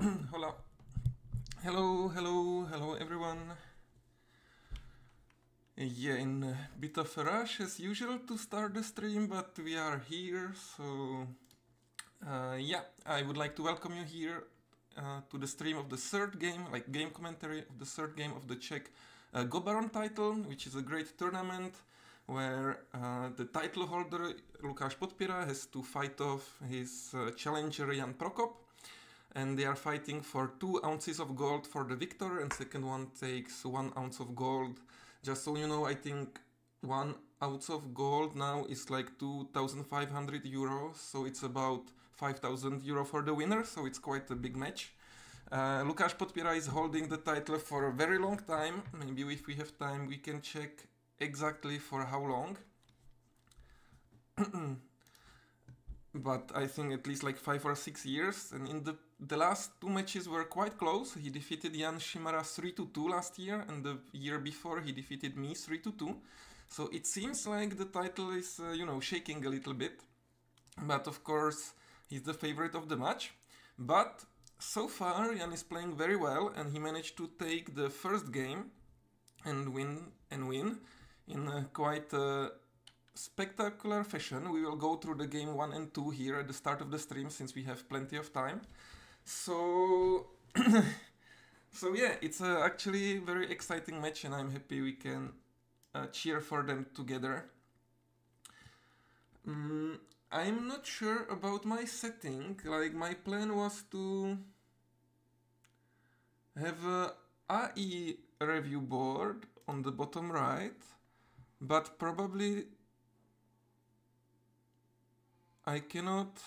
Hola. Hello everyone. Yeah, in a bit of a rush as usual to start the stream, but we are here, so yeah, I would like to welcome you here to the stream of the third game, like game commentary of the third game of the Czech Go Barona title, which is a great tournament where the title holder Lukáš Podpěra has to fight off his challenger Jan Prokop. And they are fighting for 2 ounces of gold for the victor, and second one takes 1 ounce of gold. Just so you know, I think 1 ounce of gold now is like 2,500 euros, so it's about 5,000 euro for the winner, so it's quite a big match. Lukáš Podpěra is holding the title for a very long time. Maybe if we have time we can check exactly for how long. But I think at least like 5 or 6 years, and in the last 2 matches were quite close. He defeated Jan Šimara 3-2 last year, and the year before he defeated me 3-2. So it seems like the title is, shaking a little bit. But of course, he's the favorite of the match. But so far, Jan is playing very well, and he managed to take the first game and win in a quite spectacular fashion. We will go through the game 1 and 2 here at the start of the stream, since we have plenty of time. So yeah, it's actually a very exciting match, and I'm happy we can cheer for them together. I'm not sure about my setting. Like, my plan was to have a AI review board on the bottom right, but probably I cannot,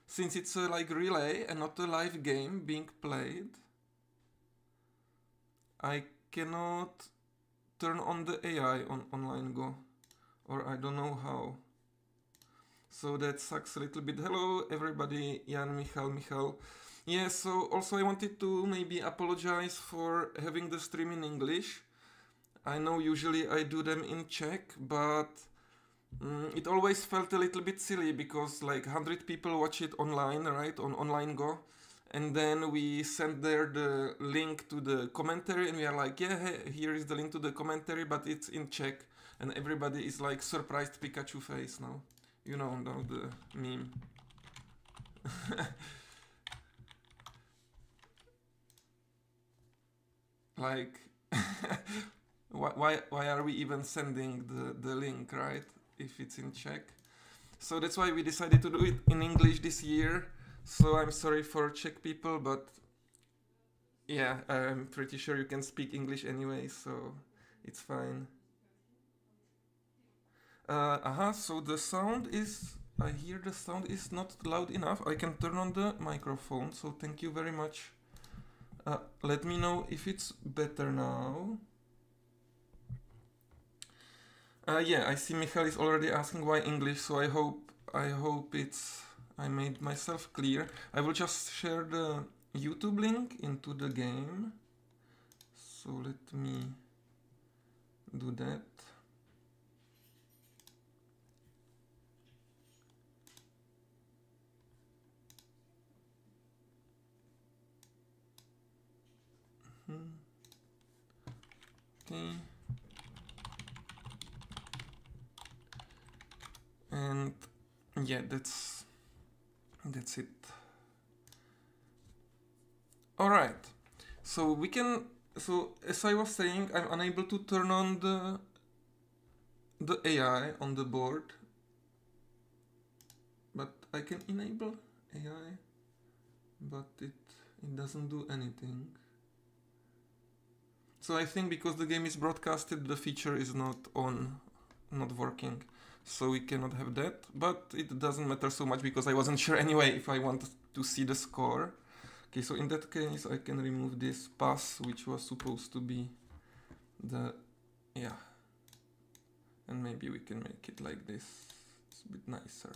since it's a like relay and not a live game being played, I cannot turn on the AI on OhMyGo, or I don't know how. So that sucks a little bit. Hello everybody, Jan, Michal. Yeah, so also I wanted to maybe apologize for having the stream in English. I know usually I do them in Czech, but it always felt a little bit silly because like 100 people watch it online, right, on OhMyGo, and then we send there the link to the commentary, and we are like, yeah, hey, here is the link to the commentary, but it's in Czech, and everybody is like surprised Pikachu face now. You know the meme. Like, why are we even sending the link, right? If it's in Czech. So that's why we decided to do it in English this year. So I'm sorry for Czech people, but yeah, I'm pretty sure you can speak English anyway, so it's fine. So the sound is, I hear the sound is not loud enough. I can turn on the microphone, so thank you very much. Let me know if it's better now. Yeah, I see Michal is already asking why English, so I hope I made myself clear. I will just share the YouTube link into the game. So let me do that. Okay. And yeah, that's it. All right. So we can. So as I was saying, I'm unable to turn on the AI on the board, but I can enable AI, but it doesn't do anything. So I think because the game is broadcasted, the feature is not working. So we cannot have that, but it doesn't matter so much because I wasn't sure anyway if I wanted to see the score. Okay, so in that case I can remove this pass, which was supposed to be the, yeah. And maybe we can make it like this, it's a bit nicer.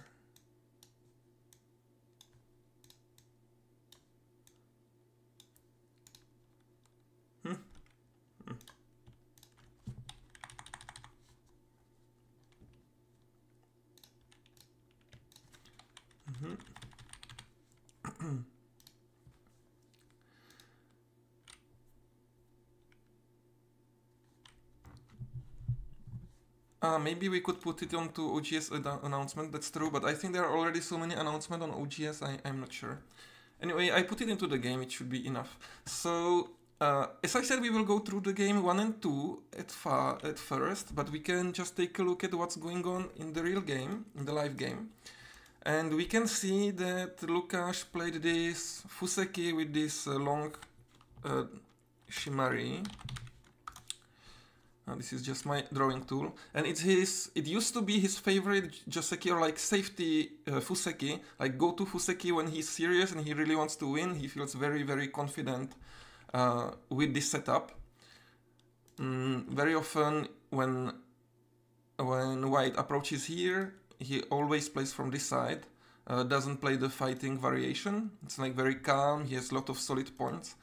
Maybe we could put it onto OGS announcement, that's true, but I think there are already so many announcements on OGS, I'm not sure. Anyway, I put it into the game, it should be enough. So, as I said, we will go through the game 1 and 2 at first, but we can just take a look at what's going on in the real game, in the live game. And we can see that Lukáš played this Fuseki with this long shimari. This is just my drawing tool, and it used to be his favorite joseki, or like safety fuseki, like go-to fuseki when he's serious and he really wants to win. He feels very, very confident with this setup. Very often when white approaches here, he always plays from this side, doesn't play the fighting variation. It's like very calm, he has a lot of solid points.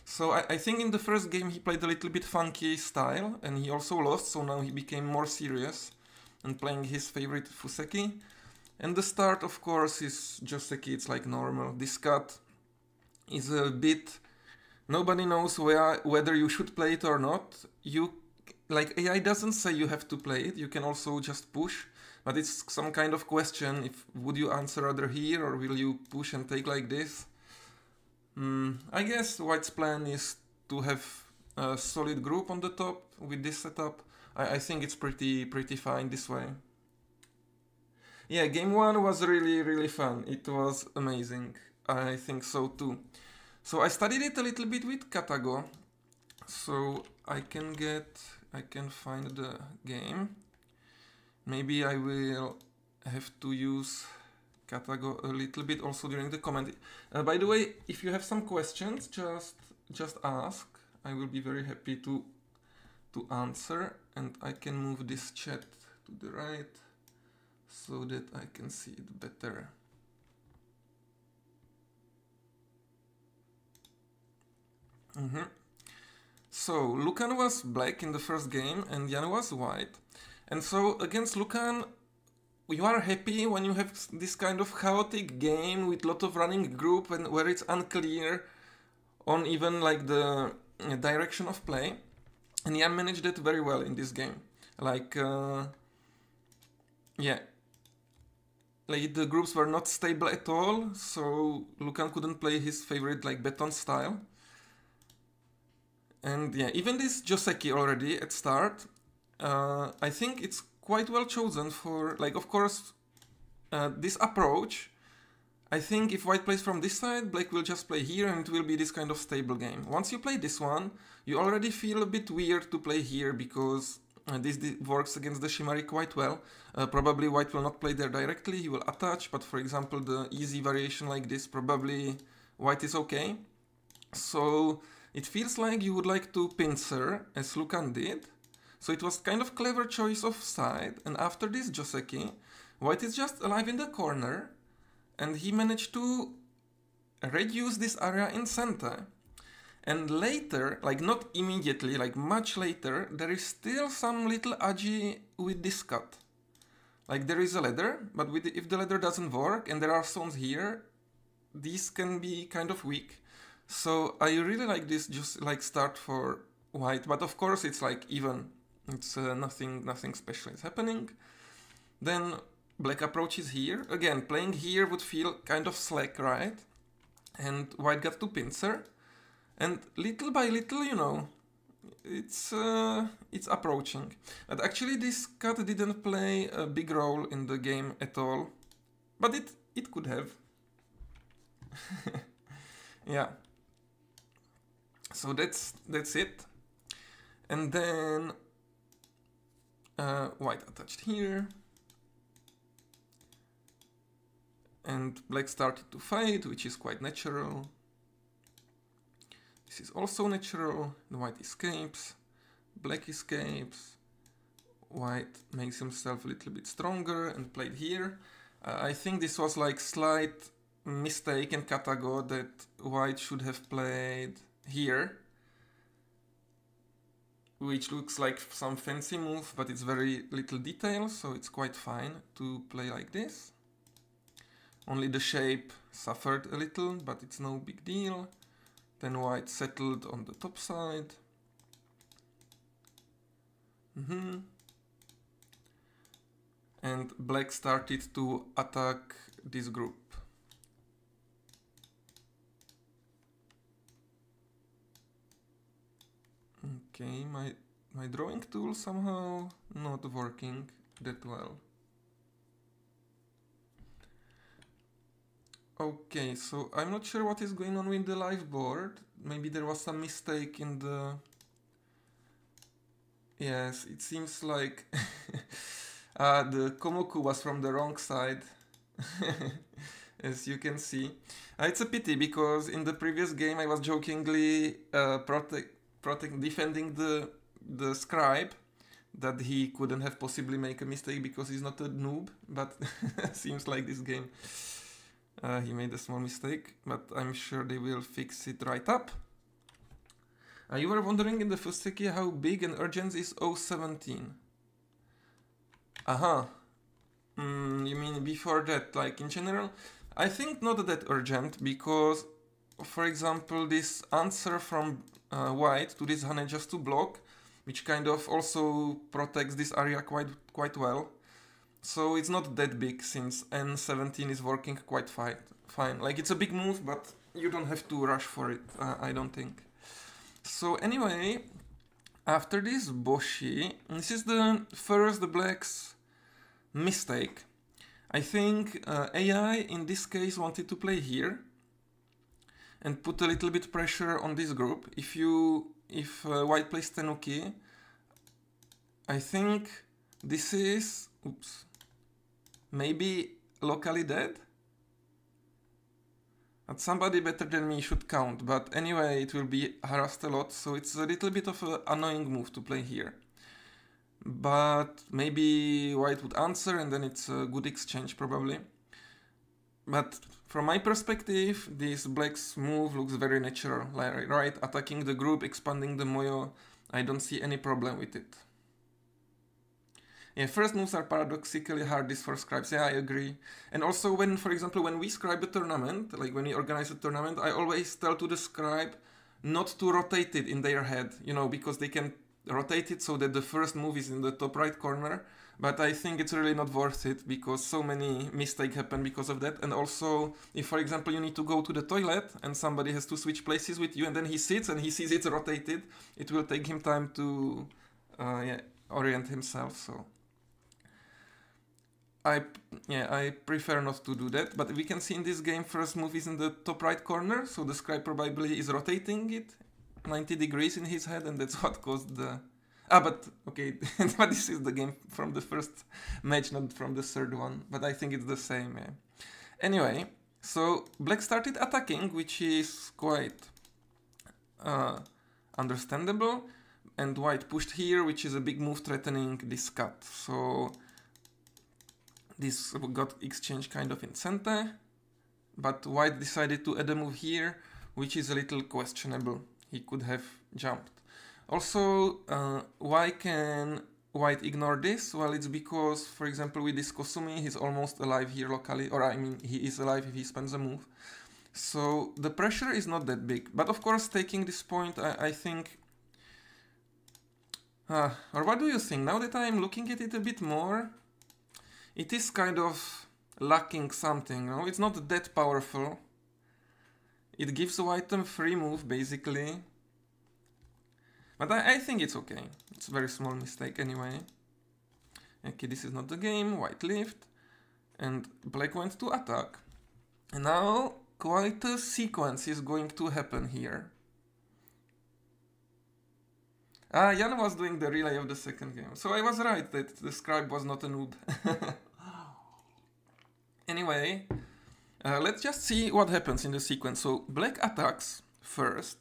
So I think in the first game he played a little bit funky style, and he also lost, so now he became more serious and playing his favorite Fuseki. And the start, of course, is Joseki, it's like normal. This cut is a bit... Nobody knows whether you should play it or not. Like, AI doesn't say you have to play it, you can also just push, but it's some kind of question, would you answer rather here, or will you push and take like this? I guess White's plan is to have a solid group on the top with this setup. I think it's pretty fine this way. Yeah, game 1 was really, really fun. It was amazing. I think so too. So I studied it a little bit with Katago. So I can find the game. Maybe I will have to use Katago a little bit also during the comment. By the way, if you have some questions, just ask. I will be very happy to answer, and I can move this chat to the right so that I can see it better. So Lukan was black in the first game and Jan was white. And so against Lukan, you are happy when you have this kind of chaotic game with lot of running group and where it's unclear on even like the direction of play. And Jan managed that very well in this game. Like, yeah. Like the groups were not stable at all, so Lukan couldn't play his favorite like Beton style. And yeah, even this Joseki already at start, I think it's quite well chosen for, like, of course, this approach. I think if white plays from this side, black will just play here and it will be this kind of stable game. Once you play this one, you already feel a bit weird to play here because this works against the Shimari quite well. Probably white will not play there directly, he will attach, but for example the easy variation like this, probably white is okay. So it feels like you would like to pincer, as Lukan did. So it was kind of clever choice of side, and after this Joseki, white is just alive in the corner, and he managed to reduce this area in center. And later, like not immediately, like much later, there is still some little agi with this cut. Like there is a ladder, but if the ladder doesn't work and there are stones here, these can be kind of weak. So I really like this just like start for white, but of course it's like even. It's nothing special is happening. Then black approaches here. Again, playing here would feel kind of slack, right? And white got to pincer. And little by little, you know, it's approaching. But actually this cut didn't play a big role in the game at all. But it could have. Yeah. So that's it. And then white attached here. And black started to fight, which is quite natural. This is also natural. The white escapes. Black escapes. White makes himself a little bit stronger and played here. I think this was like slight mistake in Katago that white should have played here, which looks like some fancy move, but it's very little detail, so it's quite fine to play like this. Only the shape suffered a little, but it's no big deal. Then white settled on the top side. and black started to attack this group. Okay, my drawing tool somehow not working that well. Okay, so I'm not sure what is going on with the live board. Maybe there was some mistake in the... Yes, it seems like the Komoku was from the wrong side, as you can see. It's a pity, because in the previous game I was jokingly defending the scribe, that he couldn't have possibly make a mistake because he's not a noob, but seems like this game he made a small mistake, but I'm sure they will fix it right up. You were wondering in the first wiki how big and urgent is 017. Aha. You mean before that, like in general? I think not that urgent, because, for example, this answer from white to this honey just to block, which kind of also protects this area quite well. So it's not that big, since N17 is working quite fine. Like, it's a big move, but you don't have to rush for it, I don't think. So anyway, after this Boshi, this is the first the black's mistake. I think AI in this case wanted to play here and put a little bit pressure on this group. If white plays Tenuki, I think this is, oops, maybe locally dead. But somebody better than me should count, but anyway it will be harassed a lot, so it's a little bit of an annoying move to play here. But maybe white would answer and then it's a good exchange probably. But from my perspective, this black's move looks very natural, like, right? Attacking the group, expanding the moyo, I don't see any problem with it. Yeah, first moves are paradoxically hardest for scribes, yeah, I agree. And also when, for example, when we scribe a tournament, like when we organize a tournament, I always tell to the scribe not to rotate it in their head, you know, because they can rotate it so that the first move is in the top right corner, but I think it's really not worth it, because so many mistakes happen because of that. And also, if for example you need to go to the toilet and somebody has to switch places with you and then he sits and he sees it's rotated, it will take him time to orient himself, so... I prefer not to do that, but we can see in this game first move is in the top right corner, so the scribe probably is rotating it 90 degrees in his head, and that's what caused the... but okay, but this is the game from the first match, not from the third one, but I think it's the same, yeah. Anyway, so black started attacking, which is quite understandable, and white pushed here, which is a big move threatening this cut, so... This got exchanged kind of in center, but white decided to add a move here, which is a little questionable. He could have jumped. Also, why can white ignore this? Well, it's because, for example, with this Kosumi, he's almost alive here locally, or I mean, he is alive if he spends a move. So the pressure is not that big, but of course, taking this point, I think... or what do you think? Now that I'm looking at it a bit more, it is kind of lacking something, no? It's not that powerful. It gives white a free move, basically. But I think it's okay. It's a very small mistake anyway. Okay, this is not the game. White lived. And black went to attack. And now quite a sequence is going to happen here. Jan was doing the relay of the second game. So I was right that the scribe was not a noob. Anyway, let's just see what happens in the sequence. So black attacks first.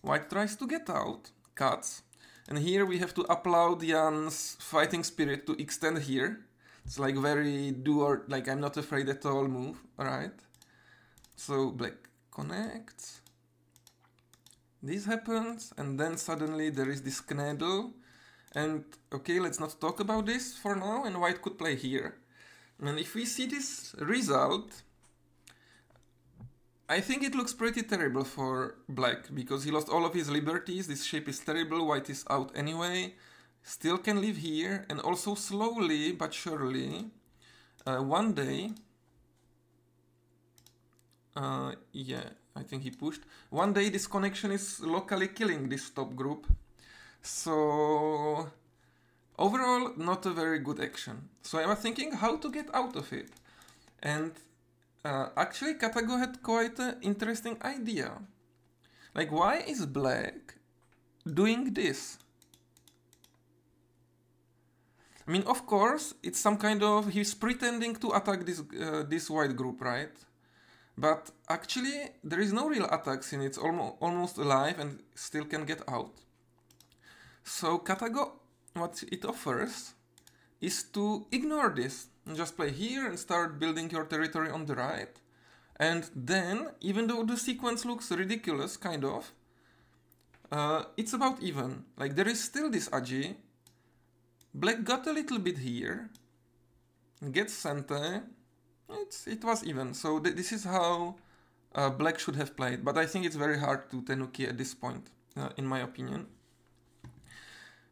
White tries to get out, cuts. And here we have to applaud Jan's fighting spirit to extend here. It's like very do or like I'm not afraid at all move, alright? So black connects. This happens, and then suddenly there is this knaddle, and okay, let's not talk about this for now, and white could play here. And if we see this result, I think it looks pretty terrible for black, because he lost all of his liberties, this shape is terrible, white is out anyway, still can live here, and also slowly but surely, one day, yeah, I think he pushed. One day this connection is locally killing this top group. So overall, not a very good action. So I was thinking how to get out of it. And actually Katago had quite an interesting idea. Like, why is black doing this? I mean, of course, it's some kind of, he's pretending to attack this white group, right? But actually, there is no real attacks in it. It's almost alive and still can get out. So Katago, what it offers is to ignore this. And just play here and start building your territory on the right. And then, even though the sequence looks ridiculous, kind of, it's about even. Like, there is still this Aji. Black got a little bit here. Gets Sente. It was even. So this is how black should have played. But I think it's very hard to Tenuki at this point, in my opinion.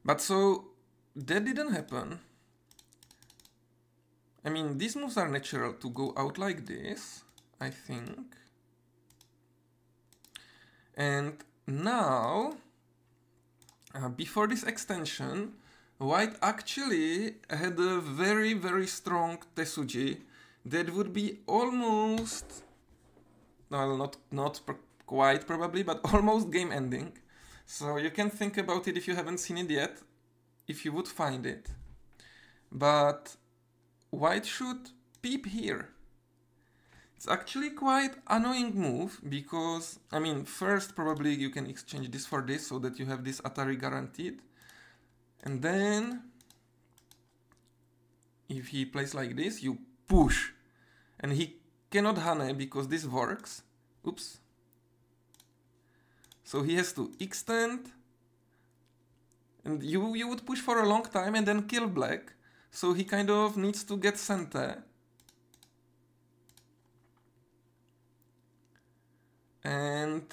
But so, that didn't happen. I mean, these moves are natural to go out like this, I think. And now, before this extension, white actually had a very, very strong Tesuji that would be almost, well, not quite probably, but almost game ending. So you can think about it if you haven't seen it yet, if you would find it. But white should peep here. It's actually quite annoying move because, I mean, first probably you can exchange this for this so that you have this Atari guaranteed. And then, if he plays like this, you push. And he cannot Hane because this works. Oops. So he has to extend. And you would push for a long time and then kill black. So he kind of needs to get Sente. And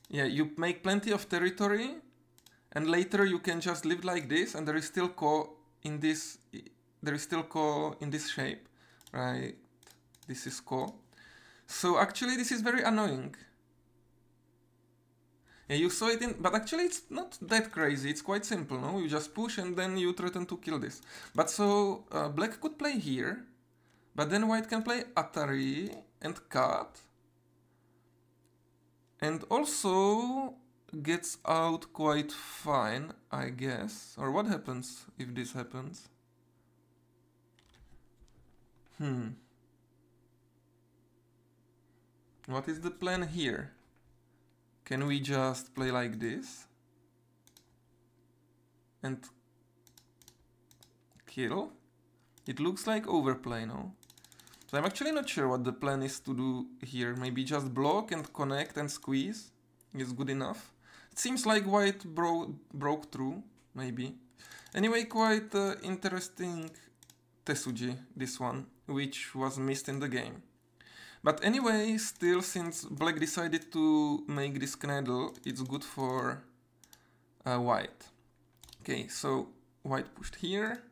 yeah, you make plenty of territory. And later you can just live like this, and there is still Ko in this. There is still Ko in this shape, right? This is Ko. So actually, this is very annoying. Yeah, you saw it in, but actually it's not that crazy. It's quite simple, no? You just push and then you threaten to kill this. But so black could play here, but then white can play Atari and cut, and also gets out quite fine, I guess. Or what happens if this happens? What is the plan here? Can we just play like this? And kill? It looks like overplay, no? So I'm actually not sure what the plan is to do here. Maybe just block and connect and squeeze is good enough. It seems like white broke through, maybe. Anyway, quite interesting Tesuji, this one, which was missed in the game. But anyway, still, since black decided to make this Knedl, it's good for white. Okay, so white pushed here.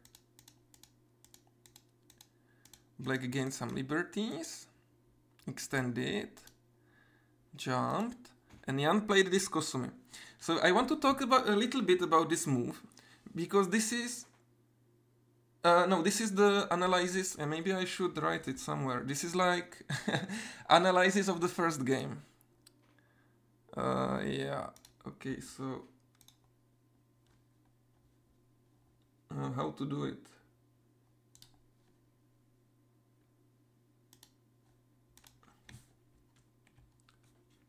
Black gained some liberties. Extended. Jumped. And Jan played this Kosumi. So I want to talk about a little bit about this move, because this is no, this is the analysis, and maybe I should write it somewhere. This is like analysis of the first game. Yeah, okay, so how to do it?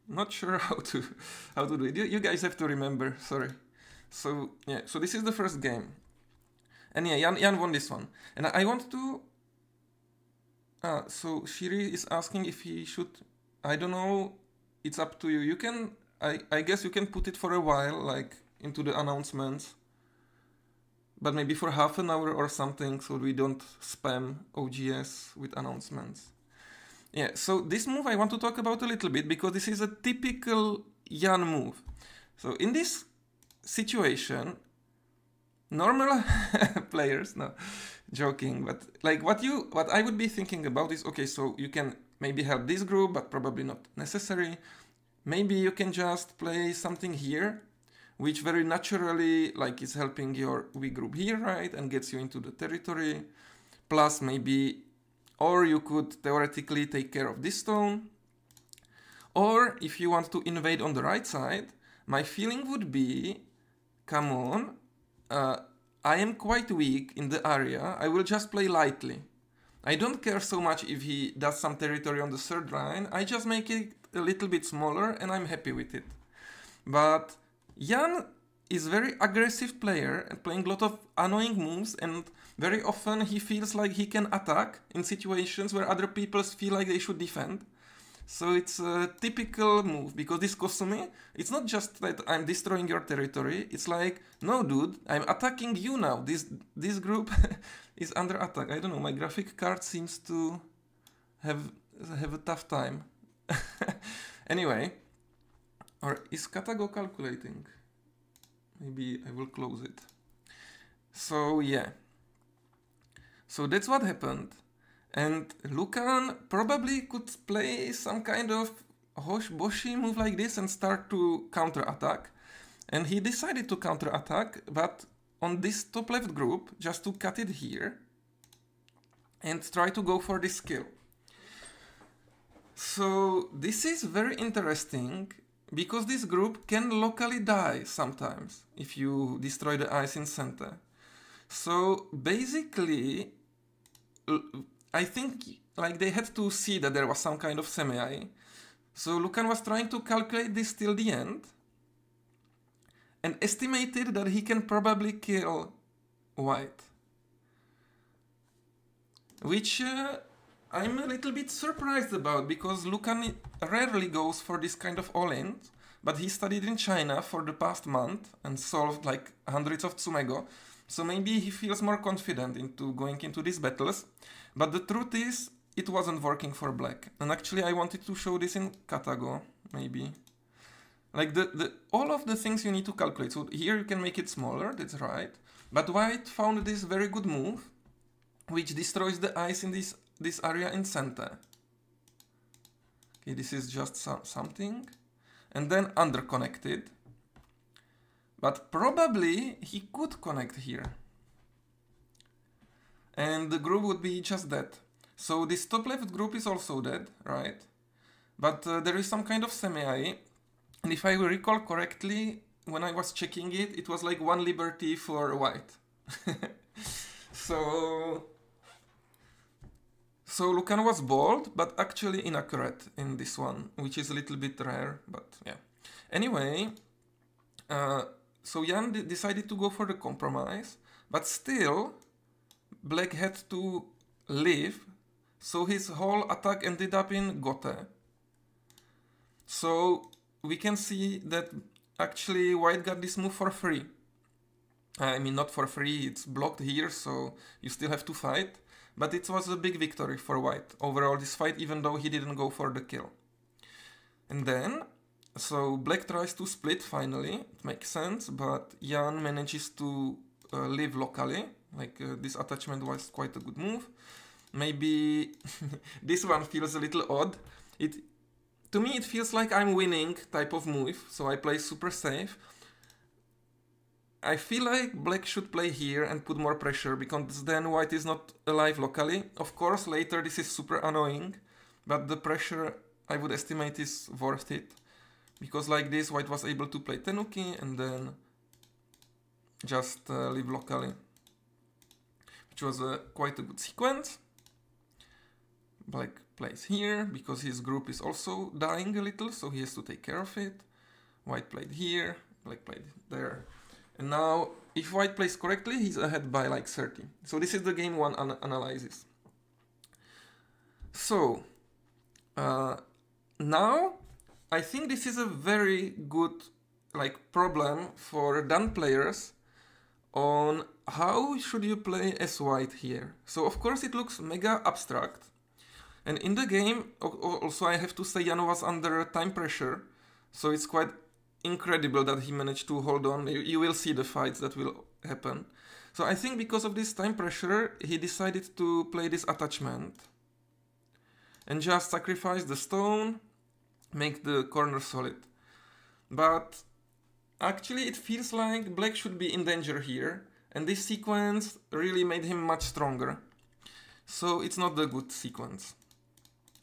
Not sure how to do it. You guys have to remember. Sorry. So yeah. So this is the first game, and yeah, Jan won this one. And I want to. So Shiri is asking if he should. I don't know. It's up to you. You can. I guess you can put it for a while, like into the announcements. But maybe for half an hour or something, so we don't spam OGS with announcements. Yeah, so this move I want to talk about a little bit, because this is a typical Jan move. So in this situation, normal players, no, joking, but like what I would be thinking about is, okay, so you can maybe help this group, but probably not necessary. Maybe you can just play something here, which very naturally like is helping your weak group here, right, and gets you into the territory. Plus maybe, or you could theoretically take care of this stone. Or if you want to invade on the right side, my feeling would be, come on, I am quite weak in the area, I will just play lightly. I don't care so much if he does some territory on the third line, I just make it a little bit smaller and I'm happy with it. But Jan is very aggressive player and playing a lot of annoying moves, and very often he feels like he can attack in situations where other people feel like they should defend. So it's a typical move, because this Kosumi, it's not just that I'm destroying your territory, it's like, no dude, I'm attacking you now, this group is under attack. I don't know, my graphic card seems to have a tough time. Anyway, or is Katago calculating? Maybe I will close it. So yeah, so that's what happened. And Lukan probably could play some kind of Hosh-Boshi move like this and start to counter-attack. And he decided to counter-attack, but on this top left group, just to cut it here and try to go for this kill. So this is very interesting, because this group can locally die sometimes if you destroy the ice in center. So basically, I think like they had to see that there was some kind of semi-eye. So Lukan was trying to calculate this till the end and estimated that he can probably kill white. Which I'm a little bit surprised about, because Lukan rarely goes for this kind of all-ins, but he studied in China for the past month and solved like hundreds of Tsumego. So maybe he feels more confident into going into these battles. But the truth is, it wasn't working for black. And actually I wanted to show this in Katago, maybe. Like all of the things you need to calculate. So here you can make it smaller, that's right. But white found this very good move, which destroys the ice in this area in center. Okay, this is just something. And then underconnected. But probably he could connect here. And the group would be just dead. So this top left group is also dead, right? But there is some kind of semi-eye. And if I recall correctly, when I was checking it, it was like 1 liberty for white. So Lukan was bold, but actually inaccurate in this one, which is a little bit rare, but yeah. Anyway, so Jan decided to go for the compromise, but still black had to leave, so his whole attack ended up in Gote. So we can see that actually white got this move for free. I mean, not for free, it's blocked here, so you still have to fight. But it was a big victory for white overall this fight, even though he didn't go for the kill. And then, so black tries to split finally, it makes sense, but Jan manages to live locally. Like this attachment was quite a good move. Maybe this one feels a little odd. To me it feels like I'm winning type of move, so I play super safe. I feel like black should play here and put more pressure, because then white is not alive locally. Of course later this is super annoying, but the pressure I would estimate is worth it. Because like this white was able to play Tenuki and then just live locally. Which was quite a good sequence. Black plays here, because his group is also dying a little, so he has to take care of it. White played here, black played there. And now, if white plays correctly, he's ahead by like 30. So this is the game 1 analysis. So, now, I think this is a very good like problem for done players on how should you play as white here. So of course it looks mega abstract. And in the game, also I have to say Jan was under time pressure. So it's quite incredible that he managed to hold on. You will see the fights that will happen. So I think because of this time pressure, he decided to play this attachment and just sacrifice the stone, make the corner solid. But actually it feels like black should be in danger here, and this sequence really made him much stronger. So it's not the good sequence.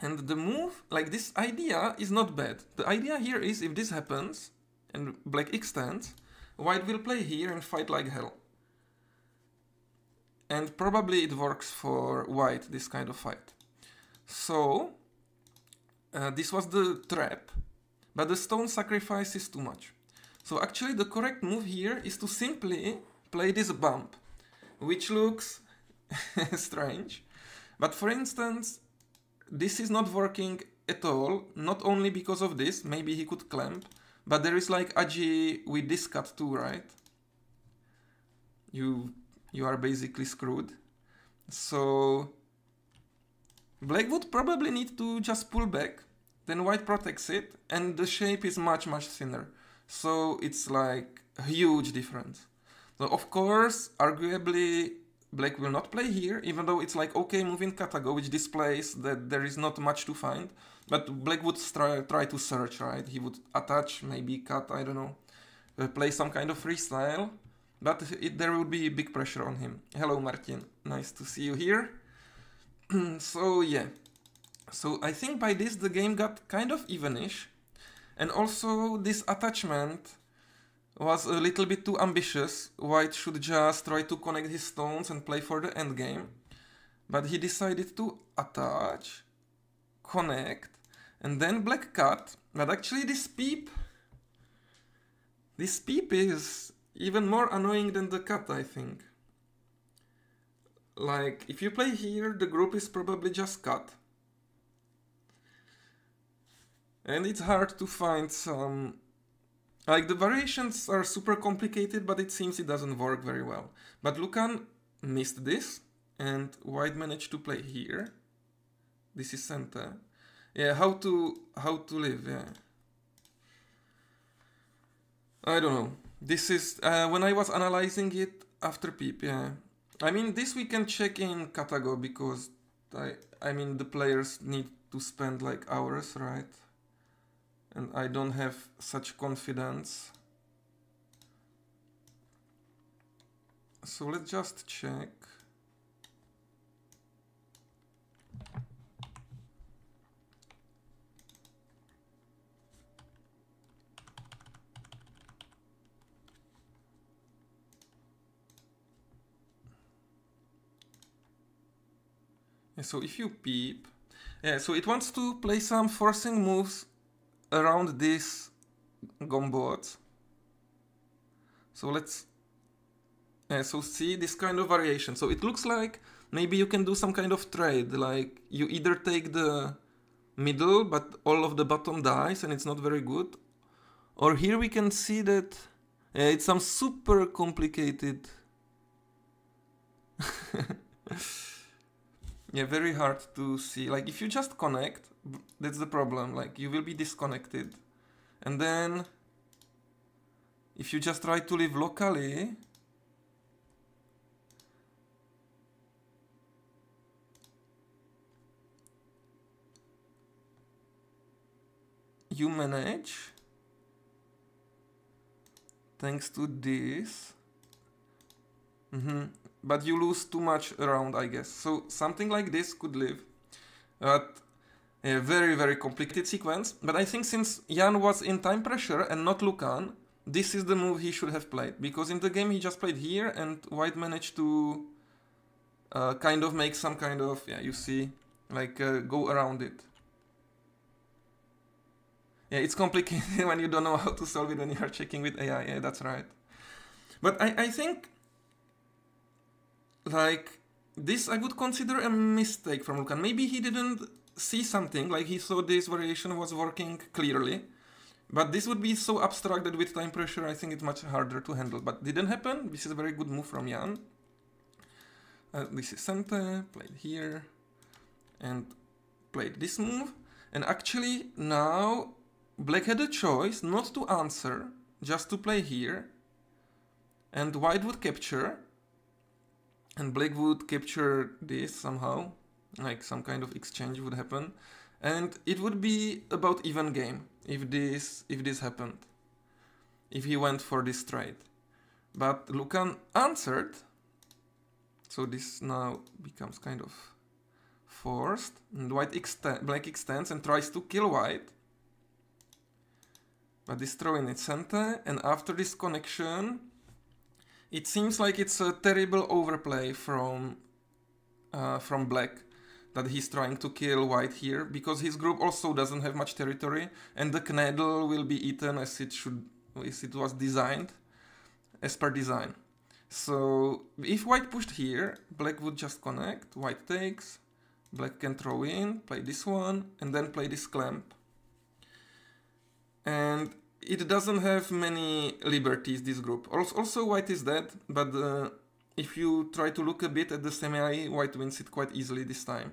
And the move, like this idea is not bad. The idea here is if this happens and black extends, white will play here and fight like hell. And probably it works for white, this kind of fight. So this was the trap, but the stone sacrifice is too much. So actually the correct move here is to simply play this bump, which looks strange. But for instance, this is not working at all, not only because of this, maybe he could clamp, but there is like Aji with this cut too, right? You are basically screwed. So black would probably need to just pull back, then white protects it, and the shape is much thinner. So it's like a huge difference. So of course, arguably, black will not play here, even though it's like okay move in Katago, which displays that there is not much to find. But black would try to search, right? He would attach, maybe cut, I don't know, play some kind of freestyle. But there would be big pressure on him. Hello Martin, nice to see you here. So yeah, so I think by this the game got kind of evenish. And also this attachment was a little bit too ambitious. White should just try to connect his stones and play for the endgame. But he decided to attach, connect, and then black cut. But actually this peep is even more annoying than the cut, I think. Like, if you play here, the group is probably just cut. And it's hard to find some... Like, the variations are super complicated, but it seems it doesn't work very well. But Lukan missed this, and white managed to play here. This is center. Yeah, how to live, yeah. I don't know. This is, when I was analyzing it after peep, yeah. I mean, this we can check in Katago, because, I mean, the players need to spend, like, hours, right? And I don't have such confidence. So let's just check. Yeah, so if you peep, yeah, so it wants to play some forcing moves around this gombot. So let's, so see this kind of variation. So it looks like maybe you can do some kind of trade, like you either take the middle but all of the bottom dies and it's not very good, or here we can see that it's some super complicated yeah, very hard to see. Like if you just connect, that's the problem, like you will be disconnected. And then if you just try to live locally, you manage thanks to this. But you lose too much around, I guess. So something like this could live. But a very complicated sequence. But I think since Jan was in time pressure and not Lukan, this is the move he should have played. Because in the game he just played here and white managed to kind of make some kind of, yeah, you see, like go around it. Yeah, it's complicated when you don't know how to solve it when you are checking with AI. Yeah, that's right. But I think, like, this I would consider a mistake from Lukan. Maybe he didn't see something, like he thought this variation was working clearly. But this would be so abstract that with time pressure I think it's much harder to handle. But didn't happen. This is a very good move from Jan. This is center, played here, and played this move. And actually now black had a choice not to answer, just to play here. And white would capture. and black would capture this somehow, like some kind of exchange would happen, and it would be about even game if this happened, if he went for this trade. But Lukáš answered, so this now becomes kind of forced, and black extends and tries to kill white, but destroying its center, and after this connection, it seems like it's a terrible overplay from black, that he's trying to kill white here, because his group also doesn't have much territory, and the Knedl will be eaten as it was designed, as per design. So if white pushed here, black would just connect, white takes, black can throw in, play this one, and then play this clamp. And it doesn't have many liberties, this group. Also white is dead, but if you try to look a bit at the semi, white wins it quite easily this time.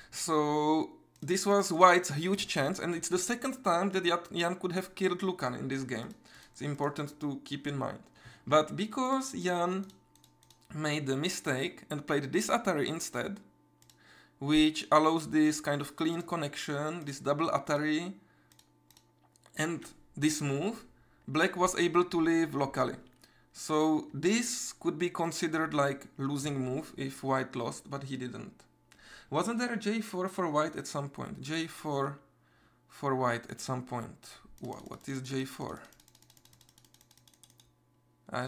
So this was white's huge chance, and it's the second time that Jan could have killed Lukáš in this game. It's important to keep in mind. But because Jan made a mistake and played this Atari instead, which allows this kind of clean connection, this double Atari, and this move, black was able to live locally. So this could be considered like losing move if white lost, but he didn't. Wasn't there a J4 for white at some point? J4 for white at some point. What is J4?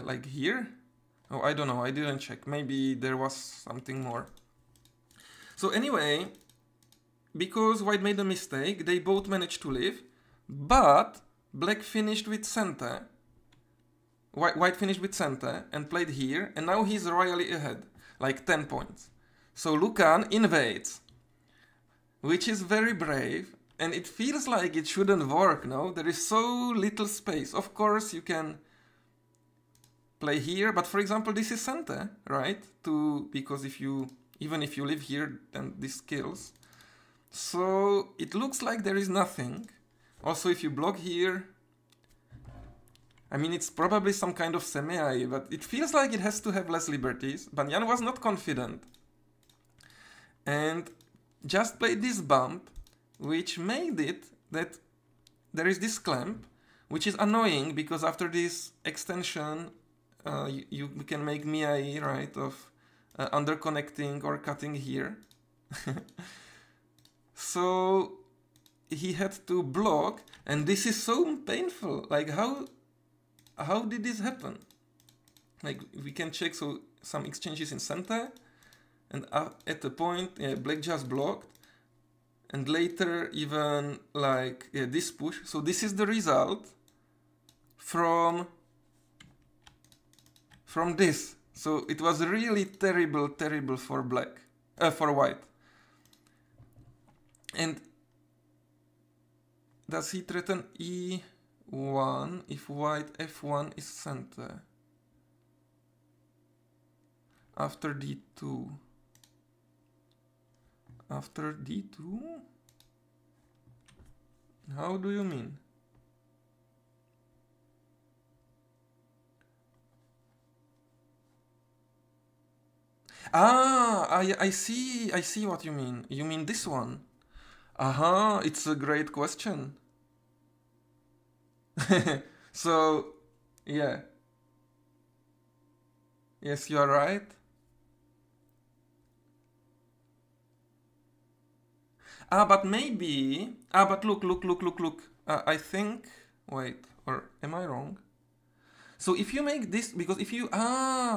Like here? Oh, I don't know, I didn't check. Maybe there was something more. So anyway, because white made a mistake, they both managed to live, but black finished with center. White finished with center and played here, and now he's royally ahead, like 10 points. So Lukáš invades, which is very brave, and it feels like it shouldn't work, no? There is so little space. Of course you can play here, but for example this is center, right? Because even if you live here, then this kills. So it looks like there is nothing. Also if you block here, I mean, it's probably some kind of semi, but it feels like it has to have less liberties. But Jan was not confident and just played this bump, which made it that there is this clamp, which is annoying because after this extension, you can make Miai, right, of underconnecting or cutting here. So he had to block, and this is so painful. Like, how did this happen? Like, we can check, so some exchanges in center, and at a point, yeah, black just blocked, and later even like this push. So this is the result from this. So it was really terrible for black, for white. And does he threaten E1 if white F1 is center? After D2. After D2? How do you mean? I see what you mean. You mean this one? Aha, it's a great question. So, yeah. Yes, you are right. But maybe... but look. I think... Wait, or am I wrong? So if you make this, because if you...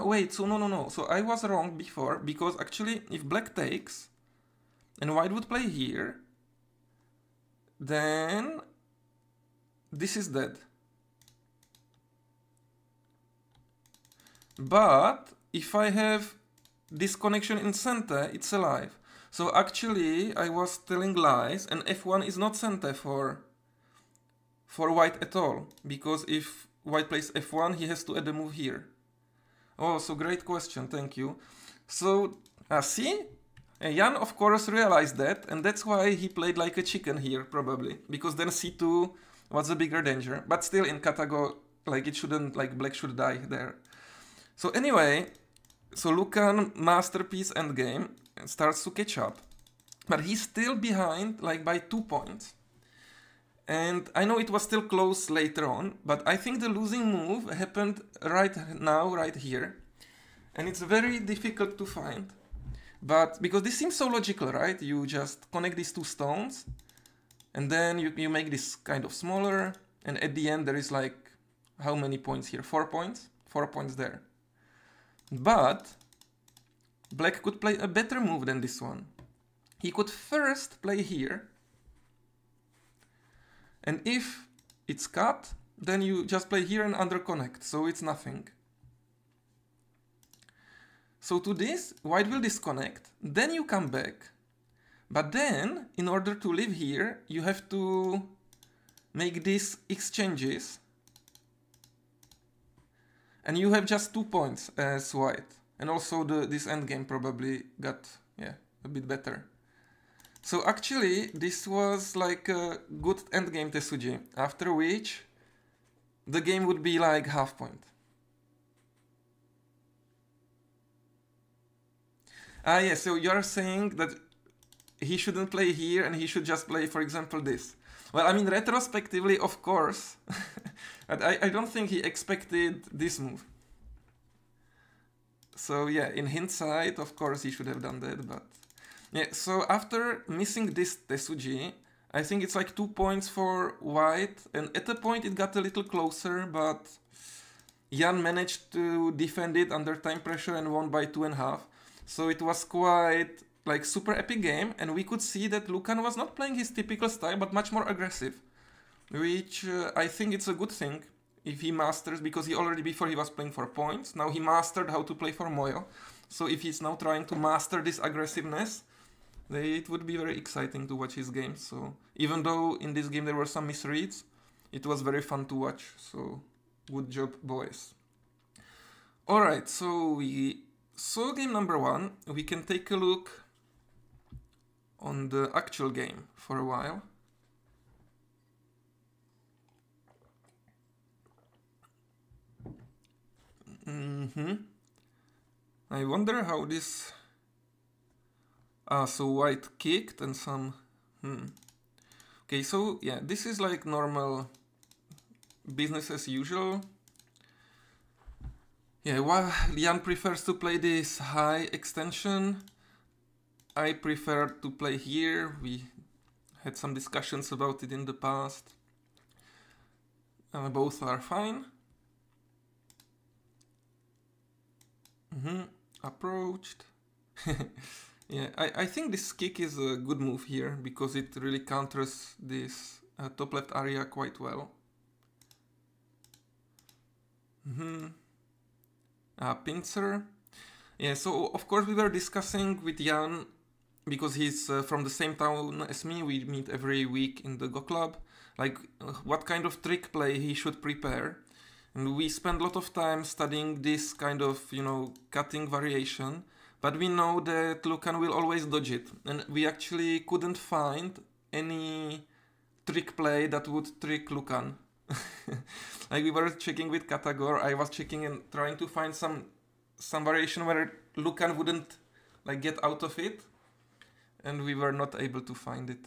wait, so no. So I was wrong before, because actually if black takes, and white would play here, then this is dead. But if I have this connection in center, it's alive. So actually I was telling lies, and F1 is not center for white at all, because if white plays F1, he has to add a move here. Oh, so great question, thank you. So, see? Jan of course realized that, and that's why he played like a chicken here, probably. Because then C2 was a bigger danger. But still in Katago, like it shouldn't, like black should die there. So anyway, So Lukan masterpiece endgame starts to catch up, but he's still behind like by 2 points. And I know it was still close later on, but I think the losing move happened right now, right here. And it's very difficult to find. But because this seems so logical, right? You just connect these 2 stones, and then you make this kind of smaller, and at the end there is like, how many points here? 4 points? 4 points there. But black could play a better move than this one. He could first play here, and if it's cut, then you just play here and underconnect, so it's nothing. So to this, white will disconnect, then you come back. But then, in order to live here, you have to make these exchanges. And you have just 2 points as white. And also this endgame probably got, yeah, a bit better. So actually, this was like a good endgame Tesuji, after which the game would be like half point. Ah, yeah, so you're saying that he shouldn't play here and he should just play, for example, this. Well, I mean, retrospectively, of course, but I don't think he expected this move. So yeah, in hindsight, of course, he should have done that, but... Yeah, so after missing this Tesuji, I think it's like 2 points for white, and at a point it got a little closer, but Jan managed to defend it under time pressure and won by 2.5. So it was quite like super epic game, and we could see that Lukan was not playing his typical style, but much more aggressive, which I think it's a good thing if he masters, because he already before he was playing for points, now he mastered how to play for Moyo. So if he's now trying to master this aggressiveness, it would be very exciting to watch his games. So even though in this game there were some misreads, it was very fun to watch. So good job, boys. Alright, so we saw game number 1. We can take a look on the actual game for a while. I wonder how this... so white kicked and some... Okay, so yeah, this is like normal business as usual. Yeah, while Jan prefers to play this high extension, I prefer to play here. We had some discussions about it in the past. Both are fine. Approached. Yeah, I think this kick is a good move here because it really counters this top left area quite well. Pincer. Yeah, so of course we were discussing with Jan, because he's from the same town as me, we meet every week in the Go Club, like what kind of trick play he should prepare. And we spend a lot of time studying this kind of, you know, cutting variation, but we know that Lukan will always dodge it. And we actually couldn't find any trick play that would trick Lukan. Like we were checking with Katagor, I was checking and trying to find some variation where Lukan wouldn't like get out of it, and we were not able to find it.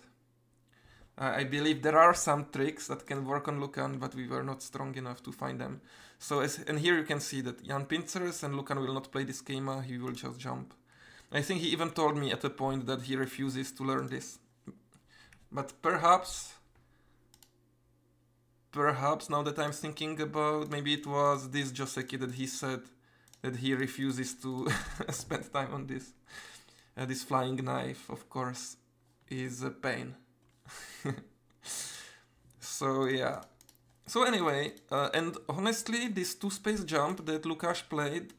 I believe there are some tricks that can work on Lukan, but we were not strong enough to find them. So and here you can see that Jan pincers and Lukan will not play this schema, he will just jump. I think he even told me at a point that he refuses to learn this. But perhaps now that I'm thinking about, maybe it was this Joseki that he said that he refuses to spend time on this. This flying knife, of course, is a pain. So yeah. So anyway, and honestly, this two-space jump that Lukáš played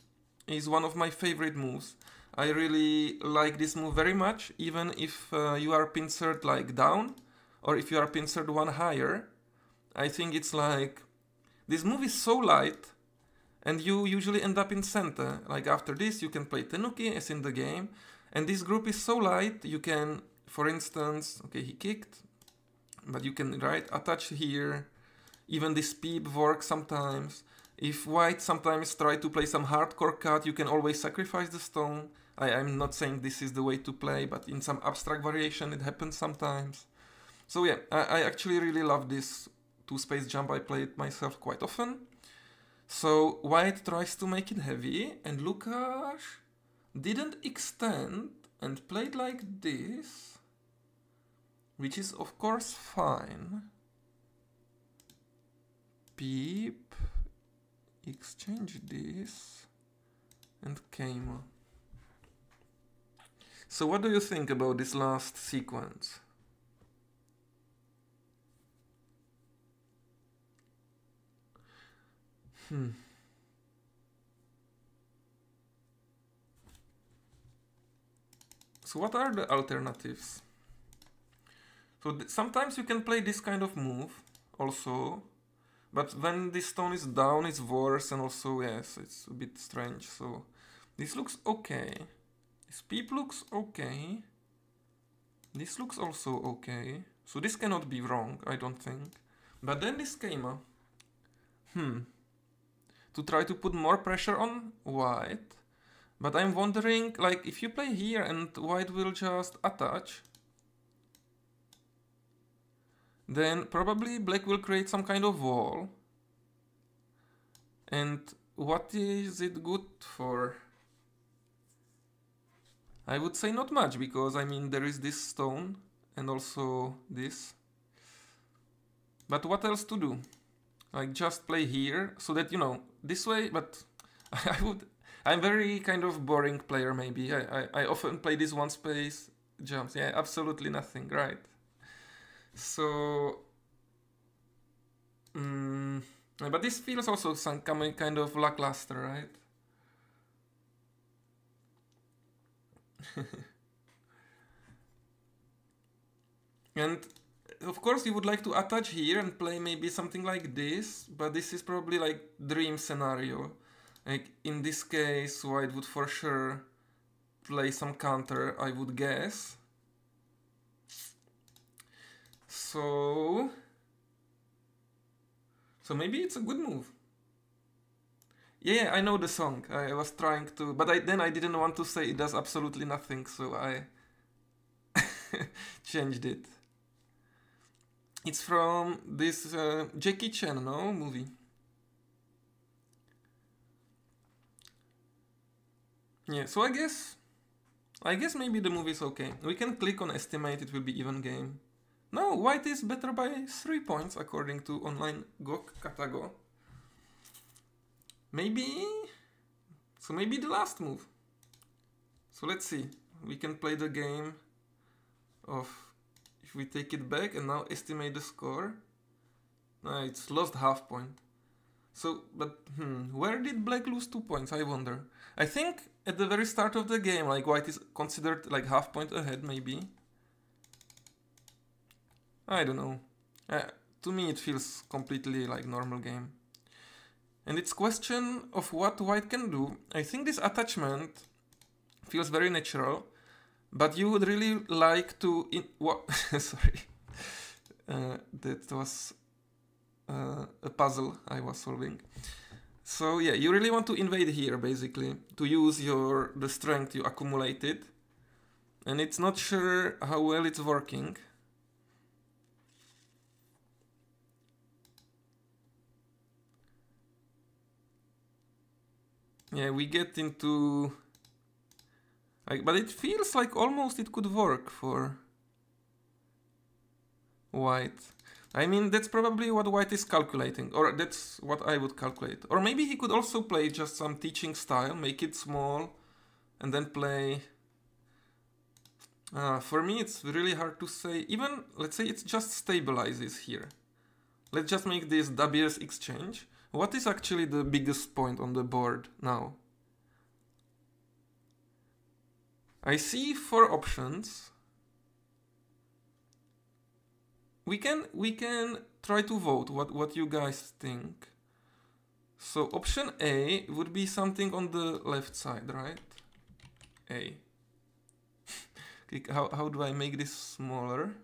is one of my favorite moves. I really like this move very much, even if you are pincered like down, or if you are pincered one higher. I think it's like, this move is so light, and you usually end up in center. Like after this, you can play Tenuki as in the game, and this group is so light, you can, for instance, okay, he kicked, but you can, right, attach here. Even this peep works sometimes. If white sometimes try to play some hardcore cut, you can always sacrifice the stone. I'm not saying this is the way to play, but in some abstract variation it happens sometimes. So yeah, I actually really love this two-space jump. I play it myself quite often. So white tries to make it heavy, and Lukáš didn't extend and played like this, which is of course fine. Peep, exchange this, and came. So what do you think about this last sequence? So what are the alternatives? So sometimes you can play this kind of move also, but when this stone is down it's worse, and also yes, it's a bit strange. So this looks okay. This peep looks okay. This looks also okay. So this cannot be wrong, I don't think. But then this came up. To try to put more pressure on white. But I'm wondering, like, if you play here and white will just attach, then probably black will create some kind of wall. And what is it good for? I would say not much, because I mean there is this stone and also this. But what else to do? Like just play here so that, you know, this way, but I'm very kind of boring player maybe. I often play these one space jumps. Yeah, absolutely nothing, right? So, but this feels also some kind of lackluster, right? And of course you would like to attach here and play maybe something like this, but this is probably like dream scenario. Like in this case white would for sure play some counter, I would guess. So maybe it's a good move. Yeah, I know the song. I was trying to, but then I didn't want to say it does absolutely nothing, so I changed it. It's from this Jackie Chan, no, movie. Yeah, so I guess maybe the movie is okay. We can click on estimate, it will be even game. No, white is better by 3 points according to online Go Katago. Maybe the last move. So let's see. We can play the game of if we take it back and now estimate the score. No, it's lost half point. So, but where did black lose 2 points? I wonder. I think at the very start of the game, like white is considered like half point ahead, maybe. I don't know. To me, it feels completely like normal game. And it's question of what white can do. I think this attachment feels very natural, but you would really like to... Sorry. That was a puzzle I was solving. So yeah, you really want to invade here, basically, to use the strength you accumulated. And it's not sure how well it's working. Yeah, we get into... but it feels like almost it could work for white. I mean, that's probably what white is calculating, or that's what I would calculate. Or maybe he could also play just some teaching style, make it small, and then play... for me, it's really hard to say. Even, let's say it just stabilizes here. Let's just make this Dabier's exchange. What is actually the biggest point on the board now? I see 4 options. We can try to vote what you guys think. So option A would be something on the left side, right? A. How do I make this smaller?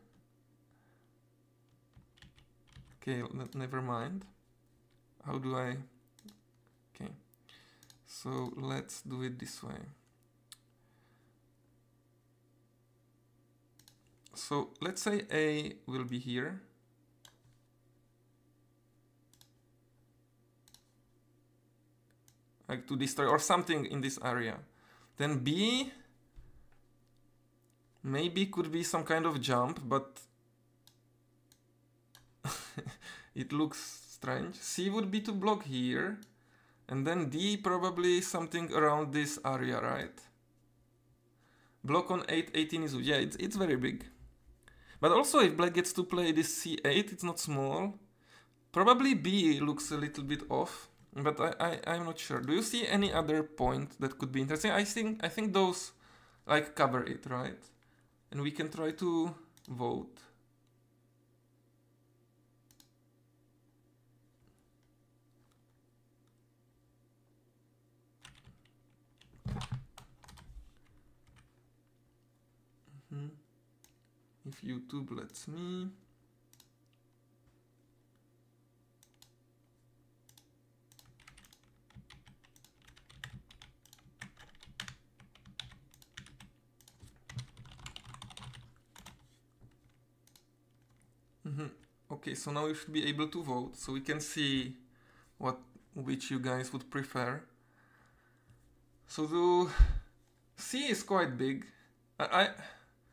Okay, never mind. How do I So let's do it this way. So let's say A will be here. Like to destroy or something in this area. Then B maybe could be some kind of jump, but it looks strange. C would be to block here. And then D probably something around this area, right? Block on 8, 18 is... Yeah, it's very big. But also if black gets to play this C8, it's not small. Probably B looks a little bit off. But I'm not sure. Do you see any other point that could be interesting? I think those like cover it, right? And we can try to vote. If YouTube lets me. Okay, so now we should be able to vote, so we can see which you guys would prefer. So the C is quite big.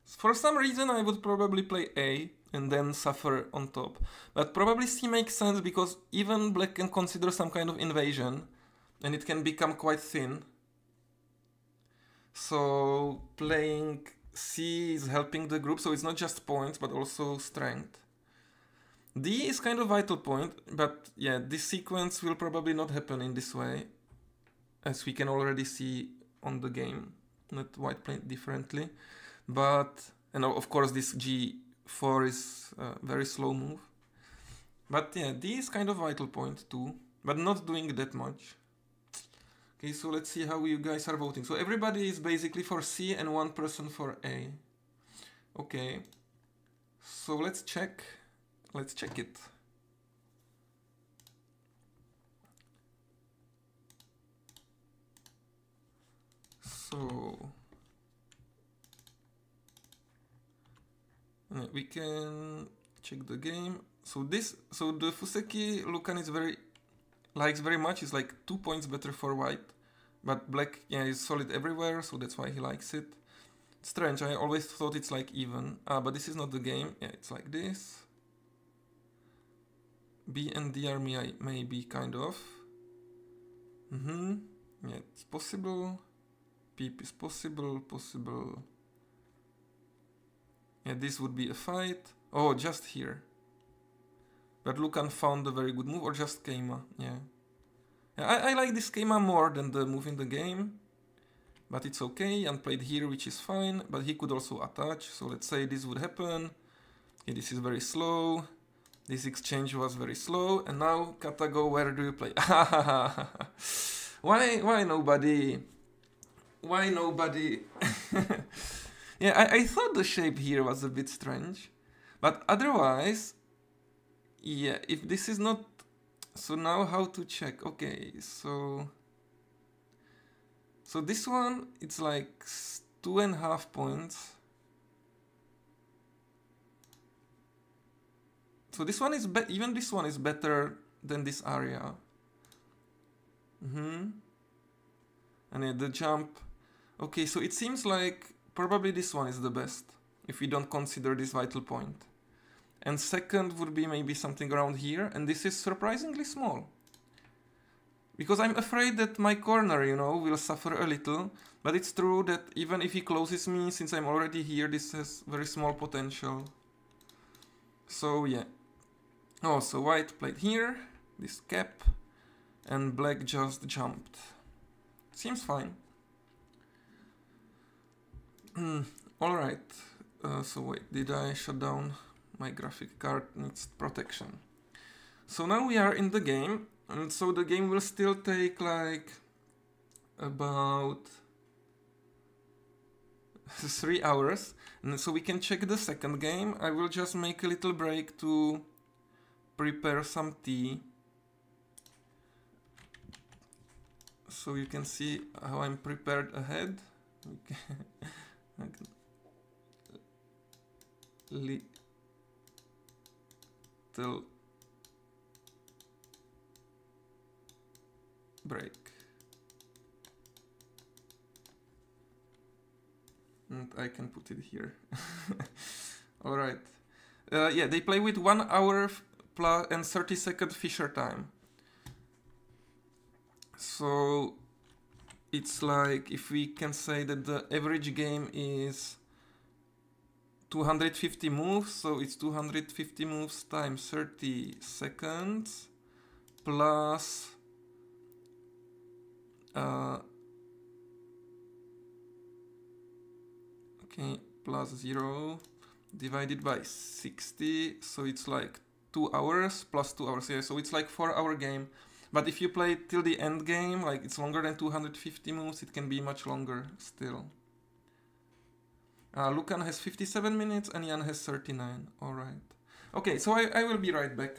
For some reason I would probably play A and then suffer on top. But probably C makes sense because even black can consider some kind of invasion and it can become quite thin. So playing C is helping the group, so it's not just points but also strength. D is kind of vital point, but yeah, this sequence will probably not happen in this way, as we can already see on the game. That white played differently. But, and of course this G4 is a very slow move. But yeah, D is kind of vital point too, but not doing that much. Okay, so let's see how you guys are voting. So everybody is basically for C and one person for A. Okay, so let's check it. So we can check the game. So the Fuseki Lukan is likes very much. It's like 2 points better for white, but black, yeah, is solid everywhere, so that's why he likes it. Strange, I always thought it's like even. But this is not the game. Yeah, it's like this. B and D are maybe kind of. Yeah, it's possible. Peep is possible. Yeah, this would be a fight. Oh, just here. But Lukan found a very good move, or just Keima, yeah. I like this Keima more than the move in the game. But it's okay, and played here, which is fine. But he could also attach, so let's say this would happen. Okay, this is very slow. This exchange was very slow, and now Katago, where do you play? Why nobody? Why nobody? Yeah, I thought the shape here was a bit strange, but otherwise, yeah, if this is not... So now how to check? Okay, so this one, it's like 2.5 points. So this one is even this one is better than this area. And yeah, the jump. Okay, so it seems like probably this one is the best, if we don't consider this vital point. And second would be maybe something around here, and this is surprisingly small. Because I'm afraid that my corner, you know, will suffer a little, but it's true that even if he closes me, since I'm already here, this has very small potential. So yeah. Oh, so white played here, this cap, and black just jumped. Seems fine. Alright, so wait, did I shut down? My graphic card needs protection. So now we are in the game, and so the game will still take like about 3 hours. And so we can check the second game. I will just make a little break to prepare some tea. so you can see how I'm prepared ahead. Little break. And I can put it here. All right. Yeah, they play with 1 hour plus and 30-second Fisher time. So it's like, if we can say that the average game is 250 moves, so it's 250 moves times 30 seconds plus okay, plus 0 divided by 60, so it's like 2 hours plus 2 hours. Yeah, so it's like 4-hour game. But if you play till the end game, like it's longer than 250 moves, it can be much longer still. Lukan has 57 minutes and Jan has 39. All right. Okay, so I will be right back.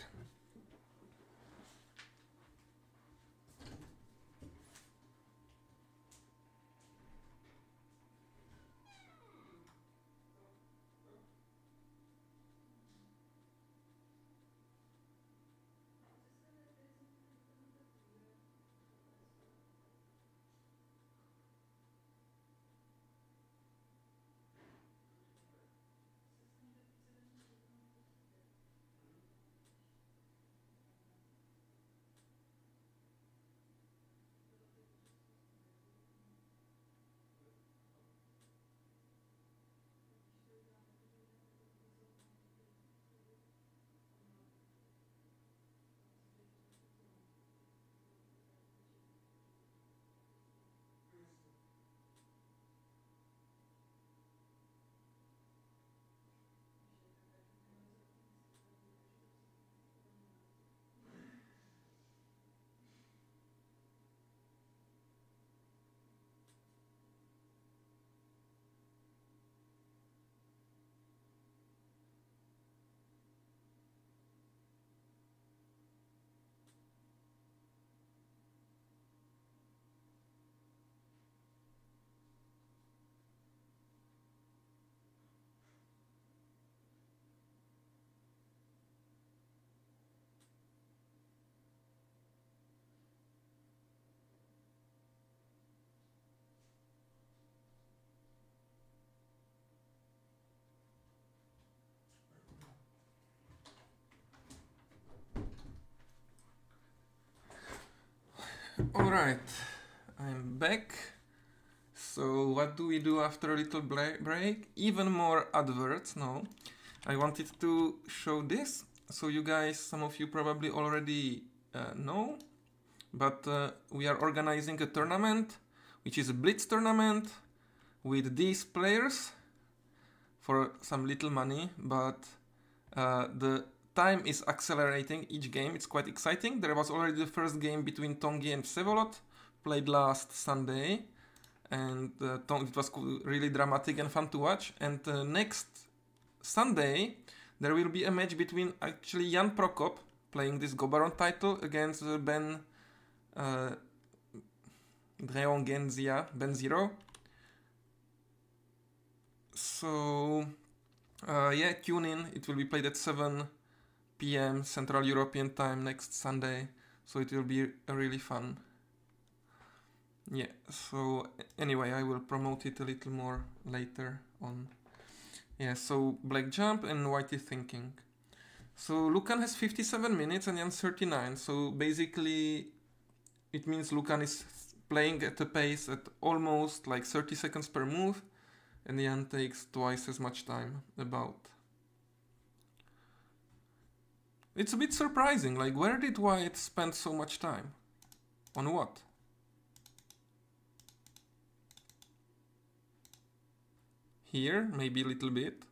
Alright, I'm back. So what do we do after a little break? Even more adverts, no. I wanted to show this. So you guys, some of you probably already know, but we are organizing a tournament, which is a Blitz tournament with these players for some little money, but the time is accelerating each game. It's quite exciting. There was already the first game between Tongi and Vsevolod, played last Sunday, and it was really dramatic and fun to watch. And next Sunday there will be a match between actually Jan Prokop, playing this Go Barona title, against Ben Zero. So yeah, tune in. It will be played at 7 p.m. Central European Time next Sunday, so it will be really fun. Yeah, so anyway, I will promote it a little more later on. Yeah, so Black Jump and Whitey Thinking. So Lukan has 57 minutes and Jan 39, so basically it means Lukan is playing at a pace at almost like 30 seconds per move, and Jan takes twice as much time, about. It's a bit surprising, like where did White spend so much time? On what? Here, maybe a little bit.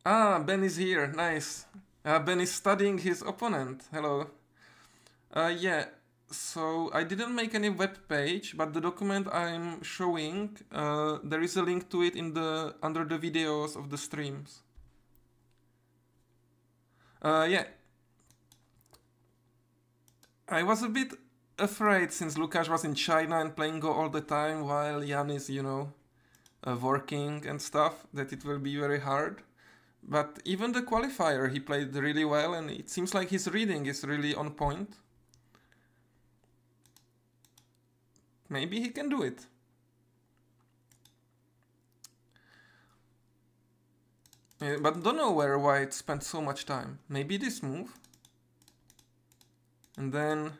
Ah, Ben is here, nice. Ben is studying his opponent, hello. Yeah, so I didn't make any web page, but the document I'm showing, there is a link to it in the under the videos of the streams. Yeah. I was a bit afraid since Lukáš was in China and playing Go all the time while Jan is, you know, working and stuff, that it will be very hard. But even the qualifier, he played really well, and it seems like his reading is really on point. Maybe he can do it. But don't know where White spent so much time. Maybe this move. And then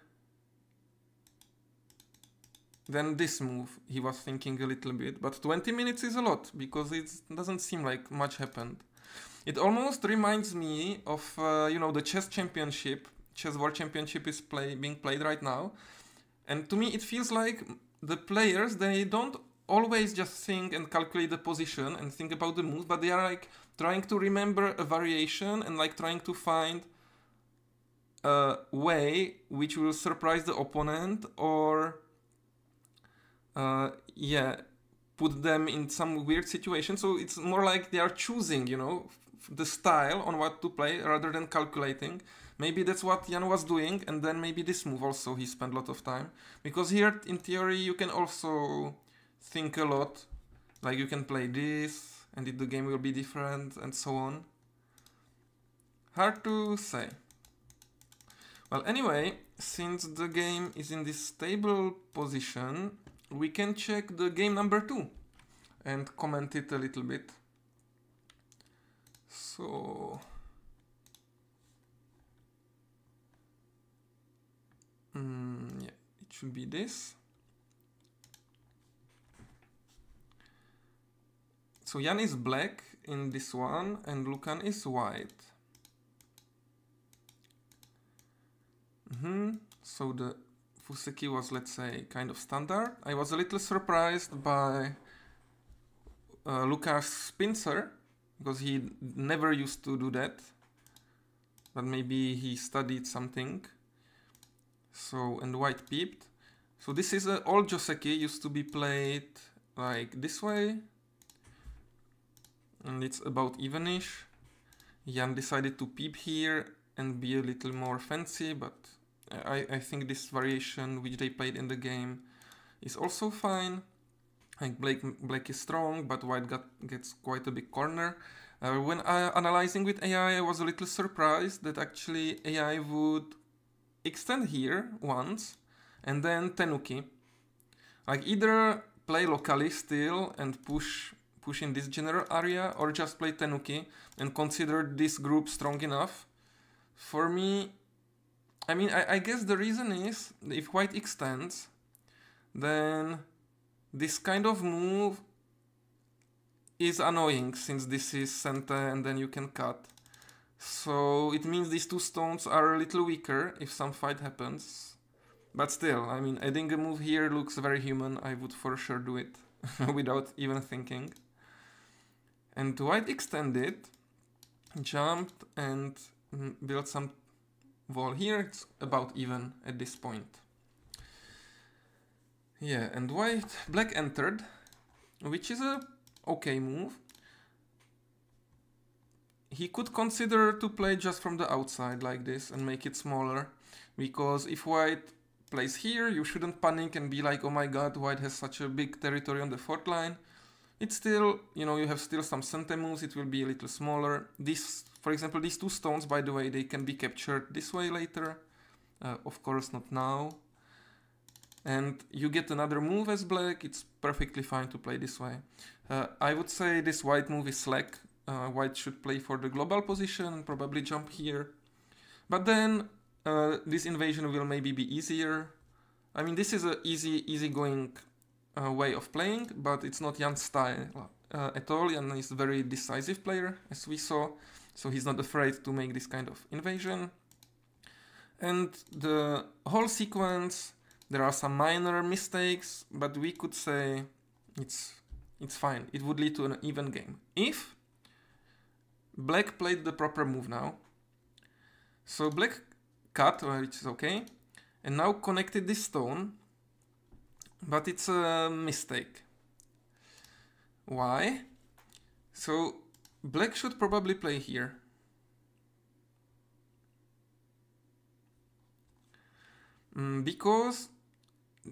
this move, he was thinking a little bit. But 20 minutes is a lot, because it doesn't seem like much happened. It almost reminds me of, you know, the chess championship. Chess World Championship is being played right now. And to me, it feels like the players, they don't always just think and calculate the position and think about the move, but they are like trying to remember a variation and like trying to find a way which will surprise the opponent or, yeah, put them in some weird situation. So it's more like they are choosing, you know, the style on what to play rather than calculating. Maybe that's what Jan was doing, and then maybe this move also he spent a lot of time. Because here, in theory, you can also think a lot. Like you can play this, and the game will be different, and so on. Hard to say. Well, anyway, since the game is in this stable position, we can check the game number 2 and comment it a little bit. So... yeah, it should be this. So Jan is black in this one and Lukáš is white. So the Fuseki was, let's say, kind of standard. I was a little surprised by Lukáš's pincer, because he never used to do that. But maybe he studied something. So, and white peeped. So this is an old Joseki, used to be played like this way. And it's about evenish. Jan decided to peep here and be a little more fancy, but I think this variation which they played in the game is also fine. Like black is strong, but white gets quite a big corner. When analyzing with AI, I was a little surprised that actually AI would extend here once and then tenuki. Like either play locally still and push in this general area, or just play tenuki and consider this group strong enough. For me, I mean, I guess the reason is if white extends, then this kind of move is annoying since this is center and then you can cut. So it means these two stones are a little weaker if some fight happens. But still, I mean, adding a move here looks very human. I would for sure do it without even thinking. And white extended, jumped and built some wall here. It's about even at this point. Yeah, and black entered, which is a okay move. He could consider to play just from the outside like this and make it smaller, because if white plays here, you shouldn't panic and be like, oh my god, white has such a big territory on the 4th line. It's still, you know, you have still some center moves, it will be a little smaller. This, for example, these two stones, by the way, they can be captured this way later. Of course, not now. And you get another move as black, it's perfectly fine to play this way. I would say this white move is slack. White should play for the global position and probably jump here. But then this invasion will maybe be easier. I mean, this is an easy-going way of playing, but it's not Jan's style at all. Jan is a very decisive player, as we saw, so he's not afraid to make this kind of invasion. And the whole sequence, there are some minor mistakes, but we could say it's fine. It would lead to an even game. If black played the proper move now, so black cut, which is okay, and now connected this stone, but it's a mistake. Why? So black should probably play here. Because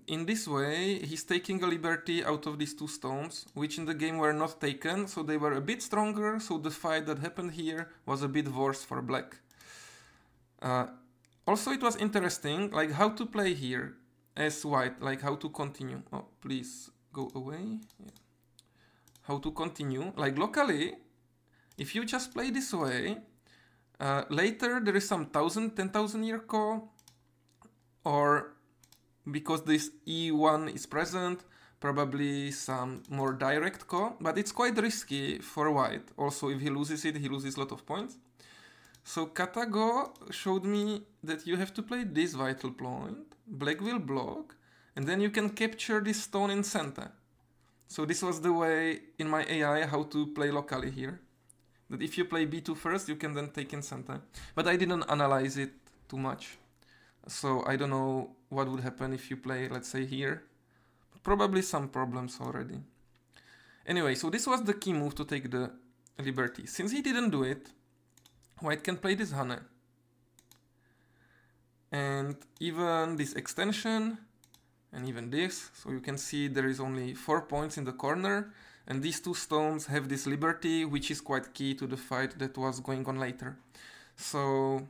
in this way he's taking a liberty out of these two stones, which in the game were not taken, so they were a bit stronger, so the fight that happened here was a bit worse for black. Also it was interesting, like how to play here as white, like how to continue. Oh, please go away. Yeah. How to continue, like locally, if you just play this way, later there is some 10,000 year call, or because this E1 is present, probably some more direct call, but it's quite risky for white. Also, if he loses it, he loses a lot of points. So Katago showed me that you have to play this vital point, black will block, and then you can capture this stone in center. So this was the way in my AI how to play locally here. That if you play B2 first, you can then take in center. But I didn't analyze it too much. So I don't know what would happen if you play, let's say, here. Probably some problems already. Anyway, so this was the key move to take the liberty. Since he didn't do it, white can play this Hane. And even this extension, and even this. So you can see there is only 4 points in the corner. And these two stones have this liberty, which is quite key to the fight that was going on later. So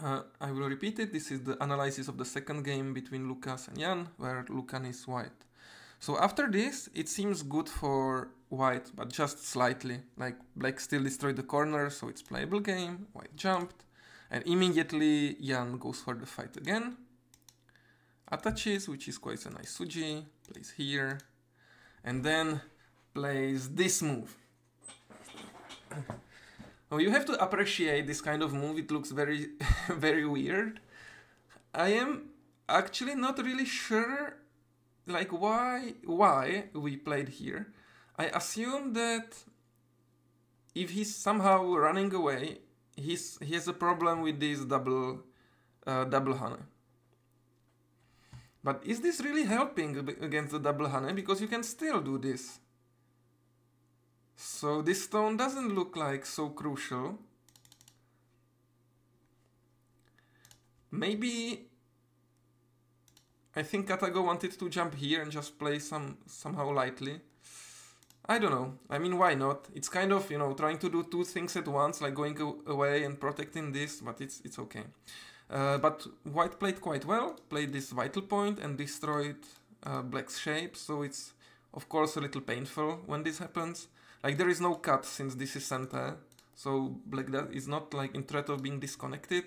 I will repeat it. This is the analysis of the second game between Lukáš and Jan, where Lukáš is white. So after this, it seems good for white, but just slightly. Like black still destroyed the corner, so it's playable game. White jumped, and immediately Jan goes for the fight again. Attaches, which is quite a nice suji, plays here, and then plays this move. Oh, you have to appreciate this kind of move. It looks very, very weird. I am actually not really sure, like why we played here. I assume that if he's somehow running away, he has a problem with this double Hane. But is this really helping against the double Hane? Because you can still do this. So this stone doesn't look like so crucial. Maybe I think Katago wanted to jump here and just play somehow lightly. I don't know. I mean, why not? It's kind of, you know, trying to do two things at once, like going away and protecting this, but it's okay. But white played quite well, played this vital point and destroyed black's shape, so it's of course a little painful when this happens. Like there is no cut since this is center, so black is not like in threat of being disconnected,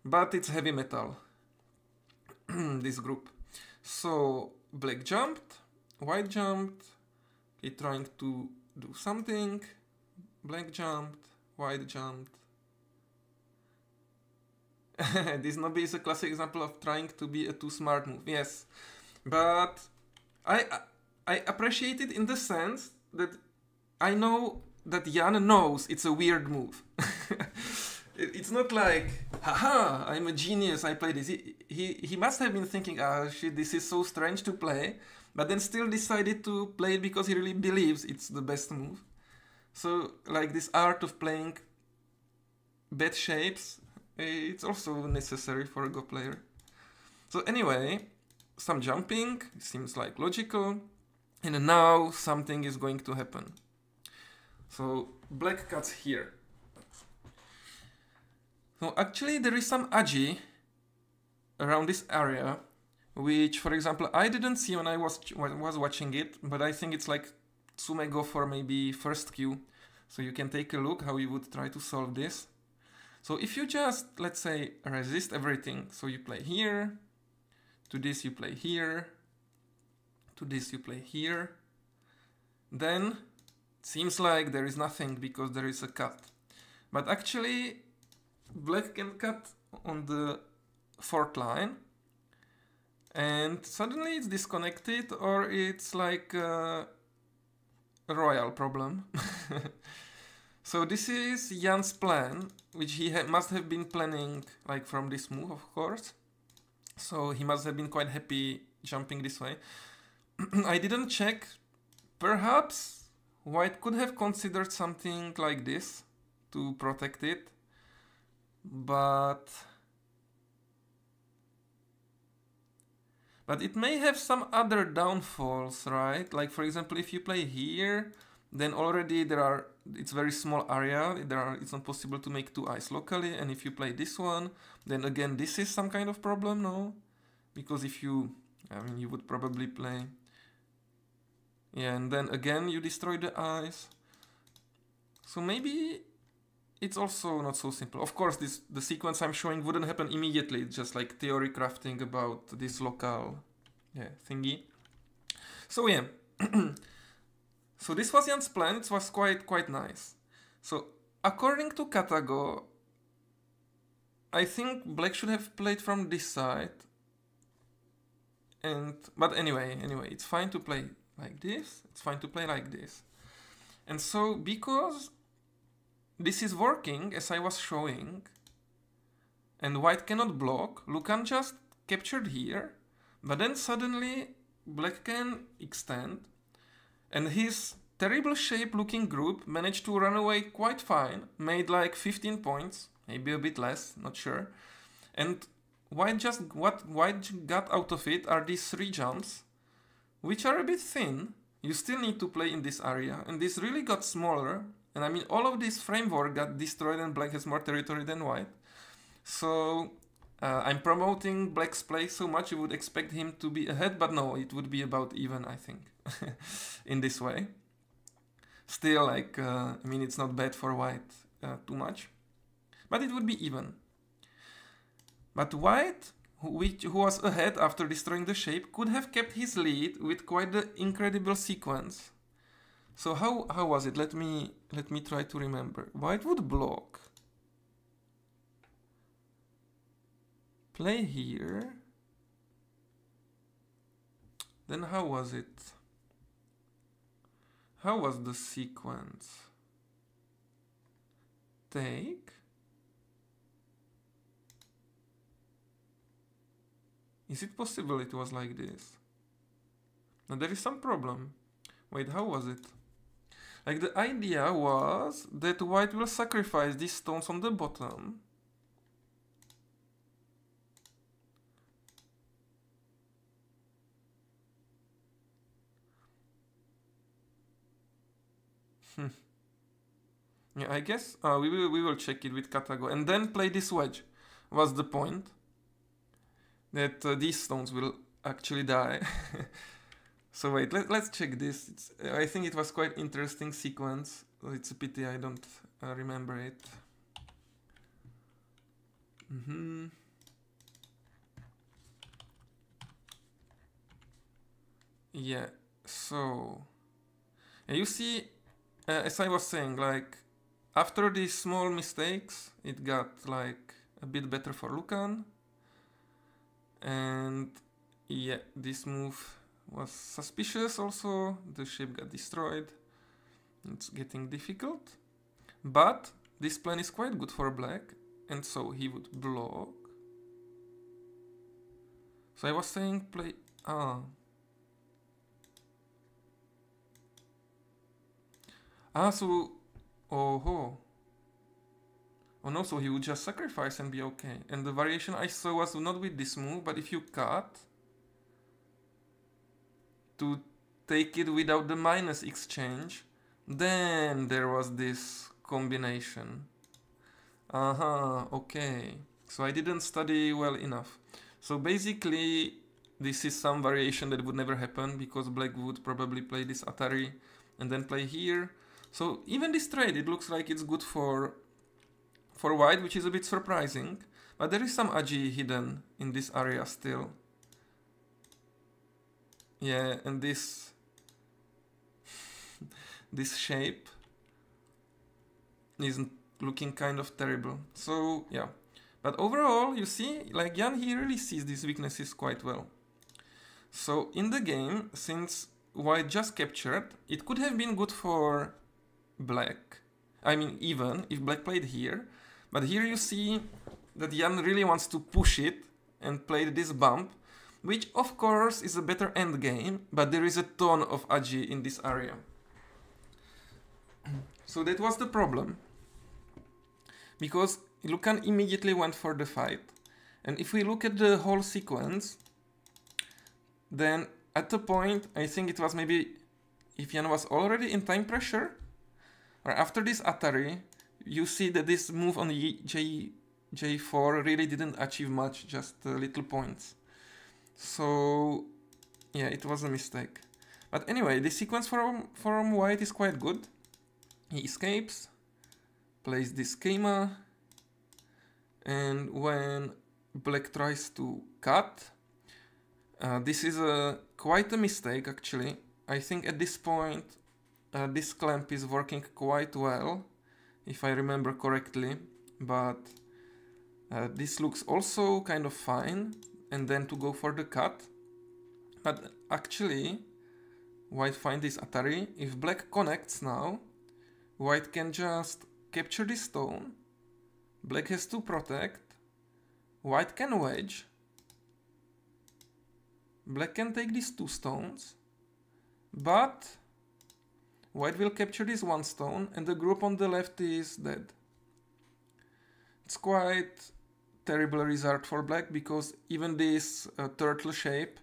but it's heavy metal, this group. So black jumped, white jumped, he trying to do something, black jumped, white jumped. This Nobi is a classic example of trying to be a too smart move, yes. But I appreciate it in the sense that I know that Jan knows it's a weird move. It's not like, haha, I'm a genius, I play this. He must have been thinking, ah, shit, this is so strange to play, but then still decided to play it because he really believes it's the best move. So, like this art of playing bad shapes, it's also necessary for a Go player. So anyway, some jumping, seems like logical, and now something is going to happen. So black cuts here. So actually there is some aji around this area, which, for example, I didn't see when I was watching it, but I think it's like OhMyGo for maybe first queue. So you can take a look how you would try to solve this. So if you just, let's say, resist everything, so you play here, to this you play here, to this you play here, then it seems like there is nothing because there is a cut. But actually, black can cut on the fourth line, and suddenly it's disconnected, or it's like a royal problem. So this is Jan's plan, which he must have been planning like from this move, of course. So he must have been quite happy jumping this way. I didn't check. Perhaps white could have considered something like this to protect it. But But it may have some other downfalls, right? Like for example, if you play here, then already it's very small area. It's not possible to make 2 eyes locally. And if you play this one, then again, this is some kind of problem, no? Because if you, I mean, you would probably play, yeah, and then again, you destroy the eyes. So maybe it's also not so simple. Of course, the sequence I'm showing wouldn't happen immediately. It's just like theory crafting about this local, yeah, thingy. So yeah, so this was Jan's plan. It was quite nice. So according to Katago, I think black should have played from this side. But anyway, it's fine to play like this. It's fine to play like this. And so because this is working, as I was showing, and white cannot block, Lukáš just captured here, but then suddenly black can extend, and his terrible shape-looking group managed to run away quite fine, made like 15 points, maybe a bit less, not sure, and what white got out of it are these 3 jumps, which are a bit thin. You still need to play in this area, and this really got smaller. And I mean, all of this framework got destroyed and black has more territory than white. So I'm promoting black's play so much you would expect him to be ahead, but no, it would be about even, I think, in this way. Still, like, I mean, it's not bad for white too much, but it would be even. But white, who was ahead after destroying the shape, could have kept his lead with quite the incredible sequence. So how was it? Let me try to remember. White would block, play here. Then how was it? How was the sequence? Take. Is it possible it was like this? Now there is some problem. Wait, how was it? Like the idea was that white will sacrifice these stones on the bottom. Yeah, I guess we will check it with Katago and then play this wedge. Was the point that these stones will actually die? So wait, let's check this. I think it was quite interesting sequence. It's a pity I don't remember it. Yeah, so you see, as I was saying, like after these small mistakes, it got like a bit better for Lukáš. And yeah, this move was suspicious also. The shape got destroyed. It's getting difficult. But this plan is quite good for black. And so he would block. So I was saying play... so... Oh no, so he would just sacrifice and be okay. And the variation I saw was not with this move, but if you cut... to take it without the minus exchange, then there was this combination. Okay. So I didn't study well enough. So basically, this is some variation that would never happen because black would probably play this Atari and then play here. So even this trade, it looks like it's good for white, which is a bit surprising. But there is some agi hidden in this area still. Yeah, and this shape is looking kind of terrible. So yeah, but overall, you see, like Jan, he really sees these weaknesses quite well. So in the game, since white just captured, it could have been good for black. I mean, even if black played here, but here you see that Jan really wants to push it and played this bump, which of course is a better end game, but there is a ton of agi in this area. So that was the problem. Because Lukáš immediately went for the fight. And if we look at the whole sequence, then at the point, I think it was maybe if Jan was already in time pressure, or after this Atari, you see that this move on J4 really didn't achieve much, just little points. So yeah, it was a mistake. But anyway, the sequence from white is quite good. He escapes, plays this schema, and when black tries to cut, this is quite a mistake actually. I think at this point this clamp is working quite well, if I remember correctly, but this looks also kind of fine, and then to go for the cut. But actually, white find this Atari. If black connects now, white can just capture this stone. Black has to protect. White can wedge. Black can take these 2 stones. But white will capture this 1 stone, and the group on the left is dead. It's quite terrible result for black, because even this turtle shape,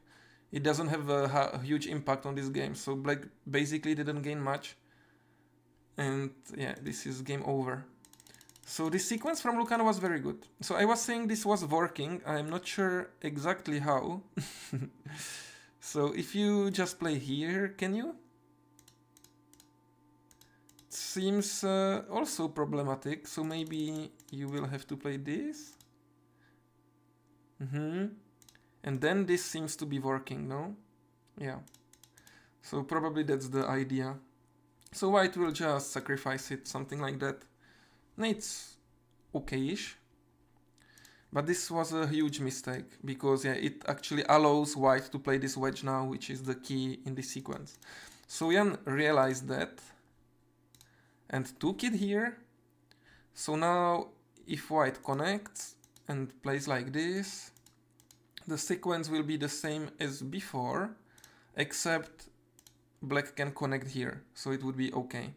it doesn't have a huge impact on this game, so black basically didn't gain much, and yeah, this is game over. So this sequence from Lukáš was very good. So I was saying this was working, I'm not sure exactly how. So if you just play here, can you? It seems also problematic, so maybe you will have to play this. And then this seems to be working, no? Yeah. So probably that's the idea. So white will just sacrifice it, something like that. And it's okay-ish. But this was a huge mistake, because yeah, it actually allows white to play this wedge now, which is the key in this sequence. So Jan realized that and took it here. So now if white connects and plays like this, the sequence will be the same as before, except black can connect here, so it would be okay.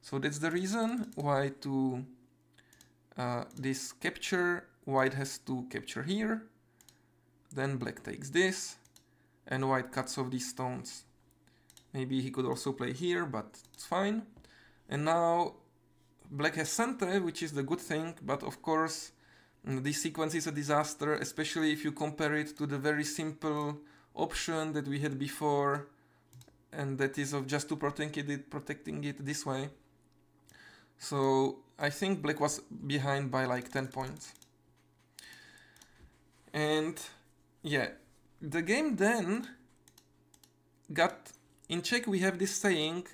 So that's the reason why to this capture, white has to capture here, then black takes this, and white cuts off these stones. Maybe he could also play here, but it's fine. And now black has center, which is the good thing, but of course this sequence is a disaster, especially if you compare it to the very simple option that we had before, and that is of just to protecting it this way. So I think black was behind by like 10 points. And yeah, the game then got in Czech. We have this saying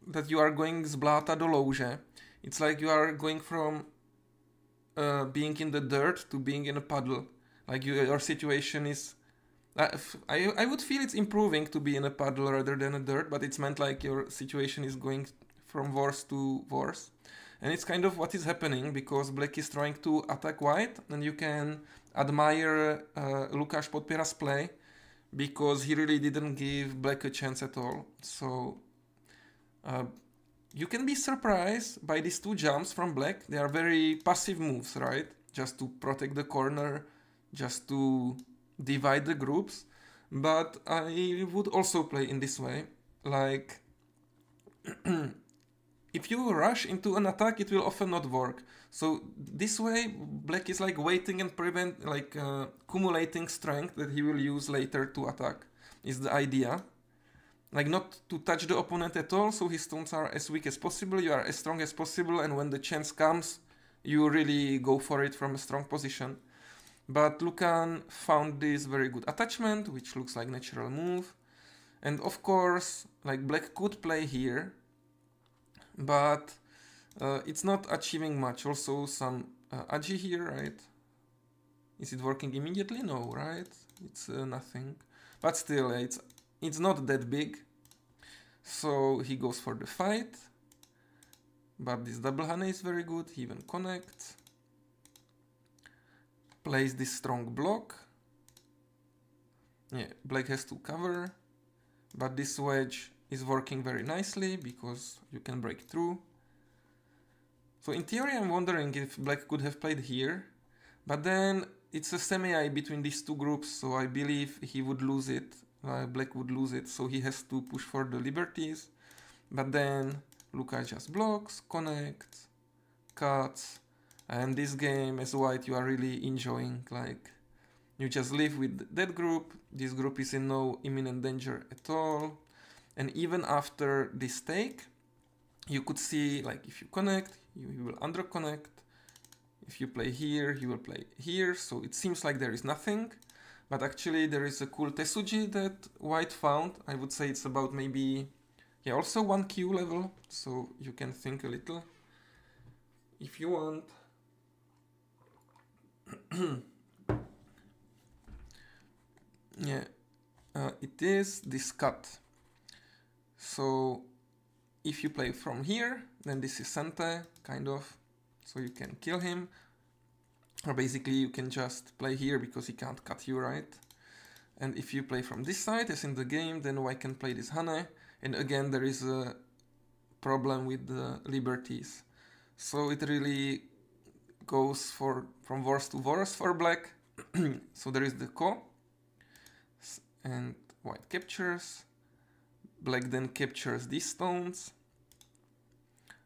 that you are going z bláta do louže. It's like you are going from being in the dirt to being in a puddle. Like your situation is... I would feel it's improving to be in a puddle rather than a dirt, but it's meant like your situation is going from worse to worse. And it's kind of what is happening, because black is trying to attack white, and you can admire Lukáš Podpěra's play, because he really didn't give black a chance at all. So you can be surprised by these 2 jumps from black. They are very passive moves, right? Just to protect the corner, just to divide the groups. But I would also play in this way. Like, if you rush into an attack, it will often not work. So this way, black is like waiting and prevent, like accumulating strength that he will use later to attack, is the idea. Like not to touch the opponent at all, so his stones are as weak as possible, you are as strong as possible, and when the chance comes, you really go for it from a strong position. But Lukáš found this very good attachment, which looks like natural move. And of course, like black could play here, but it's not achieving much. Also some agi here, right? Is it working immediately? No, right? It's nothing. But still, it's not that big. So he goes for the fight. But this double honey is very good. He even connects. Plays this strong block. Yeah, black has to cover. But this wedge is working very nicely because you can break through. So in theory I'm wondering if black could have played here. But then it's a semi-eye between these 2 groups, so I believe he would lose it black would lose it, so he has to push for the liberties. But then Lukáš just blocks, connects, cuts, and this game as white you are really enjoying. Like, you just live with that group. This group is in no imminent danger at all. And even after this take, you could see, like, if you connect, you will underconnect. If you play here, you will play here. So it seems like there is nothing. But actually there is a cool Tesuji that white found. I would say it's about maybe, yeah, also 1Q level. So you can think a little if you want. Yeah, it is this cut. So if you play from here, then this is Sente, kind of. So you can kill him. Or basically you can just play here because he can't cut you, right? And if you play from this side, as in the game, then white can play this Hane. And again, there is a problem with the liberties. So it really goes from worse to worse for black. So there is the Ko. And white captures. Black then captures these stones.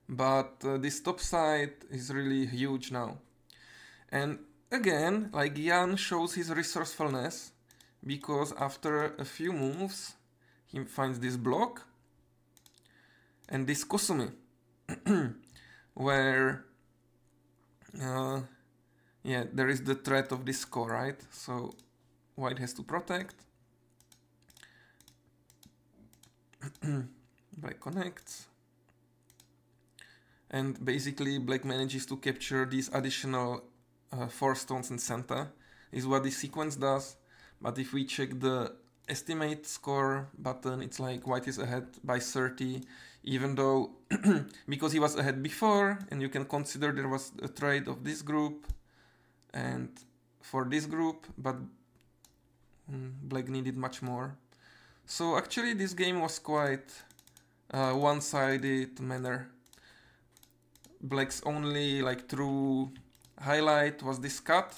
But this top side is really huge now. And again, like, Jan shows his resourcefulness, because after a few moves, he finds this block and this Kosumi, where, yeah, there is the threat of this Ko, right? So white has to protect. Black connects. And basically black manages to capture these additional 4 stones in center, is what this sequence does. But if we check the estimate score button, it's like white is ahead by 30, even though because he was ahead before, and you can consider there was a trade of this group and for this group, but black needed much more. So actually this game was quite one-sided manner. Black's only, like, true highlight was this cut,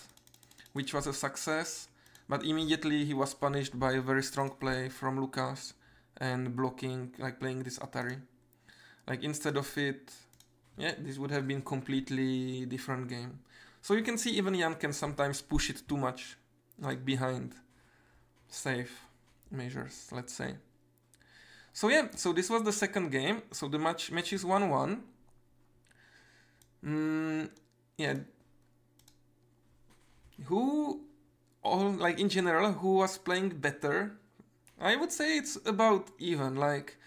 which was a success, but immediately he was punished by a very strong play from Lukáš and blocking, like, playing this Atari. Like, instead of it, yeah, this would have been completely different game. So you can see even Jan can sometimes push it too much, like, behind safe measures, let's say. So yeah, so this was the second game. So the match is 1-1. Yeah. Like, in general, who was playing better? I would say it's about even. Like,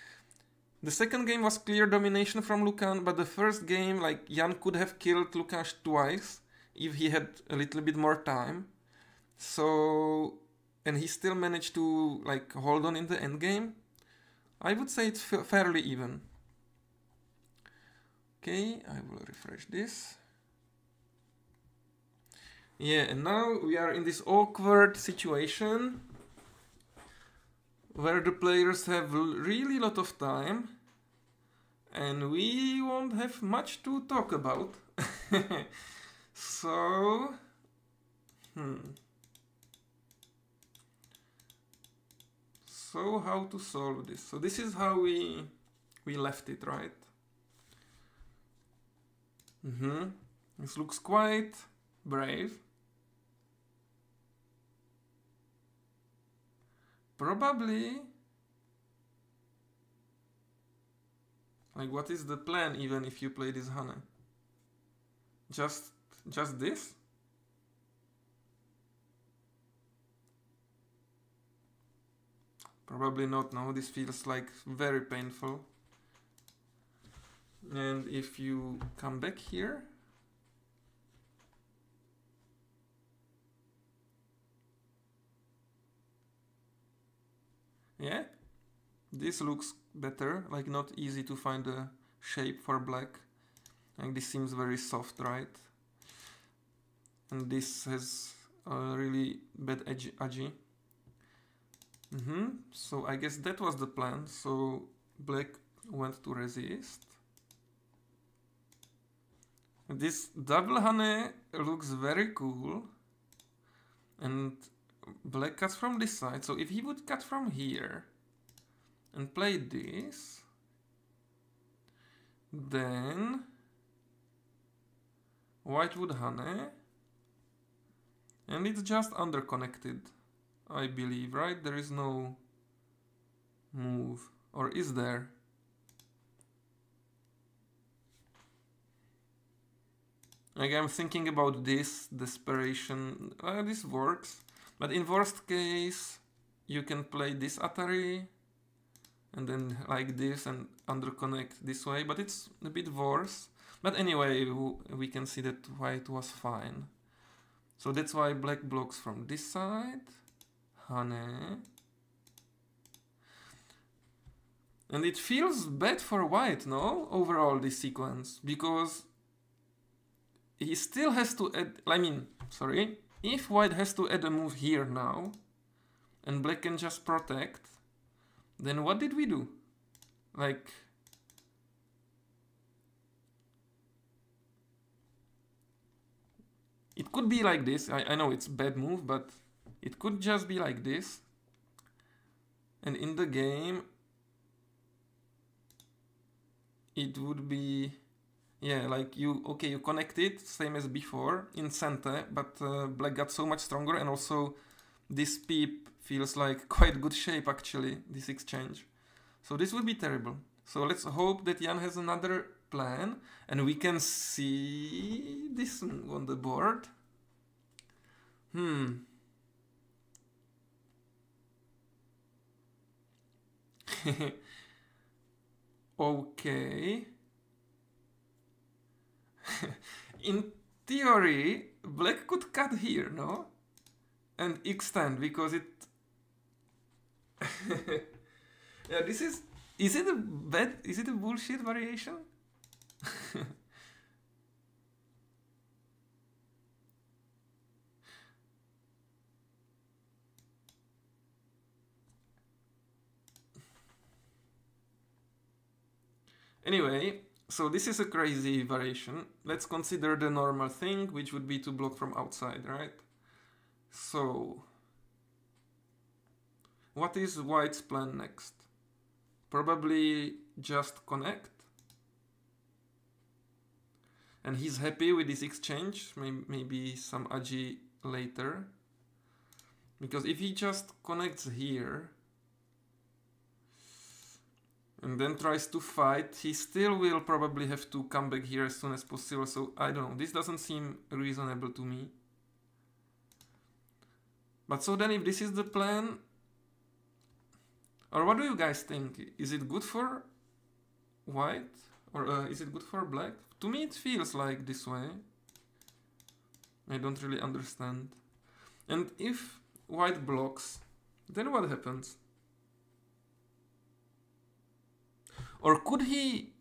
the second game was clear domination from Lukáš, but the first game, like, Jan could have killed Lukáš twice if he had a little bit more time. So, and he still managed to, like, hold on in the end game. I would say it's fairly even. Okay, I will refresh this. Yeah, and now we are in this awkward situation where the players have really lot of time and we won't have much to talk about. So, So how to solve this? So this is how we left it, right? This looks quite brave. Probably, like, what is the plan even if you play this Hane? Just this? Probably not. No, this feels like very painful. And if you come back here, yeah, this looks better. Like, not easy to find a shape for black. Like, this seems very soft, right? And this has a really bad agi. So I guess that was the plan. So black went to resist. This double Hane looks very cool. And black cuts from this side. So if he would cut from here and play this, then white would honey, and it's just underconnected, I believe, right? There is no move, or is there? Like, I'm thinking about this desperation. This works, but in worst case, you can play this Atari and then like this and underconnect this way, but it's a bit worse. But anyway, we can see that white was fine. So that's why black blocks from this side. Honey. And it feels bad for white, no? Overall, this sequence, because he still has to add, if white has to add a move here now, and black can just protect, then what did we do? Like, it could be like this. I know it's a bad move, but it could just be like this. And in the game, it would be, yeah, like you connect it, same as before, in center, but black got so much stronger, and also this peep feels like quite good shape, actually, this exchange. So this would be terrible. So let's hope that Jan has another plan, and we can see this on the board. Okay. In theory, black could cut here, no? And extend, because it... yeah, this is... Is it a bullshit variation? Anyway, so this is a crazy variation. Let's consider the normal thing, which would be to block from outside, right? So, what is white's plan next? Probably just connect. And he's happy with this exchange, maybe some agi later. Because if he just connects here, and then tries to fight, he still will probably have to come back here as soon as possible. So I don't know, this doesn't seem reasonable to me. But so then if this is the plan, or what do you guys think? Is it good for white, or is it good for black? To me it feels like this way. I don't really understand. And if white blocks, then what happens? Or could he...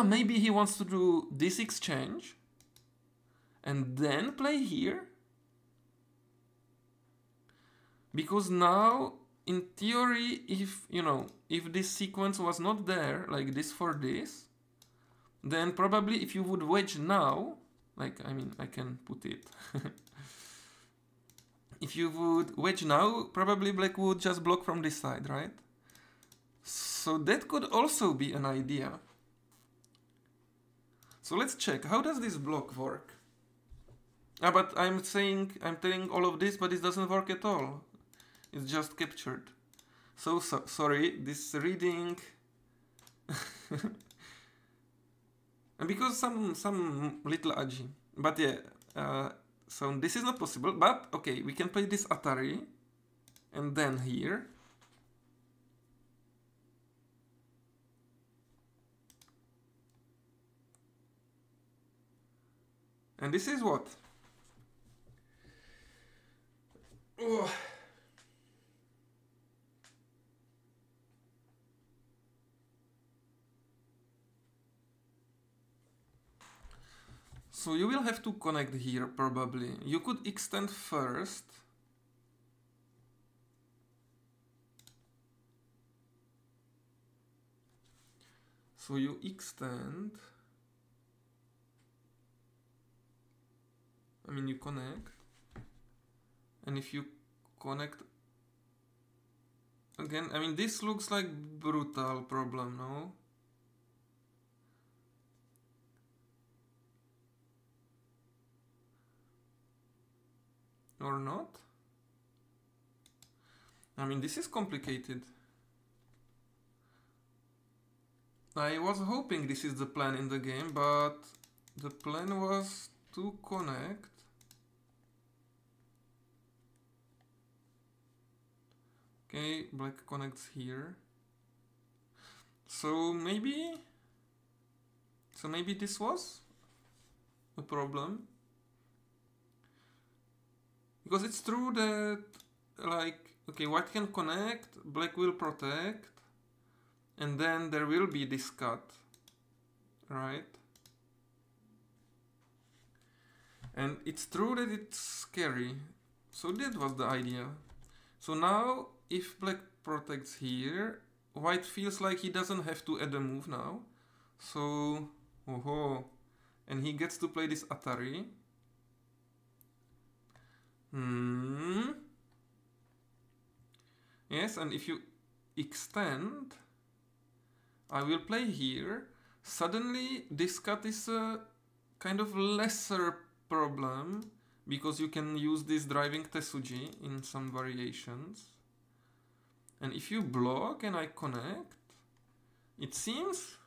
maybe he wants to do this exchange and then play here? Because now, in theory, if this sequence was not there, like this for this, then probably if you would wedge now, like, I can put it. If you would wedge now, probably black would just block from this side, right? So that could also be an idea. So let's check. How does this block work? But I'm telling all of this, but it doesn't work at all. It's just captured. So sorry, this reading... and because some little agi. But yeah, so this is not possible. But okay, we can play this Atari. And then here. And this is what? Oh. So you will have to connect here, probably. You could extend first. So you extend. You connect, And if you connect again, I mean, this looks like brutal problem, no? Or not? I mean, this is complicated. I was hoping this is the plan in the game, but the plan was to connect. Okay, black connects here. So maybe this was a problem. Because it's true that, like, okay, white can connect, black will protect, and then there will be this cut, right? And it's true that it's scary. So that was the idea. So now, if black protects here, white feels like he doesn't have to add a move now. So, and he gets to play this Atari. Yes, and if you extend, I will play here. Suddenly, this cut is a kind of lesser problem because you can use this driving Tesuji in some variations. And if you block and I connect, it seems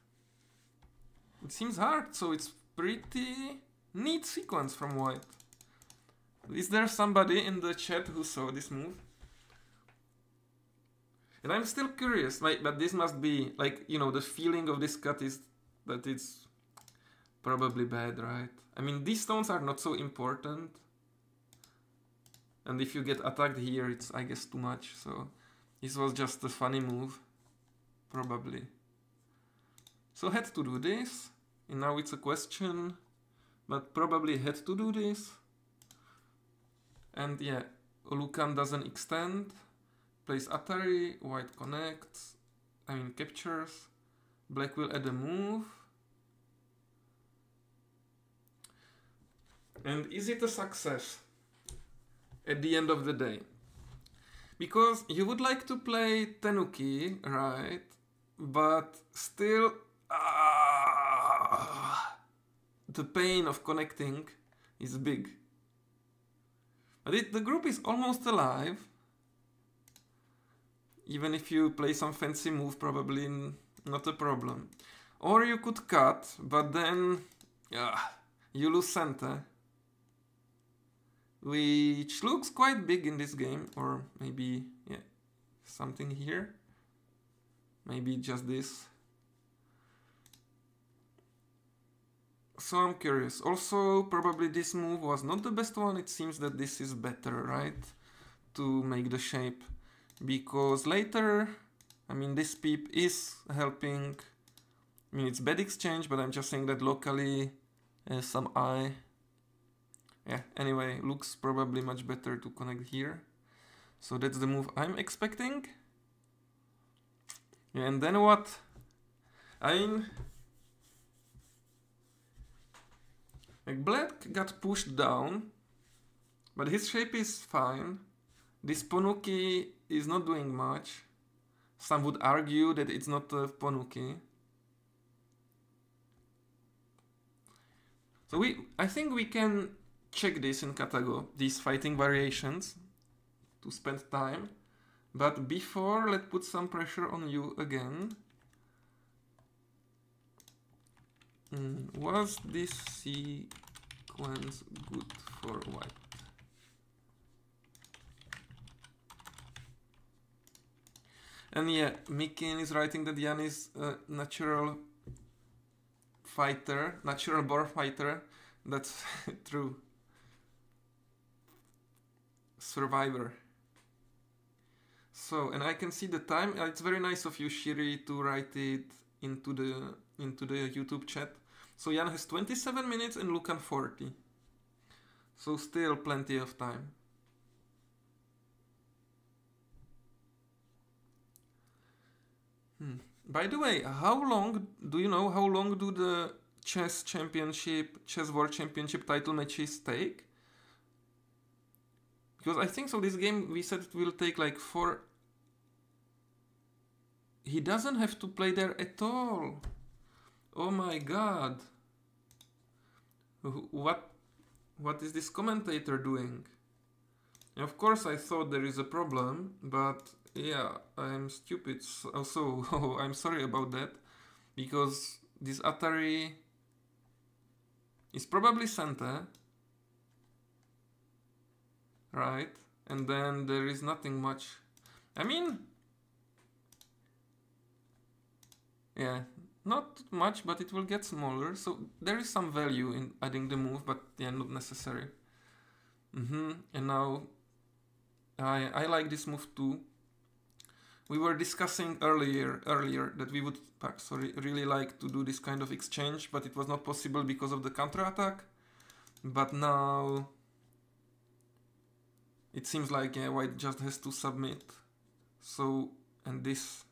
hard. So it's pretty neat sequence from white. Is there somebody in the chat who saw this move? And I'm still curious, but this must be, like, you know, the feeling of this cut is that it's probably bad, right? I mean, these stones are not so important. And if you get attacked here, it's, I guess, too much. So this was just a funny move, probably. So had to do this. And now it's a question, but probably had to do this. And yeah, Lukan doesn't extend. Plays Atari, white connects, captures, black will add a move. And is it a success at the end of the day? Because you would like to play Tenuki, right? But still, the pain of connecting is big. But the group is almost alive. Even if you play some fancy move, probably not a problem. Or you could cut, but then you lose center. Which looks quite big in this game. Or maybe, something here. Maybe just this. So I'm curious. Also, probably this move was not the best one. It seems that this is better, right? To make the shape. Because later, this peep is helping. It's bad exchange, but I'm just saying that locally, some eye. Yeah, anyway, looks probably much better to connect here. So that's the move I'm expecting. Yeah, and then what? Black got pushed down, but his shape is fine. This Ponuki is not doing much. Some would argue that it's not a Ponuki. So I think we can check this in Katago, these fighting variations, to spend time. But before, let's put some pressure on you again. Was this sequence good for white? And yeah, Mikin is writing that Jan is a natural fighter, natural born fighter. That's true. Survivor. So, and I can see the time. It's very nice of you, Shiri, to write it into the YouTube chat. So Jan has 27 minutes and Lukan 40. So still plenty of time. By the way, do you know how long do the chess world championship title matches take? Because I think so this game, we said it will take like 4... He doesn't have to play there at all. Oh my god. What is this commentator doing? Of course I thought there is a problem, but yeah, I'm stupid. So I'm sorry about that. Because this Atari is probably Santa. Right? And then there is nothing much. I mean... Yeah, not much, but it will get smaller. So there is some value in adding the move, but yeah, not necessary. And now I like this move too. We were discussing earlier that we would really like to do this kind of exchange, but it was not possible because of the counterattack. But now it seems like white just has to submit. So, and this,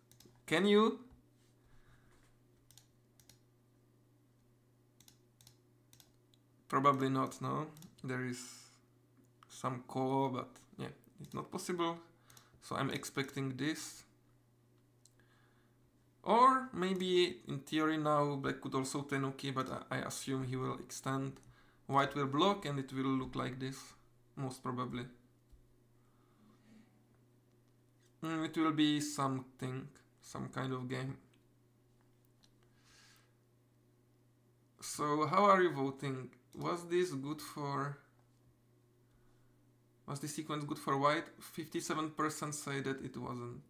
can you? Probably not, no. There is some call, but yeah, it's not possible. So I'm expecting this. Or maybe in theory now black could also tenuki, but I assume he will extend. White will block and it will look like this, most probably. It will be something, some kind of game. So how are you voting? Was this good for... Was this sequence good for white? 57% say that it wasn't.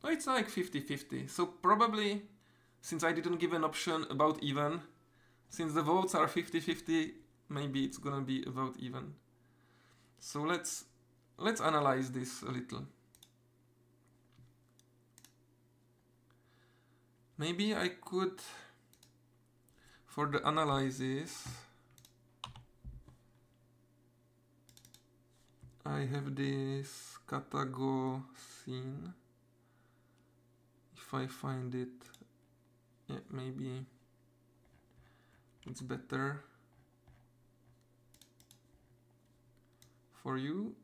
No, it's like 50-50. So probably, since I didn't give an option about even, since the votes are 50-50, maybe it's gonna be about even. So let's analyze this a little. Maybe I could, for the analysis, I have this Katago scene. If I find it, yeah, maybe it's better for you.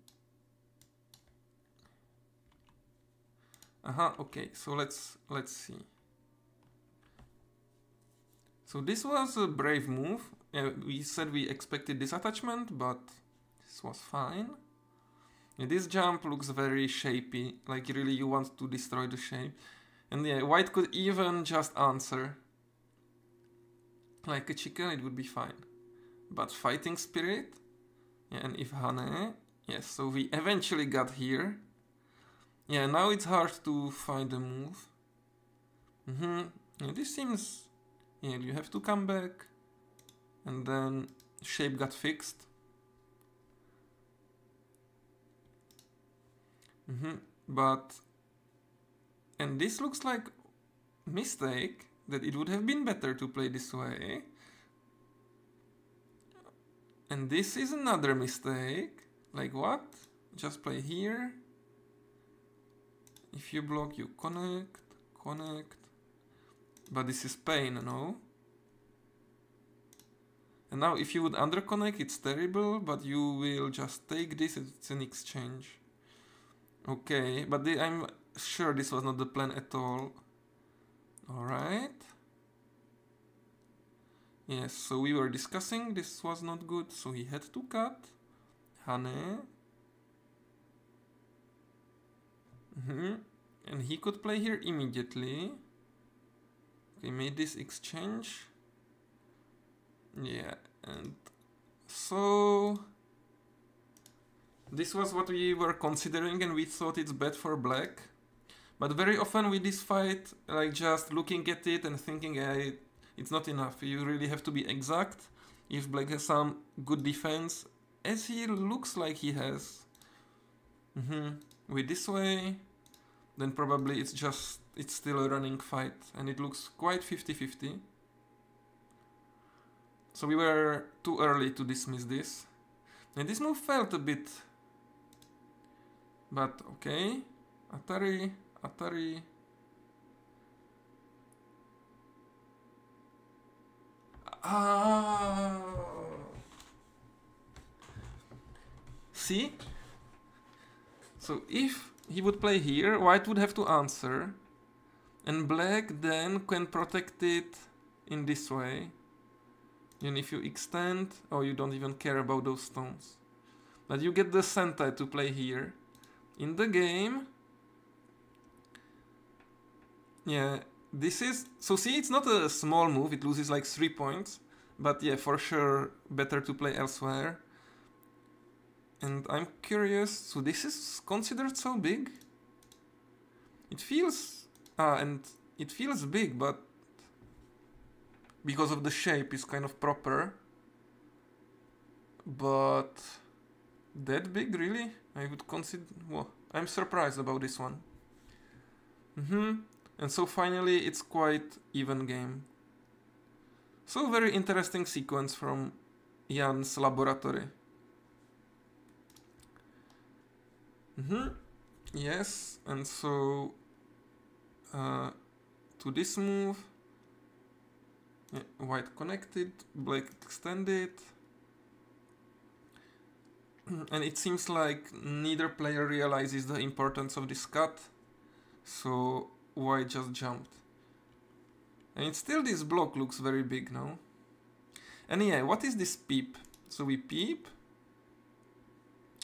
Okay, so let's see. So this was a brave move. We said we expected this attachment, but this was fine. Yeah, this jump looks very shapey, like really you want to destroy the shape. And yeah, white could even just answer. Like a chicken, it would be fine. But fighting spirit, yeah, and if Hane, yes, so we eventually got here. Yeah, now it's hard to find a move. Yeah, this seems... Yeah, you have to come back. And then shape got fixed. But... And this looks like mistake, that it would have been better to play this way. And this is another mistake. Like what? Just play here. If you block, you connect. But this is pain, no? And now if you would underconnect, it's terrible, but you will just take this, it's an exchange. Okay, but I'm sure this was not the plan at all. Alright. Yes, so we were discussing, this was not good, so he had to cut. Hane. And he could play here immediately. Okay, made this exchange. Yeah, and so this was what we were considering and we thought it's bad for black. But very often with this fight, like just looking at it and thinking it's not enough. You really have to be exact. If black has some good defense, as he looks like he has. With this way, then probably it's still a running fight and it looks quite 50-50. So we were too early to dismiss this. And this move felt a bit... But okay. Atari. See? So if he would play here, white would have to answer, and black then can protect it in this way. And if you extend, oh, you don't even care about those stones. But you get the center to play here. In the game, yeah, this is, so see, it's not a small move, it loses like 3 points, but yeah, for sure, better to play elsewhere. And I'm curious, so this is considered so big? It feels, and it feels big, but because of the shape is kind of proper. But that big, really? I would consider, well, I'm surprised about this one. And so finally it's quite even game. So very interesting sequence from Jan's laboratory. Yes, and so to this move, yeah, white connected, black extended, and it seems like neither player realizes the importance of this cut, so white just jumped. And it's still, this block looks very big now. And yeah, what is this peep? So we peep,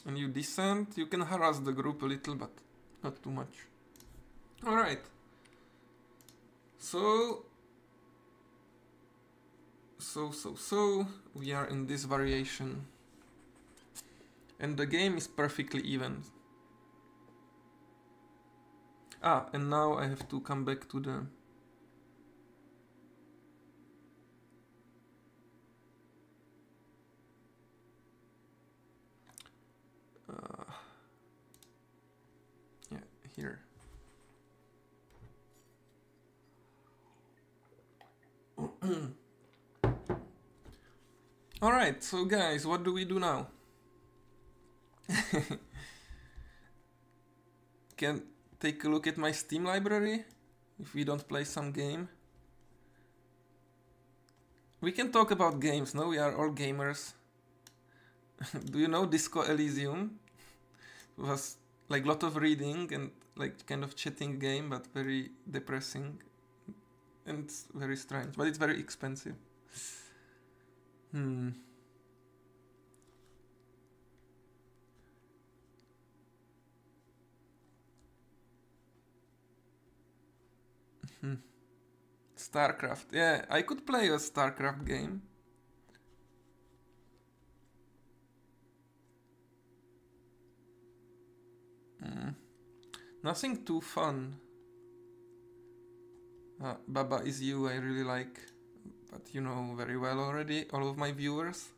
and you descend. You can harass the group a little, but not too much. Alright. So we are in this variation. And the game is perfectly even. And now I have to come back to the... yeah, here. Alright, so guys, what do we do now? Can take a look at my Steam library if we don't play some game. We can talk about games, no? We are all gamers. Do you know Disco Elysium? It was like a lot of reading and like kind of chatting game, but very depressing and very strange, but it's very expensive. StarCraft. Yeah, I could play a StarCraft game. Nothing too fun. Baba Is You I really like, but you know very well already, all of my viewers.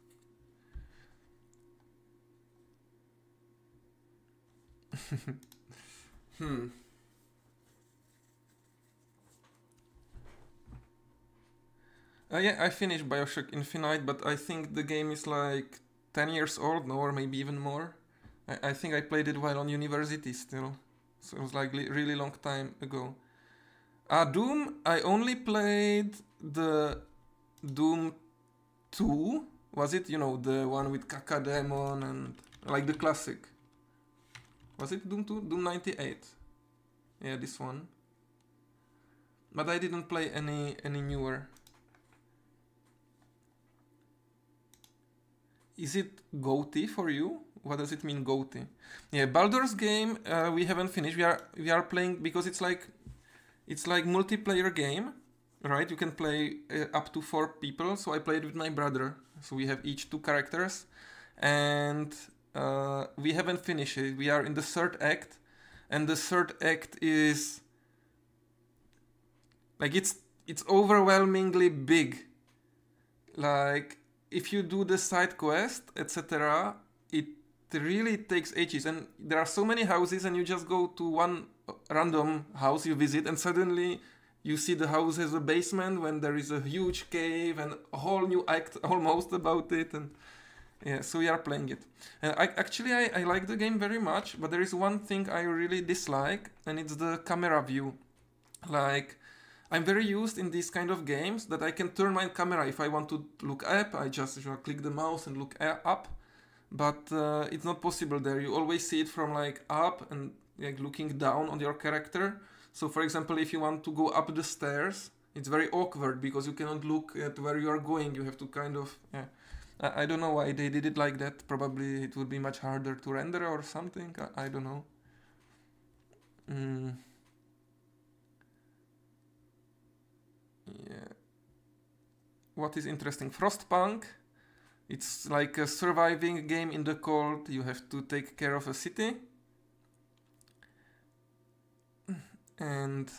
Yeah, I finished Bioshock Infinite, but I think the game is like 10 years old now, or maybe even more. I think I played it while on university still, so it was like really long time ago. Doom, I only played the Doom 2, was it? You know, the one with Kaka Demon and like the classic. Was it Doom 2? Doom 98. Yeah, this one. But I didn't play any newer. Is it GOTY for you? What does it mean, GOTY? Yeah, Baldur's game we haven't finished. We are playing because it's like multiplayer game, right? You can play up to 4 people. So I played with my brother. So we have each 2 characters, and we haven't finished it. We are in the 3rd act, and the 3rd act is like it's overwhelmingly big. Like, if you do the side quest, etc., it really takes ages. And there are so many houses, and you just go to one random house you visit, and suddenly you see the house has a basement when there is a huge cave and a whole new act almost about it. And yeah, so we are playing it. And I like the game very much, but there is one thing I really dislike, and it's the camera view. Like, I'm very used in these kind of games that I can turn my camera if I want to look up. I just click the mouse and look up. but it's not possible there. You always see it from like up and like looking down on your character. So for example, if you want to go up the stairs, it's very awkward because you cannot look at where you are going. You have to kind of, yeah. I don't know why they did it like that. Probably it would be much harder to render or something. I don't know. Yeah. What is interesting? Frostpunk. It's like a surviving game in the cold. You have to take care of a city. And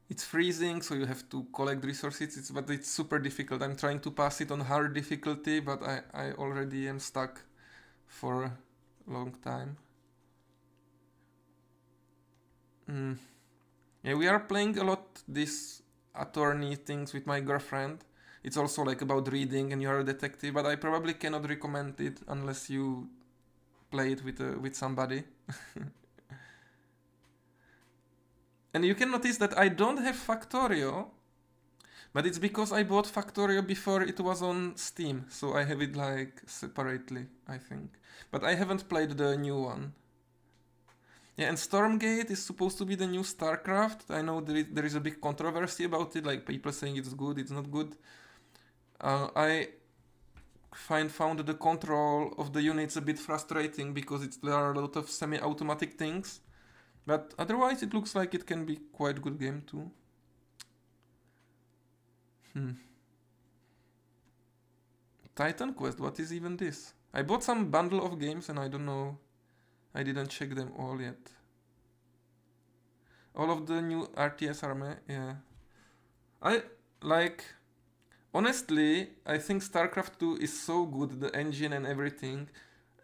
it's freezing, so you have to collect resources. But it's super difficult. I'm trying to pass it on hard difficulty, but I already am stuck for a long time. Yeah, we are playing a lot this attorney things with my girlfriend. It's also like about reading and you're a detective, but I probably cannot recommend it unless you play it with somebody. And you can notice that I don't have Factorio, but it's because I bought Factorio before it was on Steam, so I have it like separately, I think. But I haven't played the new one. Yeah, and Stormgate is supposed to be the new StarCraft. I know there is a big controversy about it, like people saying it's good, it's not good. I found the control of the units a bit frustrating because there are a lot of semi-automatic things. But otherwise it looks like it can be quite a good game too. Titan Quest, what is even this? I bought some bundle of games and I don't know. I didn't check them all yet. All of the new RTS are yeah. Honestly, I think StarCraft 2 is so good, the engine and everything.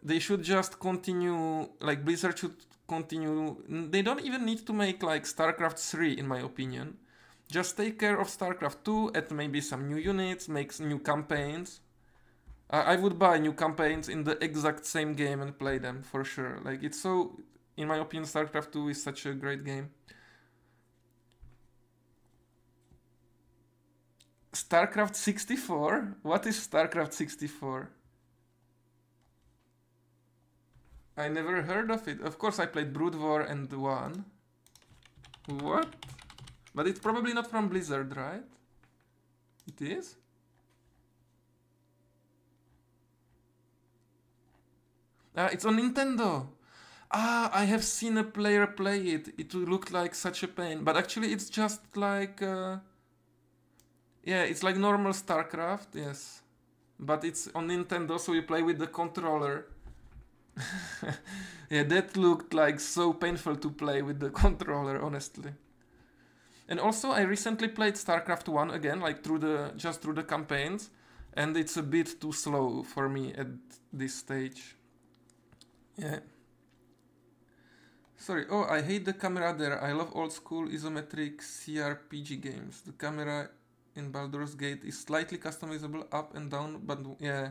They should just continue, like Blizzard should continue. They don't even need to make like StarCraft 3 in my opinion. Just take care of StarCraft 2, add maybe some new units, make new campaigns. I would buy new campaigns in the exact same game and play them for sure. Like it's so, in my opinion, StarCraft 2 is such a great game. StarCraft 64? What is StarCraft 64? I never heard of it. Of course I played Brood War and won. What? But it's probably not from Blizzard, right? It is? It's on Nintendo. I have seen a player play it. It looked like such a pain. But actually it's just like... yeah, it's like normal StarCraft, yes. But it's on Nintendo, so you play with the controller. Yeah, that looked like so painful to play with the controller, honestly. And also, I recently played StarCraft 1 again, like just through the campaigns. And it's a bit too slow for me at this stage. Yeah. Sorry, oh, I hate the camera there. I love old school isometric CRPG games. The camera in Baldur's Gate is slightly customizable up and down, but yeah.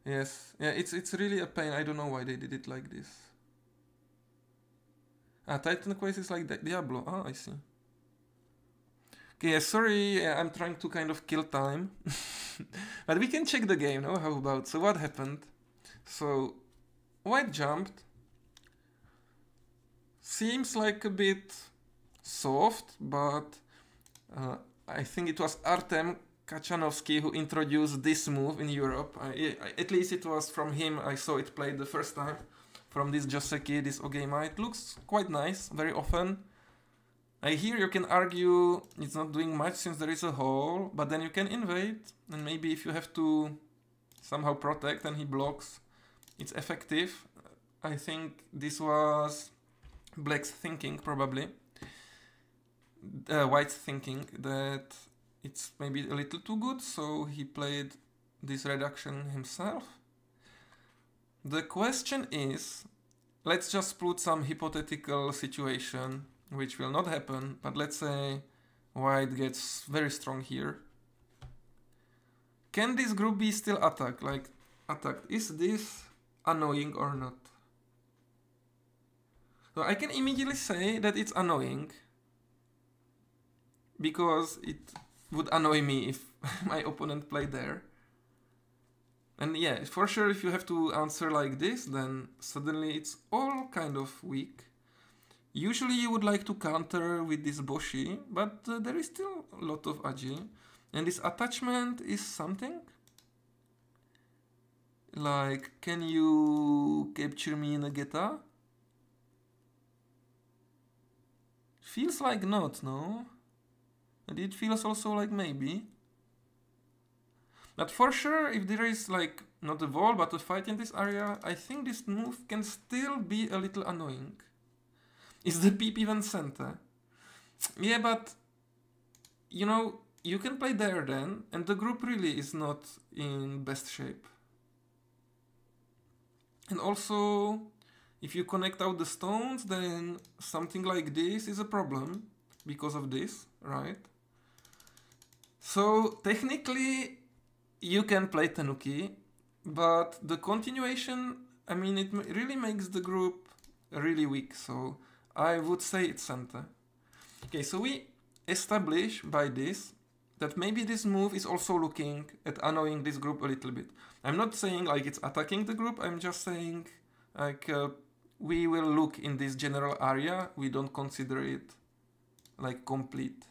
Yes, yeah, it's really a pain. I don't know why they did it like this. Titan Quest is like Diablo. Oh, I see. Okay, yeah, sorry, I'm trying to kind of kill time. But we can check the game, no? How about? So what happened? So, White jumped. Seems like a bit soft, but I think it was Artem Kachanovsky who introduced this move in Europe. At least it was from him I saw it played the first time. From this Joseki, this Ogema. It looks quite nice, very often. I hear you can argue it's not doing much since there is a hole, but then you can invade, and maybe if you have to somehow protect and he blocks, it's effective. I think this was Black's thinking, probably. White's thinking that it's maybe a little too good, so he played this reduction himself. The question is, let's just put some hypothetical situation, which will not happen, but let's say White gets very strong here. Can this group be still attacked? Is this annoying or not? So I can immediately say that it's annoying, because it would annoy me if my opponent played there. And yeah, for sure, if you have to answer like this, then suddenly it's all kind of weak. Usually you would like to counter with this boshi, but there is still a lot of aji. And this attachment is something like, can you capture me in a geta? Feels like not, no? And it feels also like maybe. But for sure, if there is like, not a wall, but a fight in this area, I think this move can still be a little annoying. Is the peep even center? Yeah, but, you know, you can play there then, and the group really is not in best shape. And also, if you connect out the stones, then something like this is a problem because of this, right? So technically, you can play Tanuki, but the continuation, I mean, it really makes the group really weak, so I would say it's center. Okay, so we establish by this that maybe this move is also looking at annoying this group a little bit. I'm not saying like it's attacking the group, I'm just saying like we will look in this general area, we don't consider it like complete.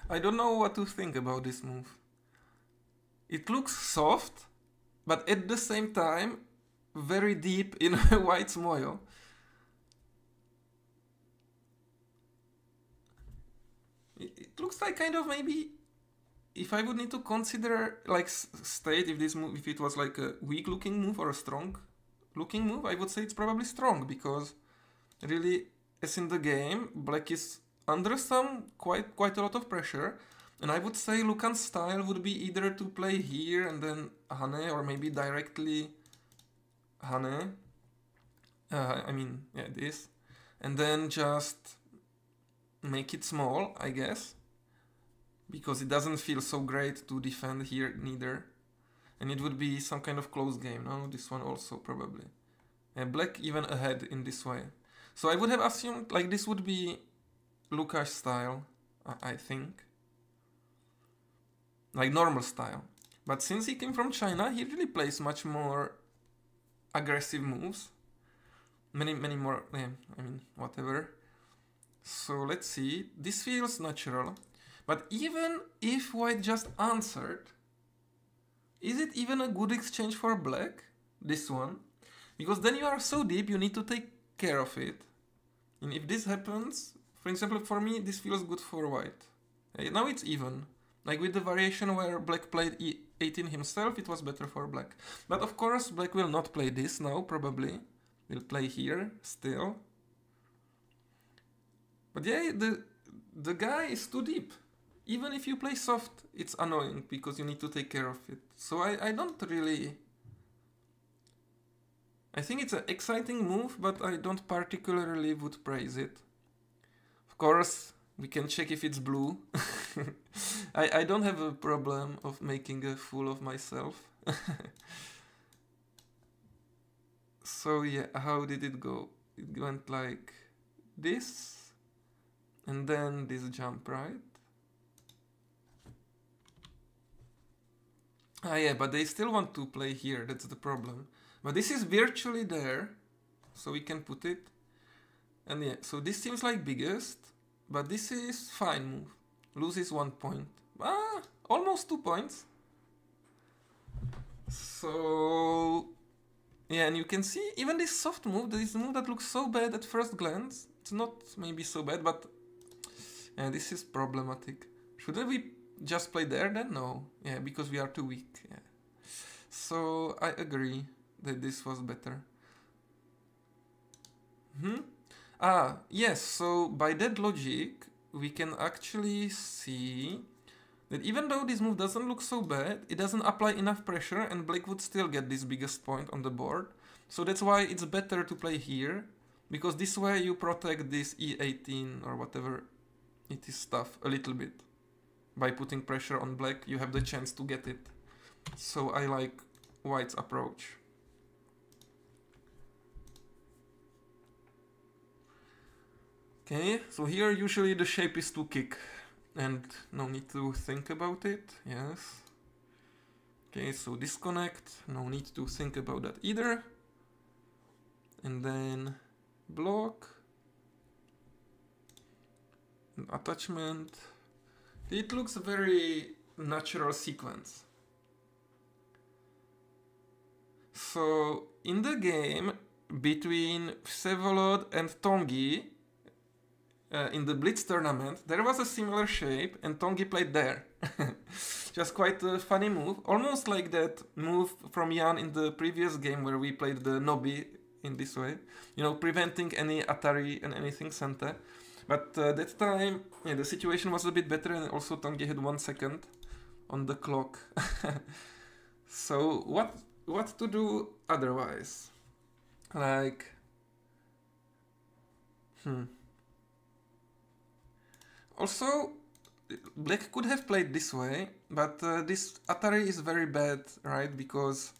I don't know what to think about this move. It looks soft, but at the same time, very deep in White's moyo. It looks like kind of maybe, if I would need to consider like state if this move, if it was like a weak looking move or a strong looking move, I would say it's probably strong, because really, as in the game, black is under some quite a lot of pressure, and I would say Lukan's style would be either to play here and then Hane, or maybe directly Hane. I mean, yeah, this, and then just make it small, I guess, because it doesn't feel so great to defend here neither, and it would be some kind of close game. No, this one also probably. Black even ahead in this way. So I would have assumed like this would be Lukáš style, I think. Like normal style. But since he came from China, he really plays much more aggressive moves. Many more, I mean, whatever. So let's see. This feels natural. But even if White just answered, is it even a good exchange for Black? This one? Because then you are so deep, you need to take care of it. And if this happens, for example, for me, this feels good for White. Now it's even. Like with the variation where Black played E18 himself, it was better for Black. But of course, Black will not play this now, probably. Will play here, still. But yeah, the guy is too deep. Even if you play soft, it's annoying, because you need to take care of it. So I don't really... I think it's an exciting move, but I don't particularly would praise it. Of course, we can check if it's blue. I don't have a problem of making a fool of myself. So yeah, how did it go? It went like this, and then this jump, right? Ah yeah, but they still want to play here, that's the problem. But this is virtually there, so we can put it. And yeah, so this seems like biggest, but this is fine move. Loses 1 point. Ah, almost 2 points. So yeah, and you can see even this soft move, this move that looks so bad at first glance, it's not maybe so bad, but yeah, this is problematic. Shouldn't we just play there then? No. Yeah, because we are too weak. Yeah. So I agree that this was better. Ah, yes, so by that logic, we can actually see that even though this move doesn't look so bad, it doesn't apply enough pressure and Black would still get this biggest point on the board. So that's why it's better to play here, Because this way you protect this E18 or whatever it is stuff a little bit. By putting pressure on black, you have the chance to get it. So I like white's approach. Okay, so here usually the shape is to kick and no need to think about it, yes. Okay, so disconnect, no need to think about that either. And then block, and attachment. It looks a very natural sequence. So in the game between Vsevolod and Tongi, in the Blitz tournament, there was a similar shape and Tongi played there. Just quite a funny move. Almost like that move from Jan in the previous game where we played the Nobi in this way. You know, preventing any Atari and anything Sente. But that time, yeah, the situation was a bit better and also Tongi had 1 second on the clock. So what to do otherwise? Like... Also, black could have played this way, but this Atari is very bad, right? Because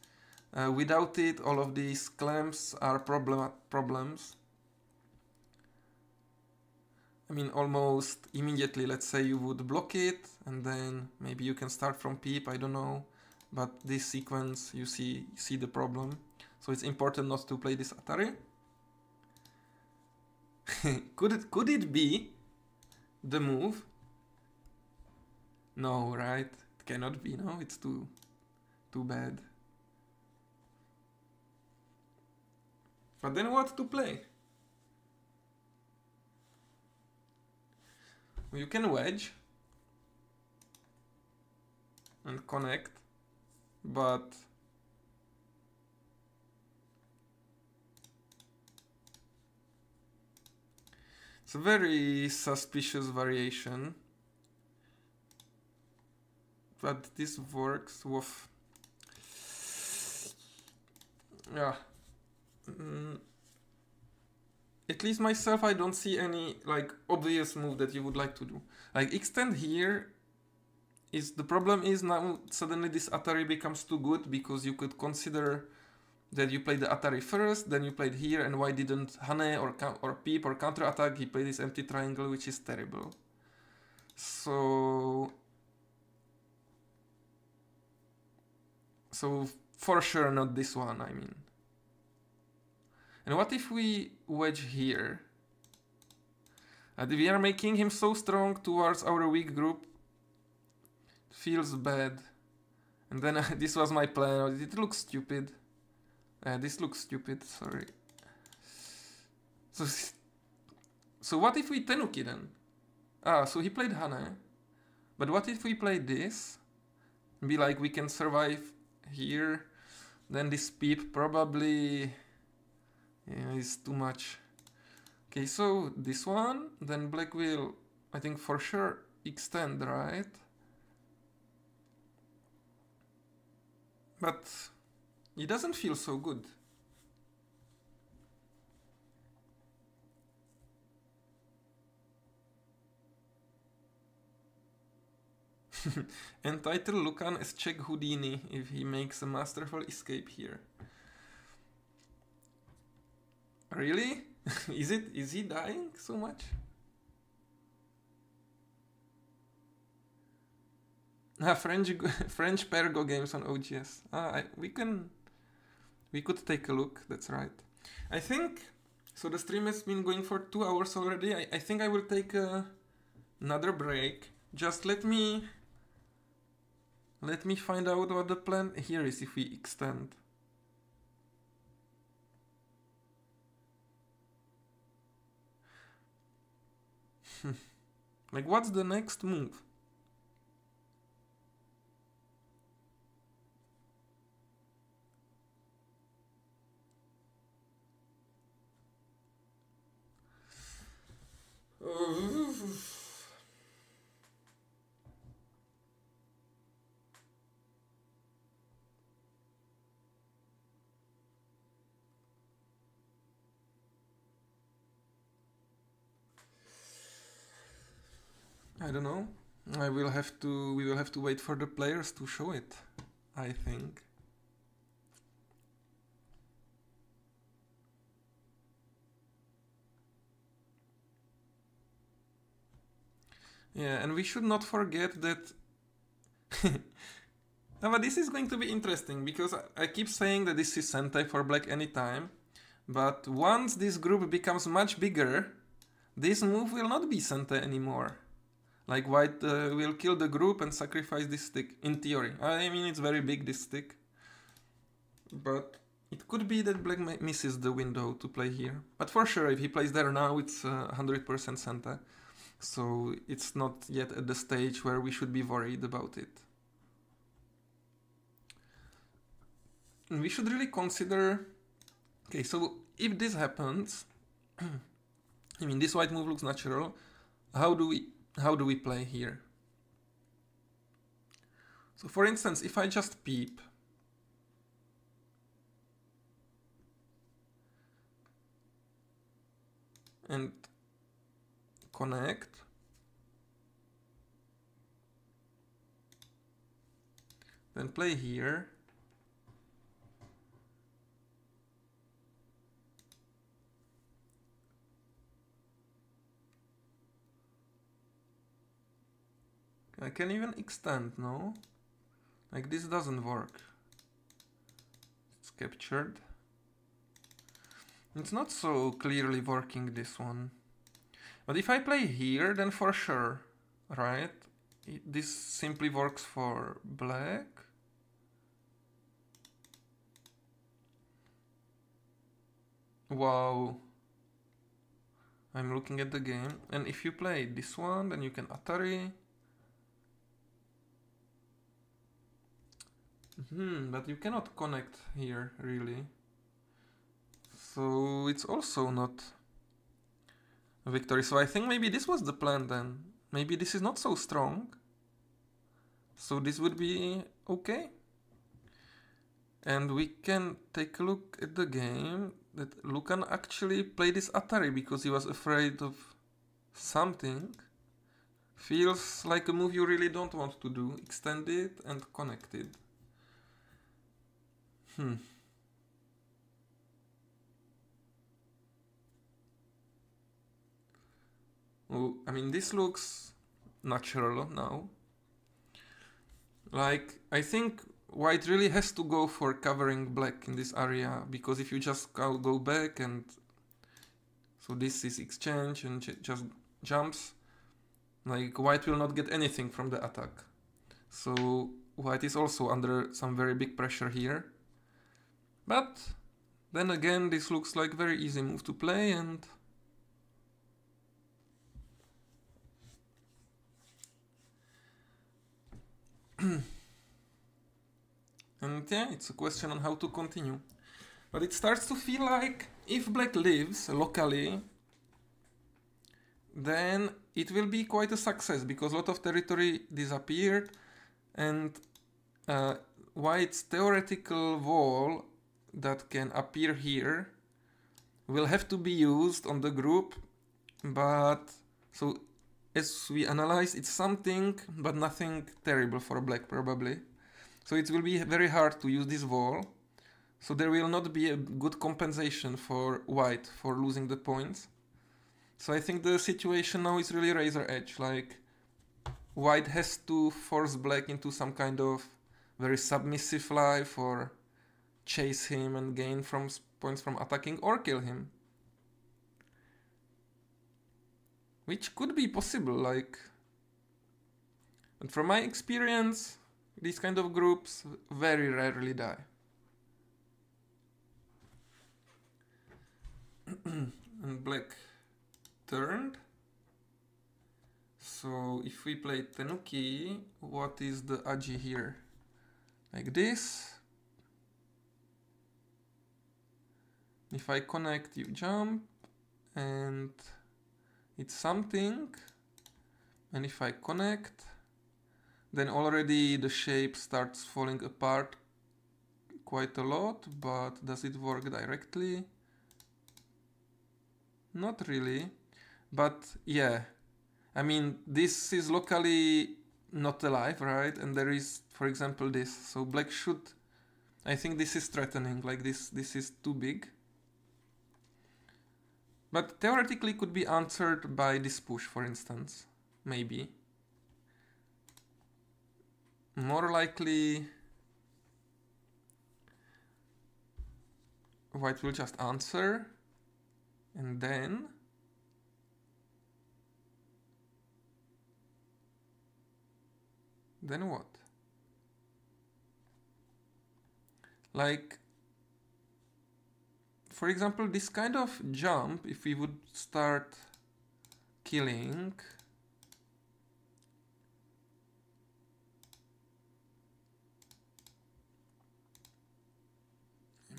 without it, all of these clamps are problems. I mean, almost immediately, let's say you would block it, and then maybe you can start from peep, I don't know. But this sequence, you see the problem. So it's important not to play this Atari. Could it be the move? No, right? It cannot be, no? It's too bad. But then what to play? You can wedge and connect, but it's a very suspicious variation. But this works with... Yeah. At least myself, I don't see any like obvious move that you would like to do. Like extend here is the problem is now suddenly this Atari becomes too good because you could consider that you played the Atari first, then you played here, and why didn't Hane or Peep or counter attack? He played this empty triangle, which is terrible. So for sure not this one, I mean. And what if we wedge here? We are making him so strong towards our weak group. Feels bad. And then this was my plan. It looks stupid. This looks stupid, sorry. So what if we Tenuki then? So he played Hane. But what if we play this? Be like, we can survive here. Then this Peep probably... Yeah, it's too much. Okay, so this one, then black will, I think for sure, extend, right? But it doesn't feel so good. Entitle Lukan as Czech Houdini if he makes a masterful escape here. Really? Is he dying so much? French pair Go games on OGS. We could take a look, that's right. I think, so the stream has been going for 2 hours already. I think I will take another break. Just let me find out what the plan here is if we extend. Like, what's the next move? I don't know. We will have to wait for the players to show it, I think. Yeah, and we should not forget that no, but this is going to be interesting, because I keep saying that this is Sentai for black anytime, but once this group becomes much bigger, this move will not be Sentai anymore. Like, white will kill the group and sacrifice this stick, in theory. I mean, it's very big, this stick. But it could be that black misses the window to play here. But for sure, if he plays there now, it's 100% Sentai. So it's not yet at the stage where we should be worried about it. And we should really consider... Okay, so if this happens... I mean, this white move looks natural. How do we play here? So for instance, if I just peep and connect, then play here, I can even extend, no? Like, this doesn't work. It's captured. It's not so clearly working, this one. But if I play here, then for sure, right? This simply works for black. Wow. I'm looking at the game. And if you play this one, then you can Atari. But you cannot connect here, really. So it's also not a victory. So I think maybe this was the plan then. Maybe this is not so strong. So this would be okay. And we can take a look at the game that Lukan actually played this Atari because he was afraid of something. Feels like a move you really don't want to do. Extend it and connect it. Oh, I mean, this looks natural now. Like, I think white really has to go for covering black in this area, because if you just go back and... So this is exchange and just jumps, like, white will not get anything from the attack. So white is also under some very big pressure here. But then again, this looks like very easy move to play, and and yeah, it's a question on how to continue. But it starts to feel like if black lives locally, then it will be quite a success, because a lot of territory disappeared, and white's theoretical wall that can appear here will have to be used on the group. But so as we analyze, it's something, but nothing terrible for black probably. So it will be very hard to use this wall. So there will not be a good compensation for white for losing the points. So I think the situation now is really razor edge. Like, white has to force black into some kind of very submissive life, or chase him and gain points from attacking, or kill him. Which could be possible, like... But from my experience, these kind of groups very rarely die. And black turned. So if we play Tenuki, what is the aji here? Like this. If I connect, you jump, and it's something. And if I connect, then already the shape starts falling apart quite a lot, but does it work directly? Not really, but yeah. I mean, this is locally not alive, right? And there is, for example, this. So black should... I think this is threatening, like this is too big. But theoretically could be answered by this push, for instance. Maybe. More likely... white will just answer. And then... then what? Like, for example, this kind of jump, if we would start killing,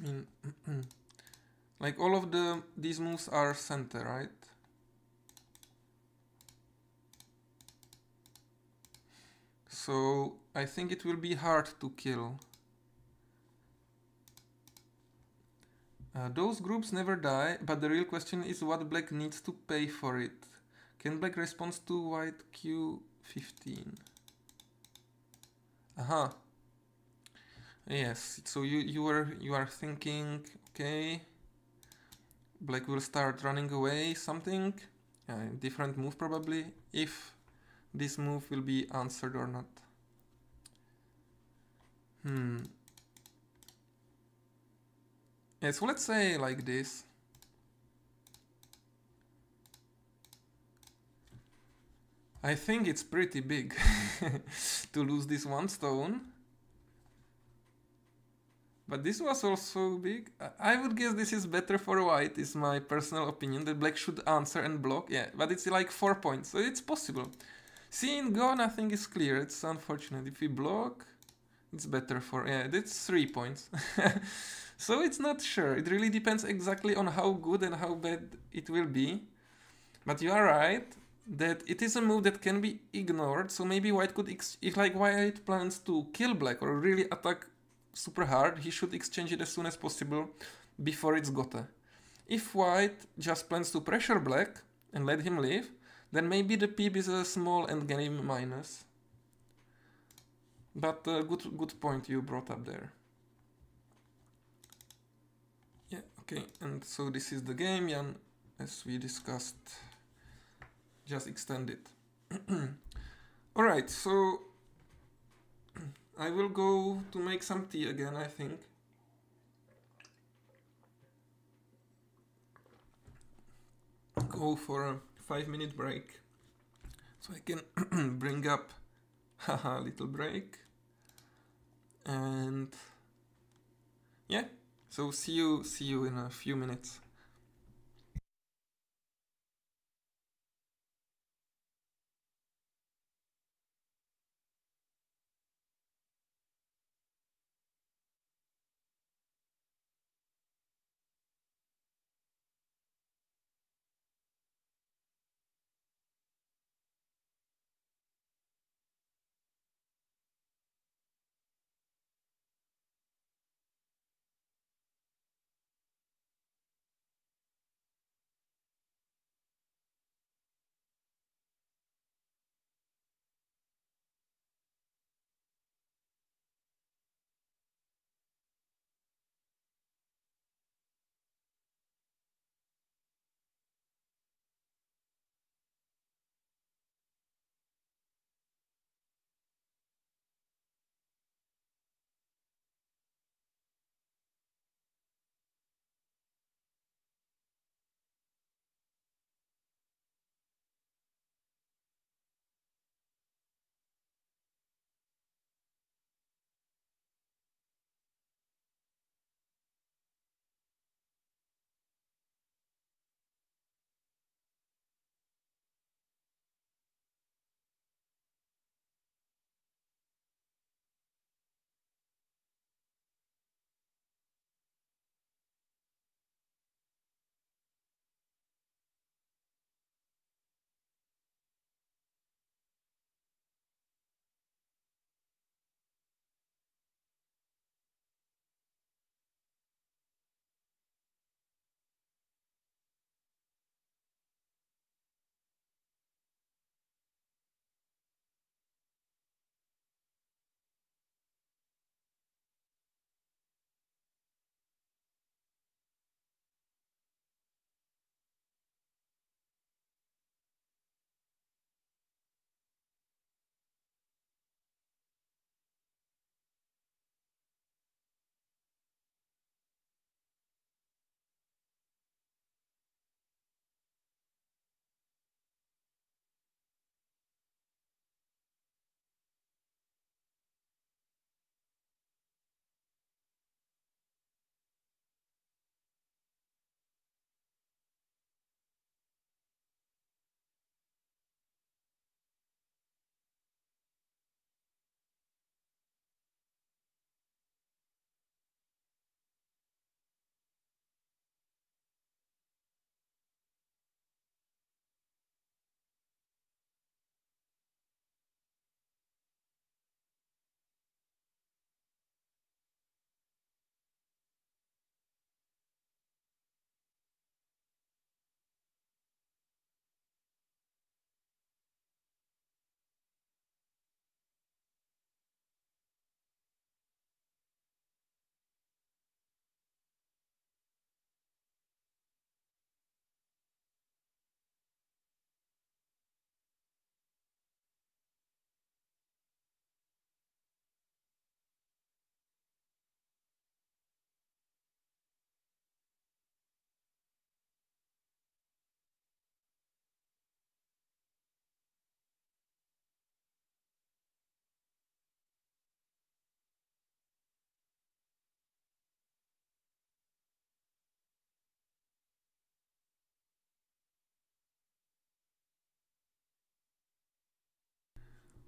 I mean, like all of these moves are center, right? So I think it will be hard to kill. Those groups never die, but the real question is what black needs to pay for it. Can black respond to white Q15? Aha. Yes, so you are thinking, okay, black will start running away, something, different move probably, if this move will be answered or not. Yeah, so let's say like this. I think it's pretty big to lose this one stone. But this was also big. I would guess this is better for white, is my personal opinion, that black should answer and block. Yeah, but it's like 4 points, so it's possible. See, in Go, nothing is clear. It's unfortunate. If we block, it's better for... yeah, that's 3 points. So it's not sure. It really depends exactly on how good and how bad it will be. But you are right that it is a move that can be ignored. So maybe white could... if like white plans to kill black or really attack super hard, he should exchange it as soon as possible before it's gote. If white just plans to pressure black and let him live, then maybe the peep is a small endgame minus. But good point you brought up there. Yeah, okay, and so this is the game, Jan, as we discussed. Just extend it. Alright, so I will go to make some tea again, I think. Go for a 5-minute break. So I can bring up a little break. And yeah, so see you in a few minutes.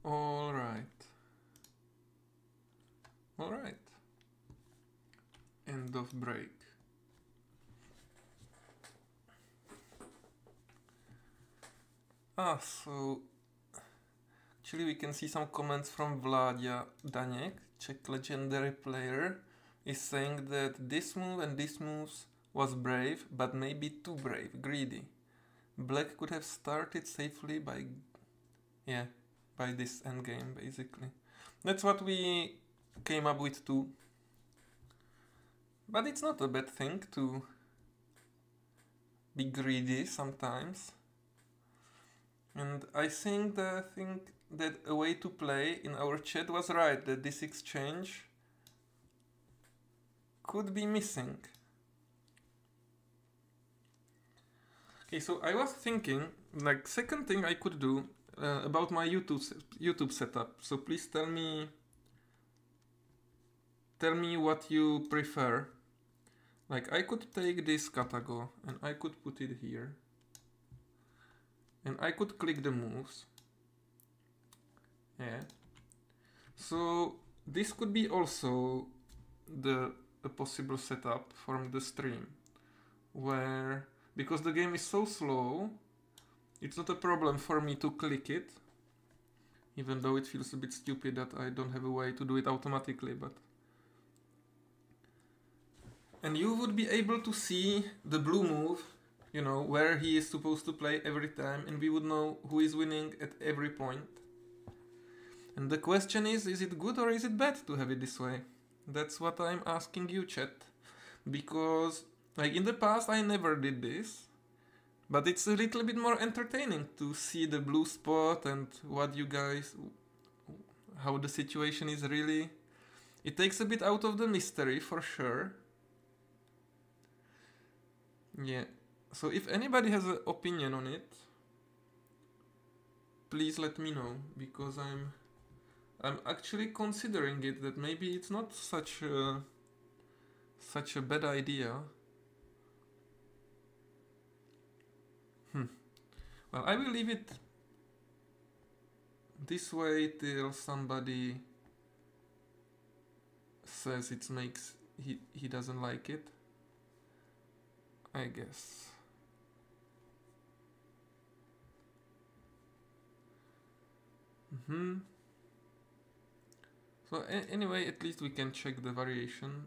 All right. All right. End of break. So actually we can see some comments from Vláďa Daněk, Czech legendary player, is saying that this move and this moves was brave, but maybe too brave, greedy. Black could have started safely by this endgame, basically. That's what we came up with too. But it's not a bad thing to be greedy sometimes. And I think that a way to play in our chat was right, that this exchange could be missing. Okay, so I was thinking, like, second thing I could do about my YouTube setup. So please tell me what you prefer. Like, I could take this Katago and I could put it here. And I could click the moves. Yeah. So this could be also a possible setup from the stream, where, because the game is so slow, it's not a problem for me to click it, even though it feels a bit stupid that I don't have a way to do it automatically, but... And you would be able to see the blue move, you know, where he is supposed to play every time, and we would know who is winning at every point. And the question is it good or is it bad to have it this way? That's what I'm asking you, chat. Because, like, in the past I never did this, but it's a little bit more entertaining to see the blue spot and what you guys, how the situation is really. It takes a bit out of the mystery, for sure. Yeah. So if anybody has an opinion on it, please let me know, because I'm actually considering it, that maybe it's not such a bad idea. Well, I will leave it this way till somebody says it makes he doesn't like it, I guess. So anyway, at least we can check the variation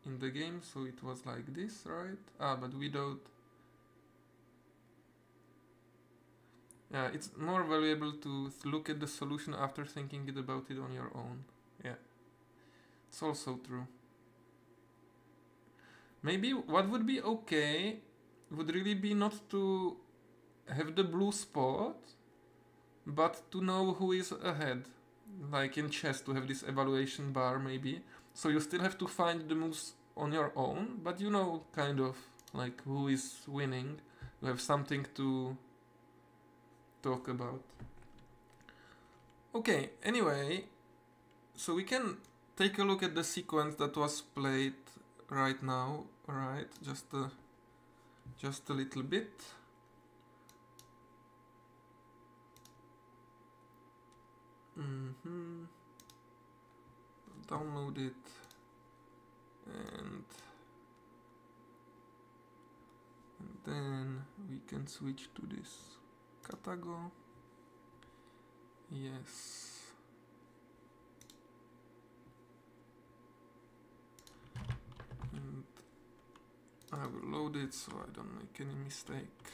in the game. So it was like this, right? But without... Yeah, it's more valuable to look at the solution after thinking about it on your own. Yeah, it's also true. Maybe what would be okay would really be not to have the blue spot, but to know who is ahead. Like in chess, to have this evaluation bar, maybe. So you still have to find the moves on your own, but you know, kind of, like, who is winning. You have something to talk about. Okay, anyway, so we can take a look at the sequence that was played right now, right? Just a little bit. Download it, and then we can switch to this Katago. Yes. And I will load it so I don't make any mistake.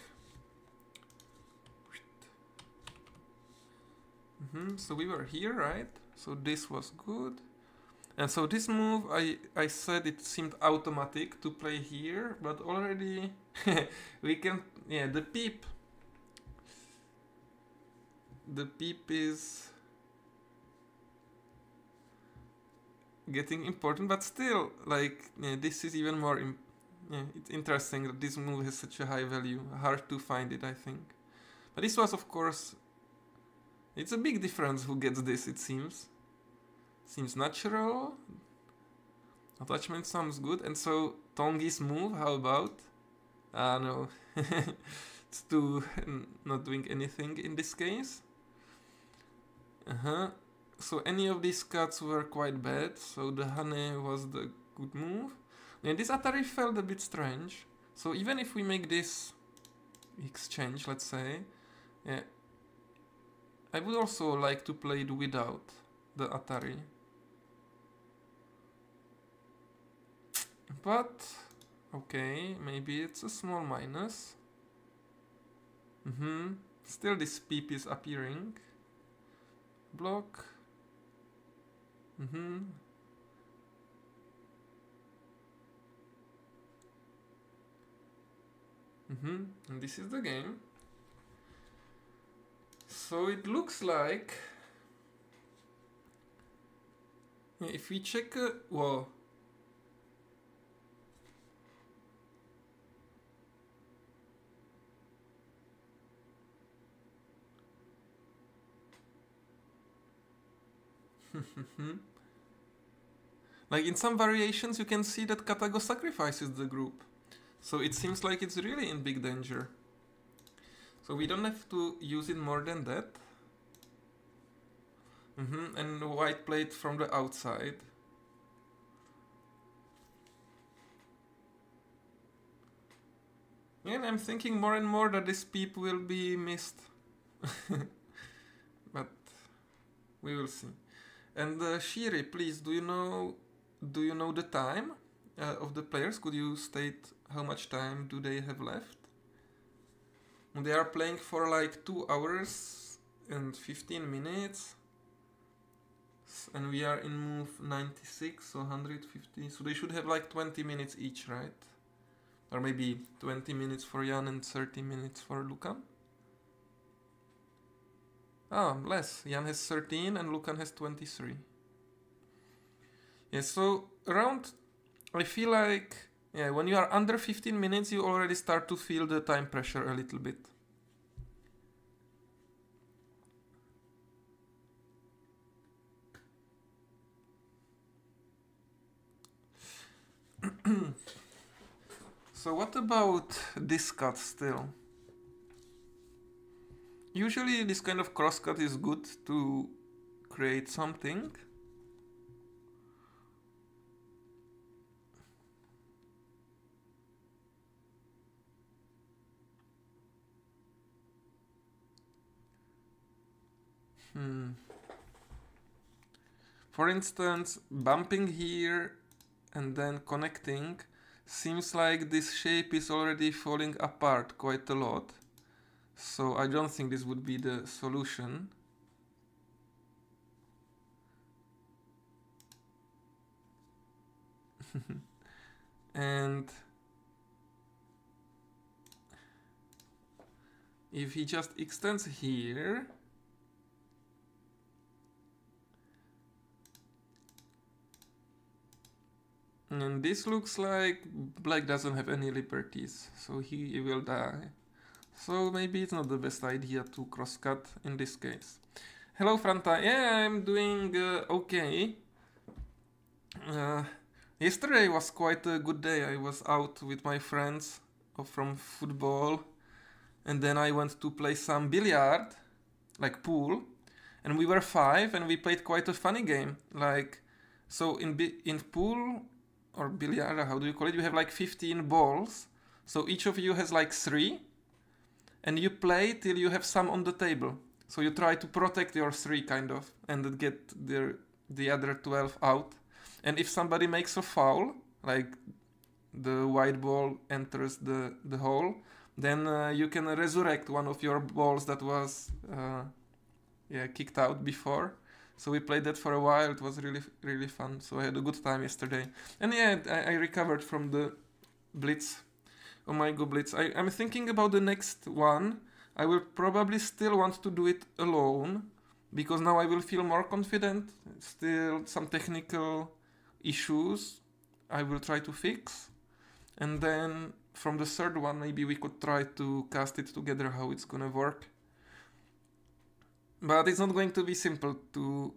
So we were here, right? So this was good. And so this move, I said it seemed automatic to play here, but already we can, yeah, the peep is getting important, but still, like, yeah, this is even more, it's interesting that this move has such a high value. Hard to find it, I think. But this was, of course, it's a big difference who gets this, it seems. Seems natural. Attachment sounds good. And so, Tongi's move, how about? No. It's too not doing anything in this case. So any of these cuts were quite bad, so the honey was the good move. And this Atari felt a bit strange. So even if we make this exchange, let's say, yeah, I would also like to play it without the Atari. But, okay, maybe it's a small minus. Still this peep is appearing. Block. And this is the game. So it looks like if we check, whoa. Like in some variations you can see that Katago sacrifices the group. So it seems like it's really in big danger. So we don't have to use it more than that. And white played from the outside. And I'm thinking more and more that this peep will be missed. But we will see. And Shiri, please, do you know the time of the players? Could you state how much time do they have left? They are playing for like 2 hours and 15 minutes. And we are in move 96, so 150. So they should have like 20 minutes each, right? Or maybe 20 minutes for Jan and 30 minutes for Lukan. Ah, less. Jan has 13 and Lukan has 23. Yeah, so around, I feel like, yeah, when you are under 15 minutes, you already start to feel the time pressure a little bit. So what about this cut still? Usually this kind of crosscut is good to create something. For instance, bumping here and then connecting seems like this shape is already falling apart quite a lot. So I don't think this would be the solution. And if he just extends here, and this looks like black doesn't have any liberties, so he will die. So maybe it's not the best idea to crosscut in this case. Hello Franta, yeah, I'm doing okay. Yesterday was quite a good day. I was out with my friends from football, and then I went to play some billiard, like pool, and we were 5 and we played quite a funny game. Like, so in pool or billiard, how do you call it? You have like 15 balls, so each of you has like 3, and you play till you have some on the table. So you try to protect your 3 kind of, and get the other 12 out. And if somebody makes a foul, like the white ball enters the hole, then you can resurrect one of your balls that was kicked out before. So we played that for a while. It was really fun. So I had a good time yesterday. And yeah, I recovered from the blitz. OhMyGo blitz. I'm thinking about the next one. I will probably still want to do it alone, because now I will feel more confident. Still some technical issues I will try to fix. And then from the third one, maybe we could try to cast it together, how it's gonna work. But it's not going to be simple to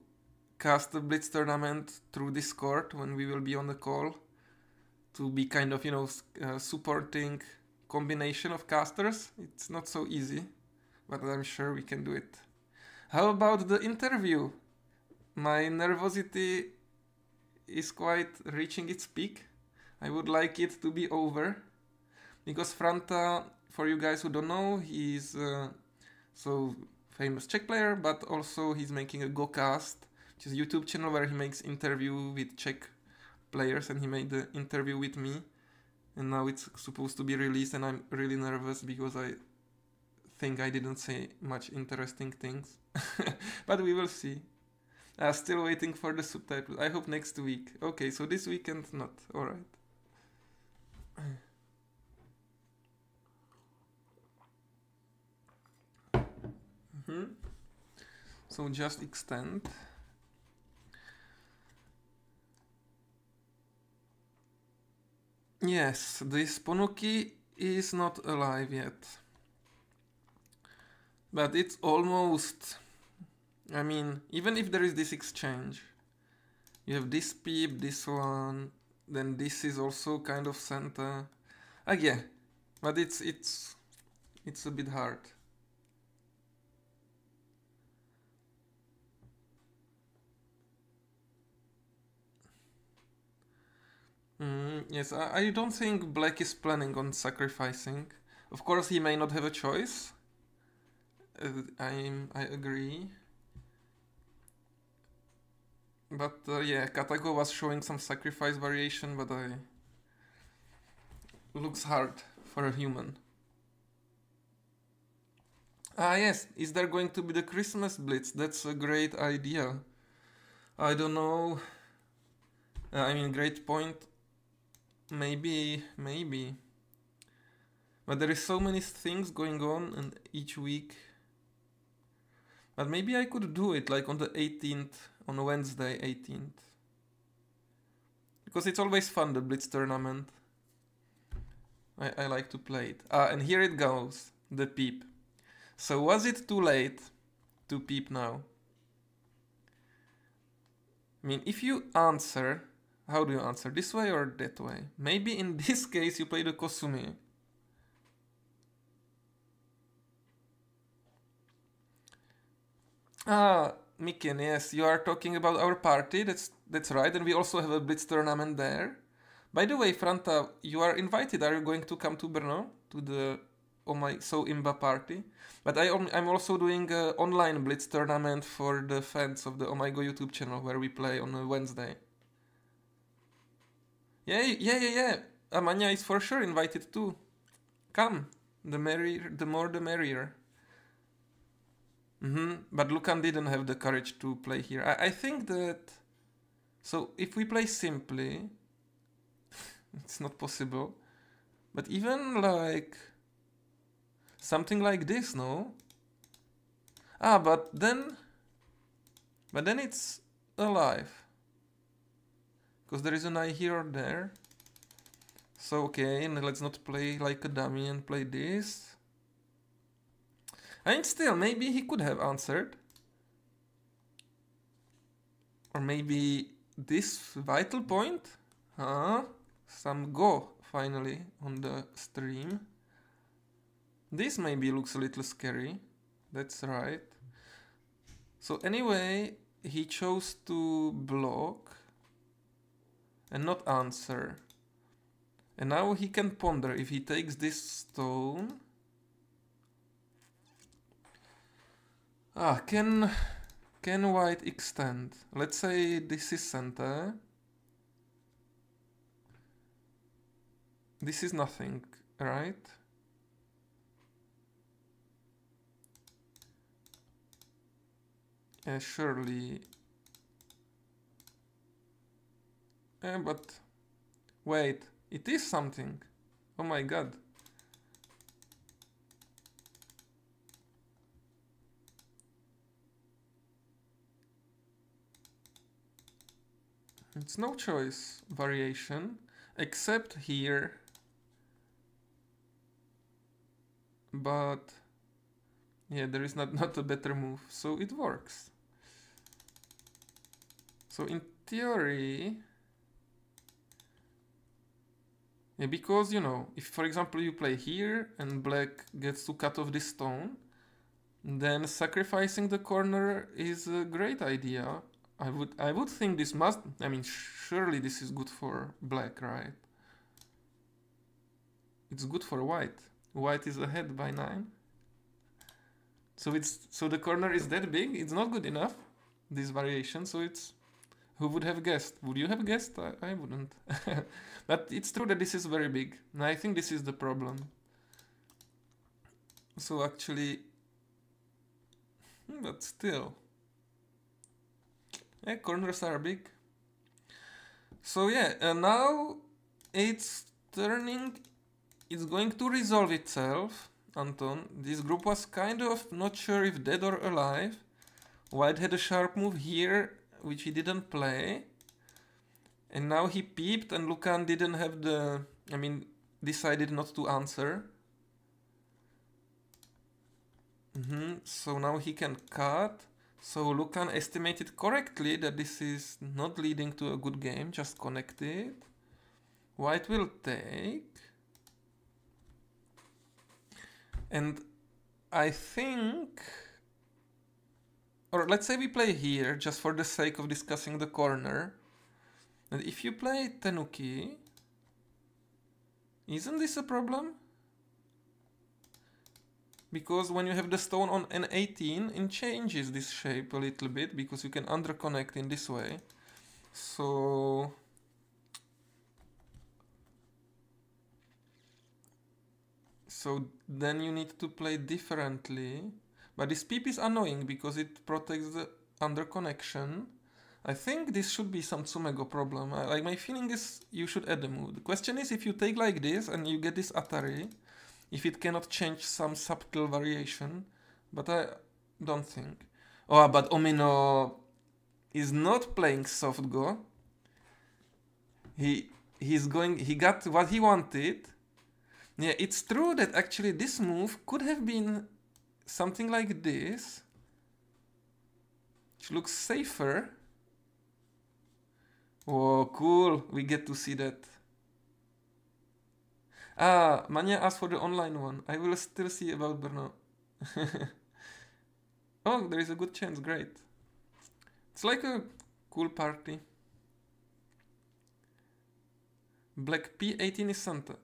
cast the Blitz tournament through Discord when we will be on the call, to be kind of, supporting combination of casters. It's not so easy, but I'm sure we can do it. How about the interview? My nervosity is quite reaching its peak. I would like it to be over. Because Franta, for you guys who don't know, he's so famous Czech player, but also he's making a GoCast, which is a YouTube channel where he makes interview with Czech players, and he made the interview with me. And now it's supposed to be released, and I'm really nervous because I think I didn't say much interesting things. But we will see. Still waiting for the subtitles. I hope next week. Okay, so this weekend not. Alright. So just extend. Yes, this Ponuki is not alive yet. But it's almost... I mean, even if there is this exchange, you have this peep, this one, then this is also kind of Santa. Yeah, but it's a bit hard. Yes, I don't think Black is planning on sacrificing. Of course, he may not have a choice. I agree. But yeah, Katago was showing some sacrifice variation, but looks hard for a human. Yes, is there going to be the Christmas Blitz? That's a great idea. I don't know. I mean, great point. Maybe. But there is so many things going on and each week. But maybe I could do it like on the 18th, on Wednesday 18th. Because it's always fun, the Blitz tournament. I like to play it. And here it goes, the peep. So was it too late to peep now? I mean, if you answer, how do you answer? This way or that way? Maybe in this case you play the Kosumi. Mikin, yes, you are talking about our party, that's right, and we also have a Blitz tournament there. By the way, Franta, you are invited. Are you going to come to Brno, to the So Imba party? But I'm also doing an online Blitz tournament for the fans of the OhMyGo YouTube channel, where we play on a Wednesday. Yeah. Amanya is for sure invited too. Come, the more the merrier. But Lukan didn't have the courage to play here. I think that... So, if we play simply... it's not possible. But even like... something like this, no? But then it's alive. Because there is an eye here or there. So, okay, and let's not play like a dummy and play this. And still, maybe he could have answered. Or maybe this vital point? Some Go, finally, on the stream. This maybe looks a little scary. That's right. So anyway, he chose to block and not answer. And now he can ponder if he takes this stone. Can white extend? Let's say this is center. This is nothing, right? Yeah, surely. But wait, it is something. Oh my god. It's no choice variation, except here. But yeah, there is not a better move, so it works. So in theory, yeah, because you know, if for example you play here and black gets to cut off this stone, then sacrificing the corner is a great idea. I would think this must, I mean, surely this is good for black, right? It's good for white. White is ahead by 9. So the corner is that big. It's not good enough, this variation. So it's, who would have guessed? Would you have guessed? I wouldn't. But it's true that this is very big. And I think this is the problem. So actually, but still, yeah, corners are big. So yeah, now it's turning. It's going to resolve itself, Anton. This group was kind of not sure if dead or alive. White had a sharp move here, which he didn't play. And now he peeped and Lukáš didn't have the... I mean, decided not to answer. So now he can cut. So Lukáš estimated correctly that this is not leading to a good game, just connected. White will take. And I think, or let's say we play here just for the sake of discussing the corner. And if you play Tenuki, isn't this a problem? Because when you have the stone on N18, it changes this shape a little bit because you can underconnect in this way. So then you need to play differently. But this peep is annoying because it protects the underconnection. I think this should be some OhMyGo problem. Like my feeling is you should add a move. The question is if you take like this and you get this Atari, if it cannot change some subtle variation. But I don't think. Oh, but Omino is not playing soft Go. He got what he wanted. Yeah, it's true that actually this move could have been something like this, which looks safer. Oh, cool. We get to see that. Ah, Mania asked for the online one. I will still see about Brno. Oh, there is a good chance. Great. It's like a cool party. Black P18 is Santa.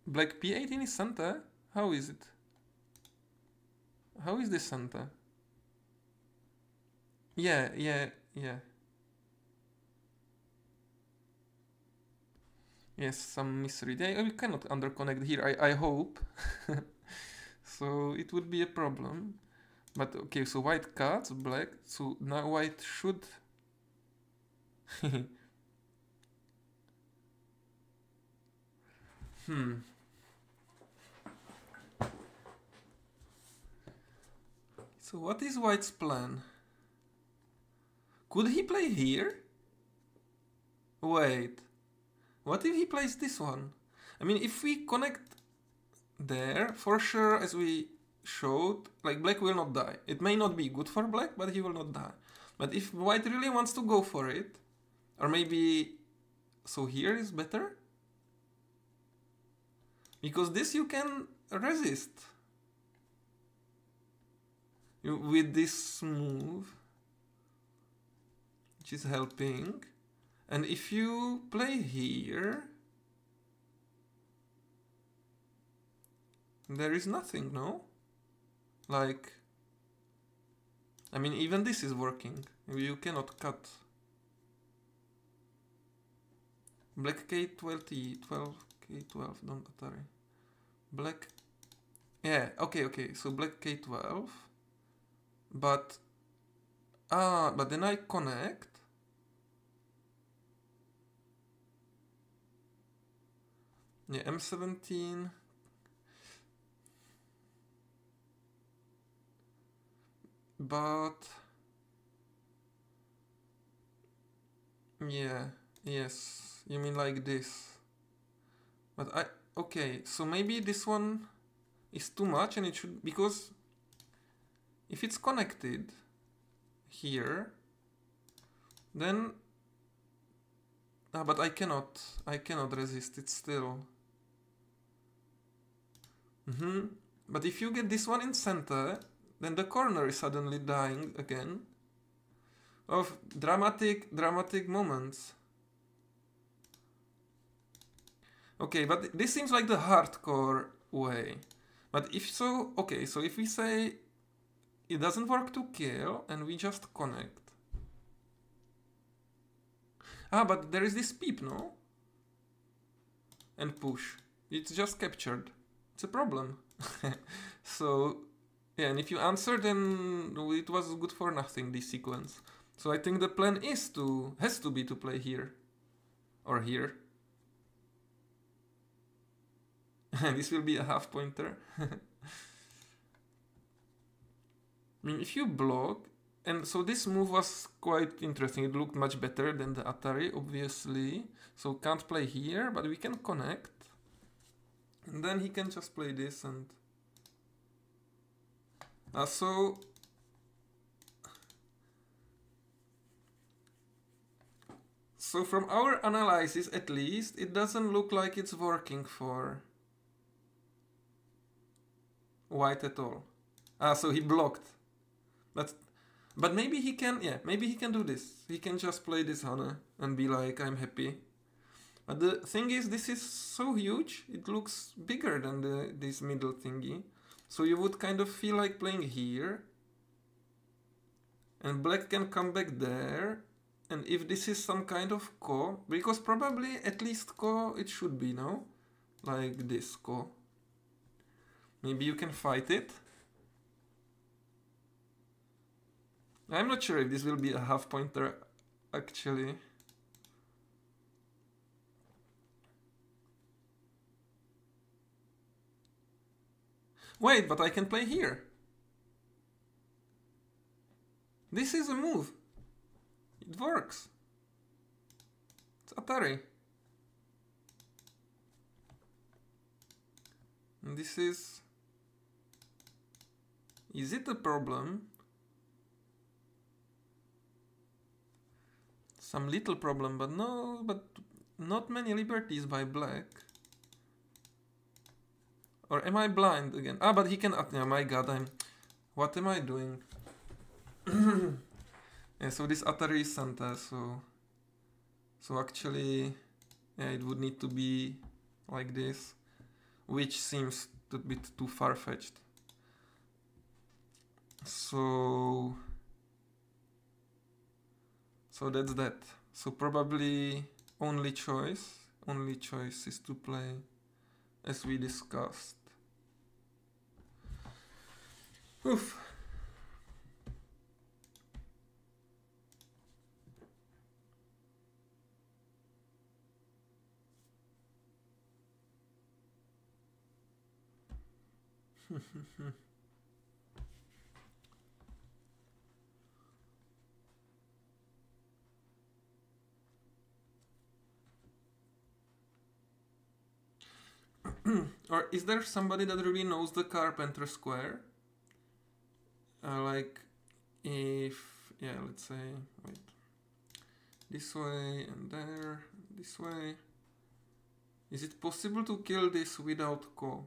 Black P18 is Santa? How is it? How is this Santa? Yeah. Yes, some misread. Yeah, we cannot underconnect here, I hope. So it would be a problem. But okay, so white cuts, black. So now white should... So what is white's plan? Could he play here? Wait. What if he plays this one? I mean, if we connect there, for sure, as we showed, like black will not die. It may not be good for black, but he will not die. But if white really wants to go for it, or maybe, so here is better? Because this you can resist with this move, which is helping. And if you play here, there is nothing, no? Like, I mean, even this is working. You cannot cut. Black K12T, 12, K12, don't Atari. Black, yeah, okay, so black K12. But then I connect. Yeah, M17. But yeah, yes, you mean like this. But okay, so maybe this one is too much and it should, because if it's connected here, then but I cannot resist it still. But if you get this one in center, then the corner is suddenly dying again. Of dramatic moments. Okay, but this seems like the hardcore way. But if so, okay, so if we say it doesn't work to kill and we just connect. Ah, but there is this peep, no? And push. It's just captured. It's a problem. So, yeah, and if you answer, then it was good for nothing, this sequence. So I think the plan has to be to play here. Or here. This will be a half pointer. I mean, if you block, and so this move was quite interesting. It looked much better than the Atari, obviously. So can't play here, but we can connect. And then he can just play this and... So from our analysis, at least, it doesn't look like it's working for white at all. So he blocked. But maybe he can, yeah, maybe he can do this. He can just play this Hana and be like, I'm happy. But the thing is, this is so huge, it looks bigger than this middle thingy. So you would kind of feel like playing here. And black can come back there. And if this is some kind of ko, because probably at least ko it should be, no? Like this ko. Maybe you can fight it. I'm not sure if this will be a half pointer actually. Wait, but I can play here. This is a move. It works. It's Atari. And this is... Is it a problem? Some little problem, but no, but not many liberties by black. Or am I blind again? Ah, but he can... Oh my god, what am I doing? Yeah, so this Atari is Santa, so actually, yeah, it would need to be like this, which seems a bit too far-fetched. So that's that. So probably only choice is to play as we discussed. Oof. Or is there somebody that really knows the Carpenter square? Like if, yeah, let's say, wait, this way and there, this way. Is it possible to kill this without ko?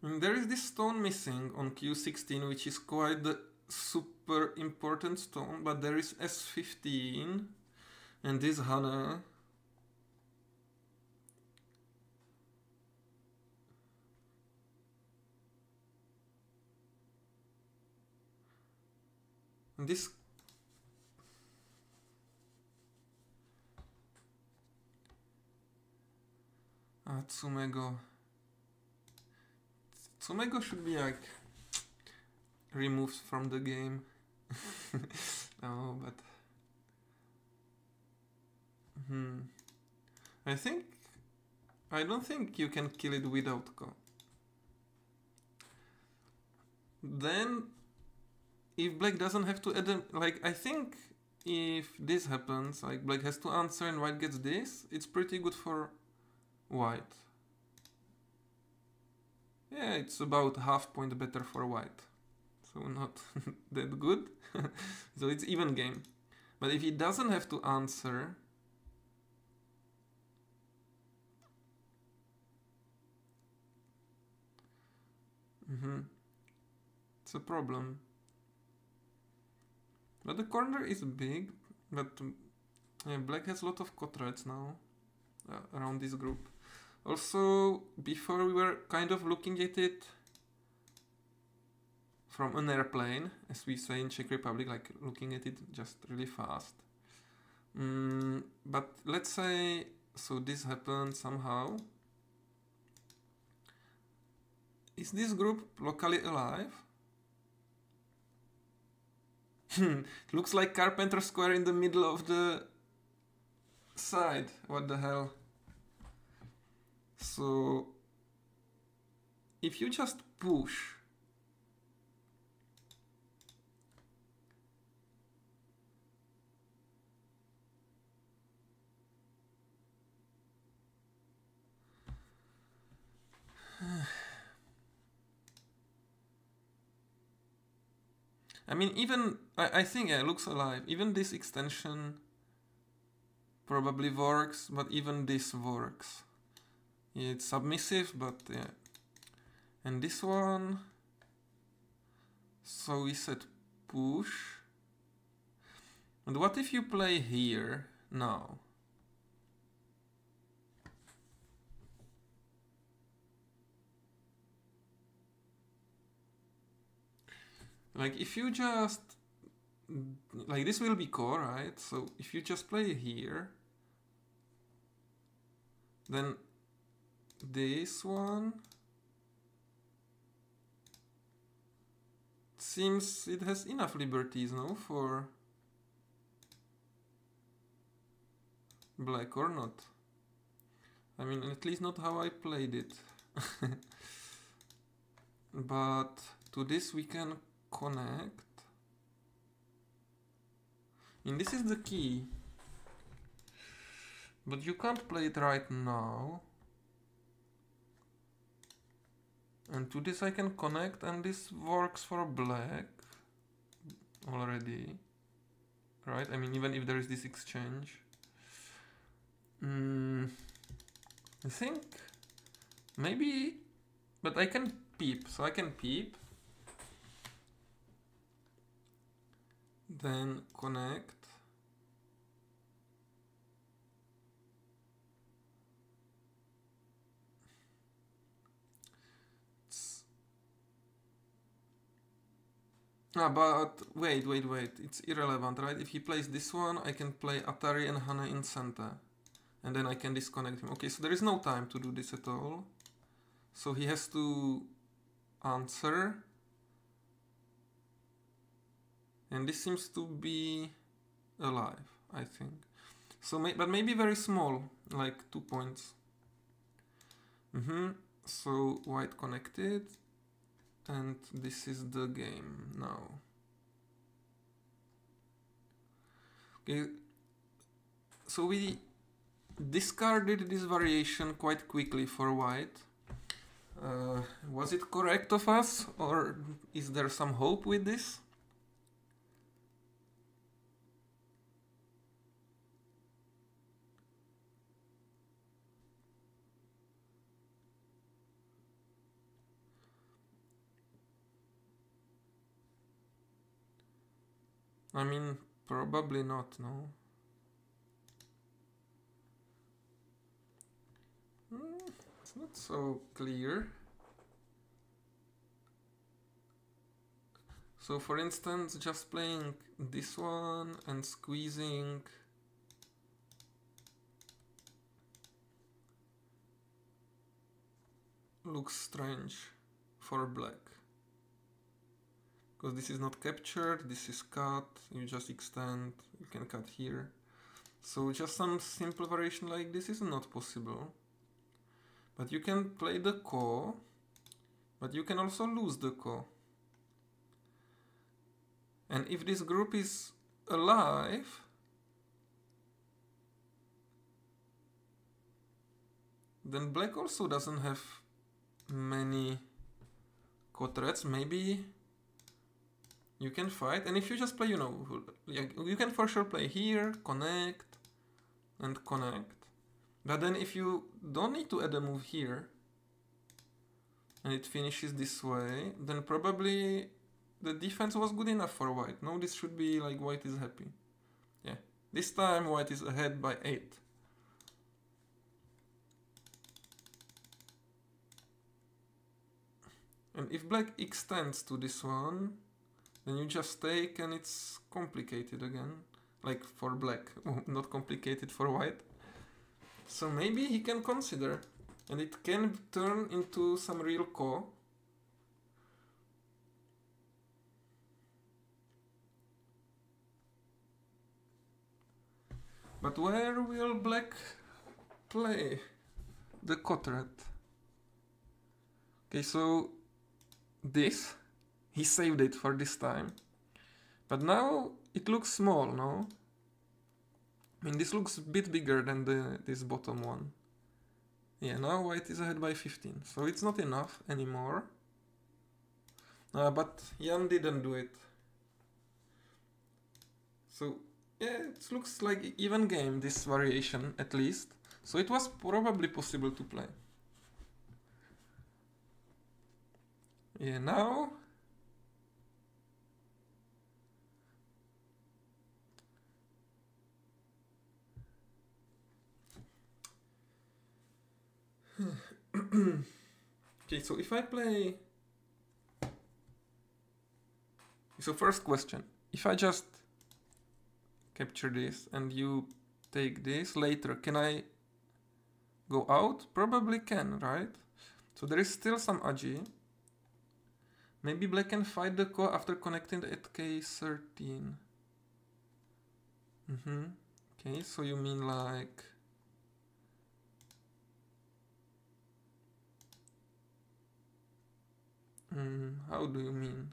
And there is this stone missing on Q16, which is quite the super important stone, but there is S15 and this Hana. And this Tsumego. Tsumego should be like removed from the game. No, but I don't think you can kill it without ko. Then if black doesn't have to add like, I think if this happens, like black has to answer and white gets this, it's pretty good for white. Yeah, it's about half point better for white. So not that good. So it's even game. But if he doesn't have to answer... It's a problem. But the corner is big, but yeah, black has a lot of quadrats now around this group. Also, before we were kind of looking at it from an airplane, as we say in Czech Republic, like looking at it just really fast. But let's say, so this happened somehow. Is this group locally alive? It looks like Carpenter Square in the middle of the side. What the hell? So, if you just push, I mean, even, I think, yeah, it looks alive. Even this extension probably works, but even this works. Yeah, it's submissive, but yeah. And this one, so we said push. And what if you play here now? Like if you just, like this will be core, right? So if you just play here, then this one seems it has enough liberties, no, for black or not. I mean, at least not how I played it. But to this we can connect. I mean, this is the key. But you can't play it right now. And to this I can connect, and this works for black already. Right? I mean, even if there is this exchange. I think maybe, but I can peep, so I can peep. Then connect. But wait, it's irrelevant, right? If he plays this one, I can play Atari and Hane in center. And then I can disconnect him. Okay, so there is no time to do this at all. So he has to answer. And this seems to be alive, I think. So, but maybe very small, like 2 points. So white connected. And this is the game now. Okay, so we discarded this variation quite quickly for white. Was it correct of us, or is there some hope with this? I mean, probably not, no? It's not so clear. So for instance, just playing this one and squeezing looks strange for black. Because this is not captured, this is cut, you just extend, you can cut here. So just some simple variation like this is not possible. But you can play the ko, but you can also lose the ko. And if this group is alive, then black also doesn't have many ko threats. Maybe you can fight, and if you just play, you know, you can for sure play here, connect, and connect. But then if you don't need to add a move here, and it finishes this way, then probably the defense was good enough for white. No, this should be like white is happy. Yeah, this time white is ahead by 8. And if black extends to this one, then you just take and it's complicated again. Like for black, not complicated for white. So maybe he can consider, and it can turn into some real ko. But where will black play the quadrat? Okay, so this, he saved it for this time. But now it looks small, no? I mean, this looks a bit bigger than this bottom one. Yeah, now white is ahead by 15, so it's not enough anymore. But Jan didn't do it. So, yeah, it looks like even game, this variation, at least. So it was probably possible to play. Yeah, now... Okay, so if I play... So first question, if I just capture this and you take this later, can I go out? Probably can, right? So there is still some agi. Maybe black can fight the ko after connecting at k13. Okay, so you mean like... how do you mean?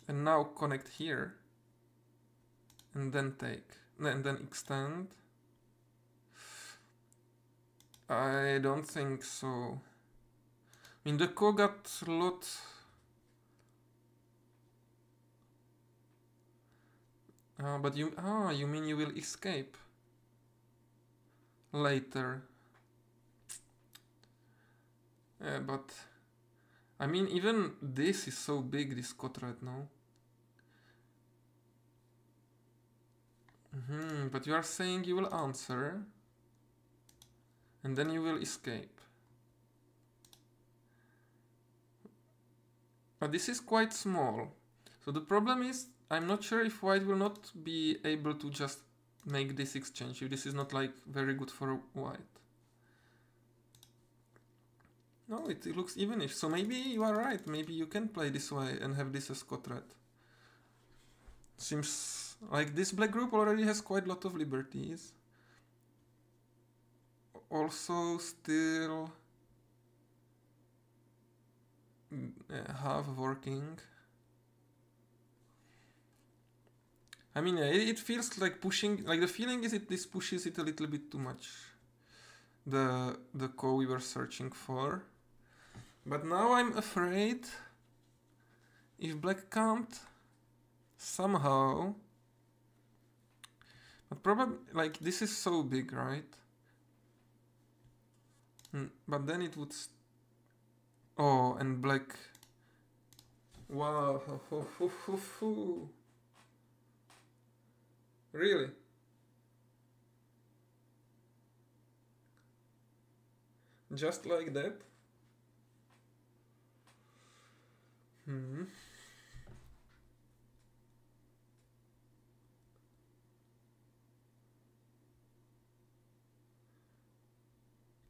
And now connect here. And then take. And then extend. I don't think so. I mean, the ko got a lot... but you mean you will escape later? But I mean, even this is so big, this quadrat, no? But you are saying you will answer, and then you will escape. But this is quite small, so the problem is, I'm not sure if white will not be able to just make this exchange, if this is not like very good for white. No, it looks evenish, so maybe you are right, maybe you can play this way and have this as quadrat. Seems like this black group already has quite a lot of liberties. Also still half working. I mean, it feels like pushing, like the feeling is this pushes it a little bit too much. The ko we were searching for. But now I'm afraid if black can't somehow, but probably, like, this is so big, right? But then it would... Oh, and black... Wow. Really? Just like that?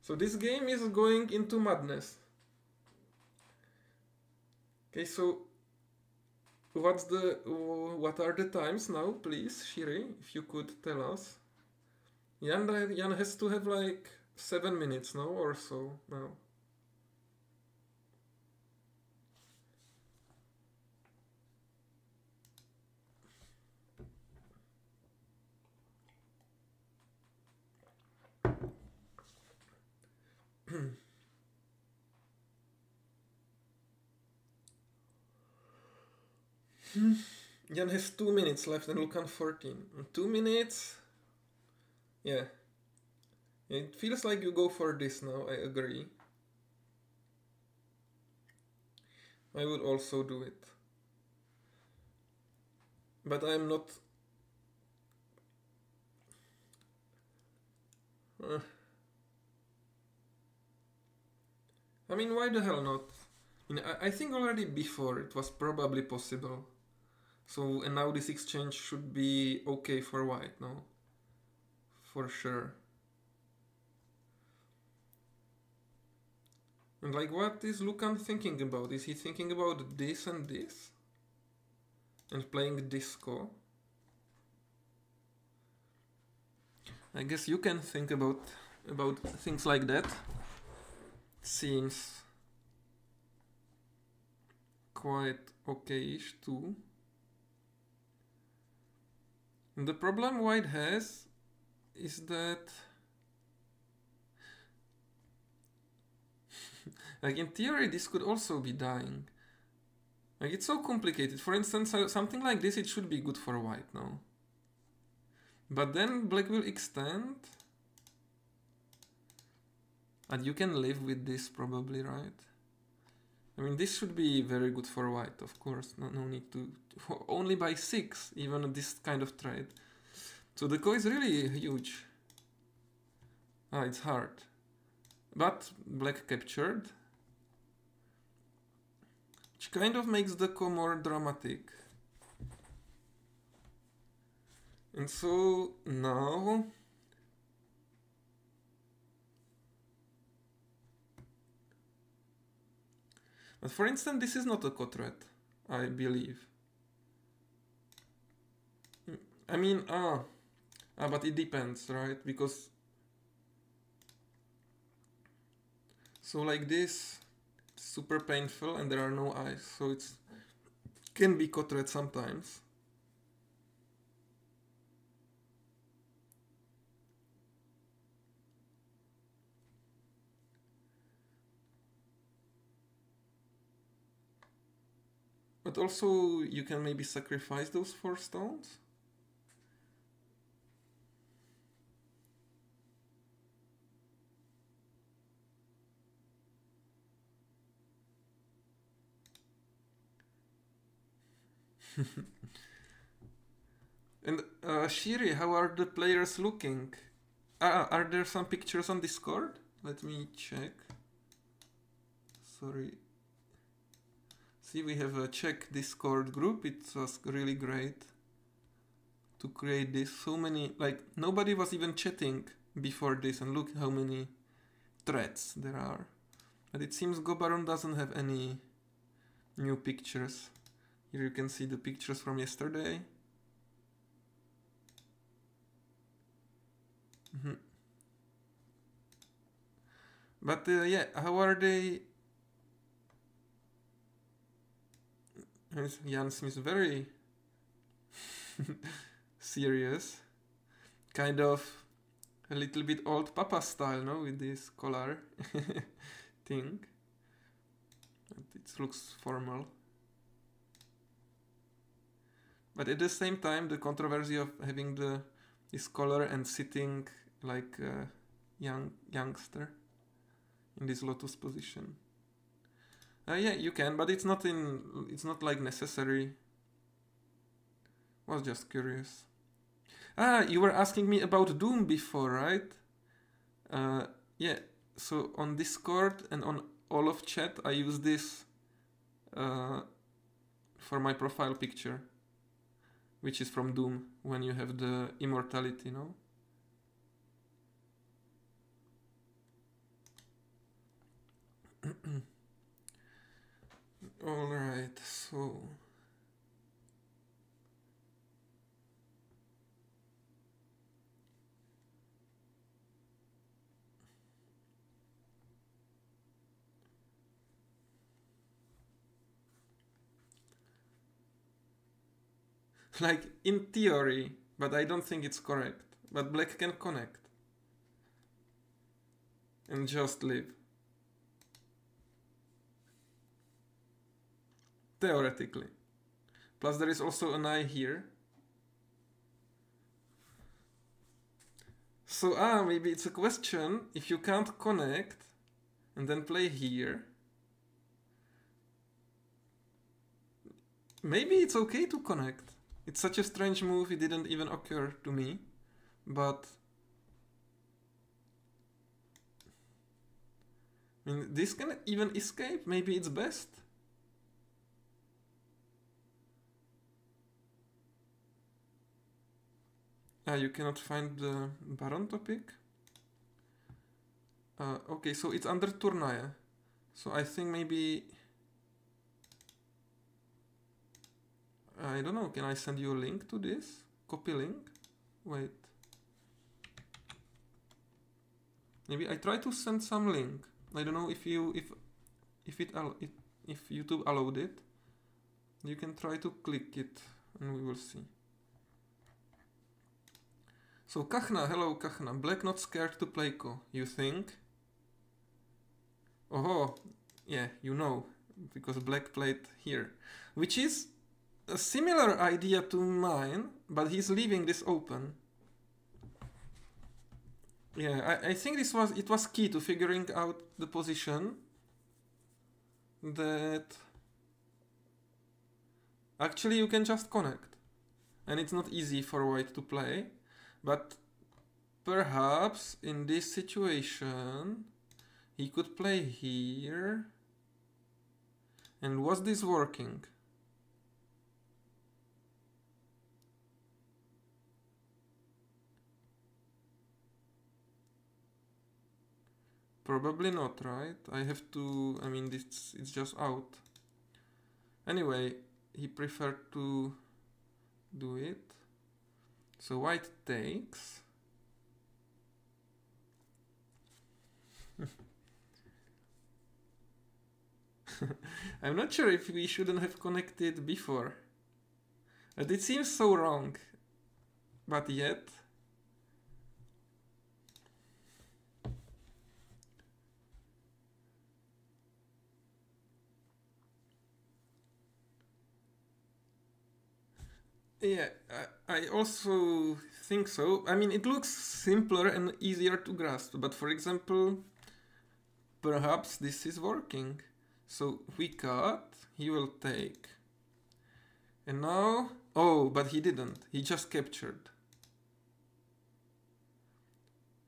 So this game is going into madness. Okay, so what are the times now, please, Shiri, if you could tell us? Jan has to have like 7 minutes now or so now. Jan has 2 minutes left and Lukan 14. 2 minutes? Yeah. It feels like you go for this now, I agree. I would also do it. But I'm not... I mean, why the hell not? I think already before it was probably possible. So, and now this exchange should be okay for white, no? For sure. And like, what is Lukan thinking about? Is he thinking about this and this? And playing disco? I guess you can think about things like that. Seems quite okay-ish too. And the problem white has is that like in theory this could also be dying. Like it's so complicated. For instance, something like this, it should be good for white now. But then black will extend. And you can live with this probably, right? I mean, this should be very good for white, of course. No need to... Only by 6, even this kind of trade. So the Go is really huge. Ah, it's hard. But black captured. Which kind of makes the Go more dramatic. And so now... But for instance, this is not a Go threat, I believe. I mean, but it depends, right? Because... So like this, it's super painful and there are no eyes, so it's can be Go threat sometimes. But also, you can maybe sacrifice those 4 stones. And Shiri, how are the players looking? Are there some pictures on Discord? Let me check. Sorry. See, we have a Czech Discord group. It was really great to create this. So many, like, nobody was even chatting before this, and look how many threads there are. But it seems Go Barona doesn't have any new pictures. Here you can see the pictures from yesterday. But yeah, how are they? Jan Smith very serious, kind of a little bit old papa style, no, with this collar thing. It looks formal. But at the same time, the controversy of having this collar and sitting like a youngster in this lotus position. Yeah, you can, but it's not like necessary. Was just curious. You were asking me about Doom before, right? Yeah, so on Discord and on all of chat, I use this for my profile picture, which is from Doom, when you have the immortality, no? Alright, so... Like, in theory, but I don't think it's correct. But black can connect. And just live. Theoretically. Plus there is also an I here. So, maybe it's a question, if you can't connect and then play here, maybe it's okay to connect. It's such a strange move, it didn't even occur to me, but I mean, this can even escape, maybe it's best. You cannot find the Baron topic. Okay, so it's under Turnaje. So I think maybe... I don't know, can I send you a link to this? Copy link? Wait. Maybe I try to send some link. I don't know if YouTube allowed it. You can try to click it and we will see. So Kachna, hello Kachna. Black not scared to play Ko, you think? Oh, yeah, you know, because Black played here. Which is a similar idea to mine, but he's leaving this open. Yeah, I think it was key to figuring out the position that actually you can just connect. And it's not easy for white to play. But perhaps in this situation he could play here. And was this working? Probably not, right? I have to, I mean, it's just out. Anyway, he preferred to do it. So white takes. I'm not sure if we shouldn't have connected before. But it seems so wrong. But yet... Yeah, I also think so. I mean, it looks simpler and easier to grasp, but for example, perhaps this is working. So we cut, he will take. And now, oh, but he didn't. He just captured.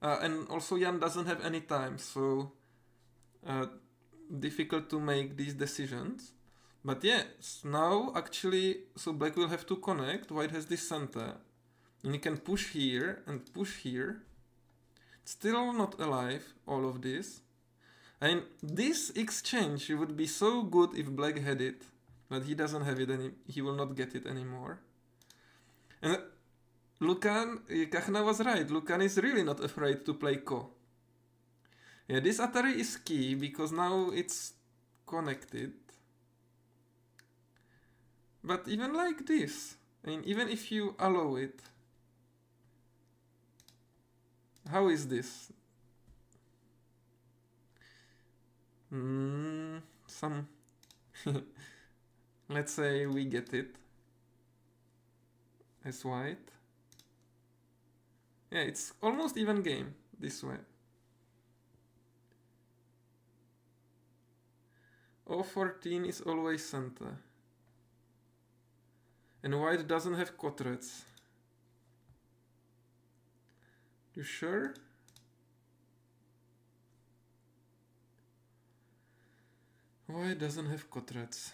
And also Jan doesn't have any time, so difficult to make these decisions. But yeah, now actually, so black will have to connect, white has this center. And you can push here and push here. Still not alive, all of this. And this exchange would be so good if black had it. But he doesn't have it, he will not get it anymore. And Kachna was right, Lukáš is really not afraid to play Ko. Yeah, this Atari is key, because now it's connected. But even like this, I mean, even if you allow it, how is this? Some... Let's say we get it as white. Yeah, it's almost even game this way. O14 is always center. And white doesn't have quadrants. You sure? White doesn't have quadrants.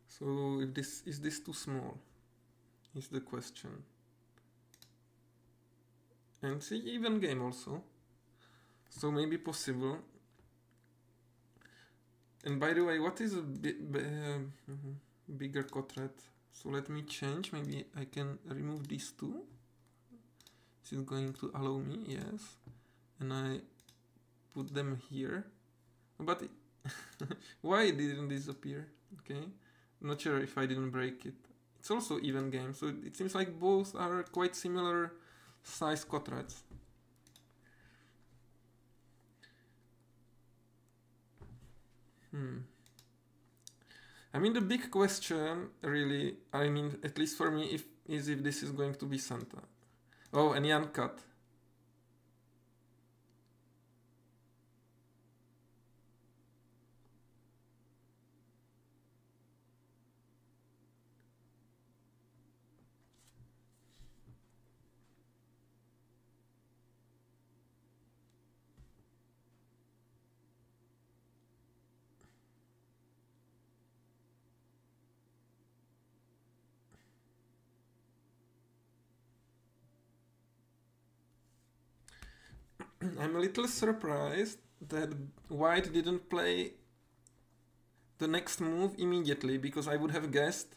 So if is this too small? Is the question. And see, even game also. So maybe possible. And by the way, what is a bigger quadrat? So let me change. Maybe I can remove these two. Is it going to allow me? Yes. And I put them here. But why it didn't disappear? Okay. Not sure if I didn't break it. it's also even game. So it seems like both are quite similar size quadrats. I mean, the big question, really, I mean, at least for me, is if this is going to be Santa. Oh, and Jan cut. I'm a little surprised that White didn't play the next move immediately, because I would have guessed,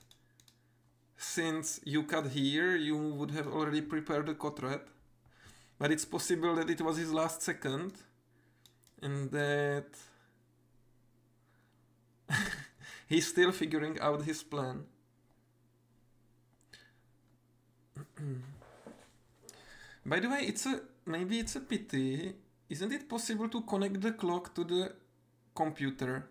since you cut here, you would have already prepared the quadrat. But it's possible that it was his last second, and that he's still figuring out his plan. By the way, maybe it's a pity. Isn't it possible to connect the clock to the computer?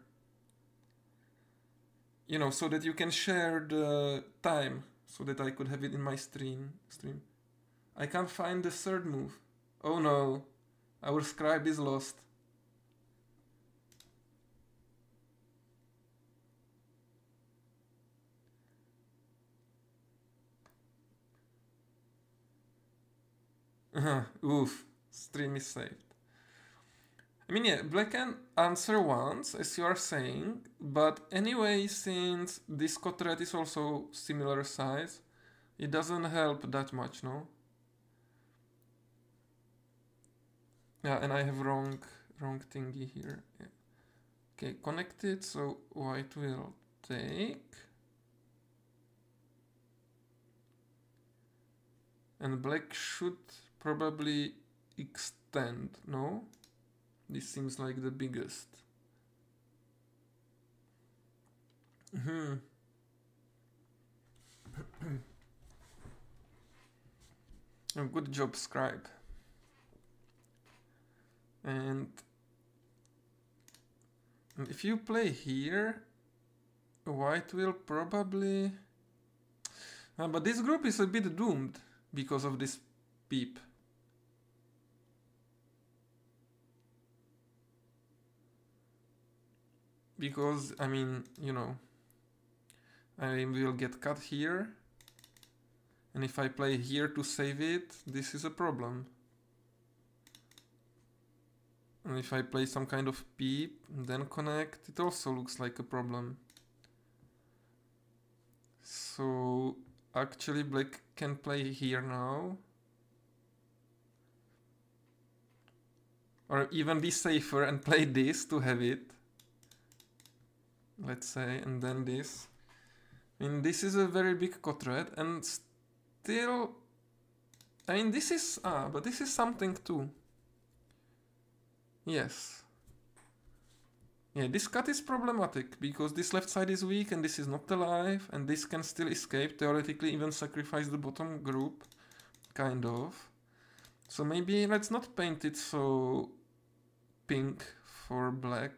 You know, so that you can share the time, so that I could have it in my stream. I can't find the third move. Oh no, our scribe is lost. Oof, stream is saved. I mean, yeah, black can answer once, as you are saying, but anyway, since this quadrat is also similar size, it doesn't help that much, no? Yeah, and I have wrong thingy here. Yeah. Okay, connected, so white will take. And black should probably extend, no? This seems like the biggest. Oh, good job, scribe. And if you play here, white will probably... but this group is a bit doomed because of this peep. Because, I mean, you know, I will get cut here, and if I play here to save it, this is a problem. And if I play some kind of peep and then connect, it also looks like a problem. So actually black can play here now. Or even be safer and play this to have it. Let's say, and then this. I mean, this is a very big quadrat, and still, I mean, this is, but this is something too. Yes. Yeah, this cut is problematic, because this left side is weak, and this is not alive, and this can still escape, theoretically even sacrifice the bottom group, kind of. So maybe let's not paint it so pink for black.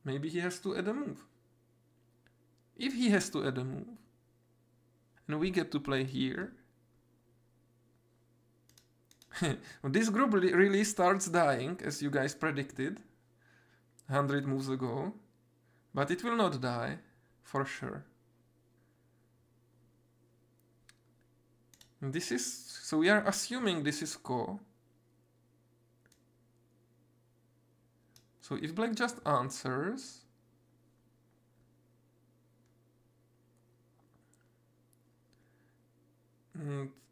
Maybe he has to add a move. If he has to add a move, and we get to play here, this group really starts dying, as you guys predicted 100 moves ago, but it will not die, for sure. And this is, so we are assuming this is Ko. So if black just answers,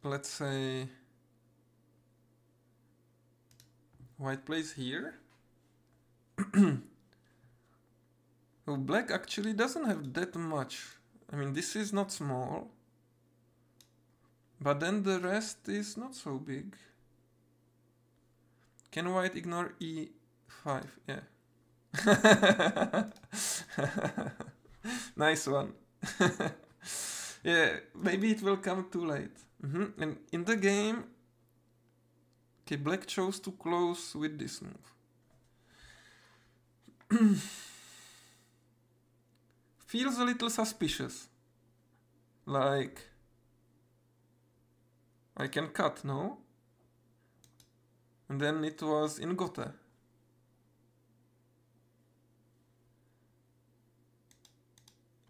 let's say white plays here. So black actually doesn't have that much. I mean, this is not small, but then the rest is not so big. Can white ignore E5? Yeah. Nice one. Yeah, maybe it will come too late. And in the game, okay, black chose to close with this move. Feels a little suspicious. Like, I can cut, no? And then it was in Gotha.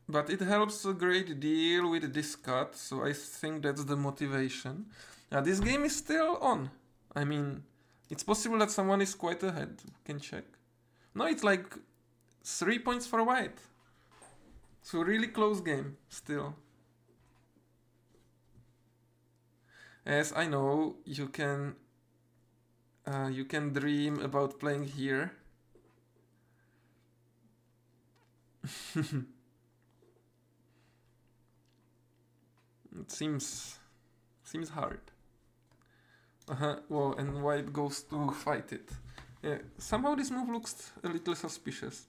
But it helps a great deal with this cut, so I think that's the motivation. Now this game is still on. I mean, it's possible that someone is quite ahead. We can check. No, it's like 3 points for white. So really close game, still. As I know, you can dream about playing here. It seems hard. Well, and white goes to fight it. Yeah, somehow this move looks a little suspicious.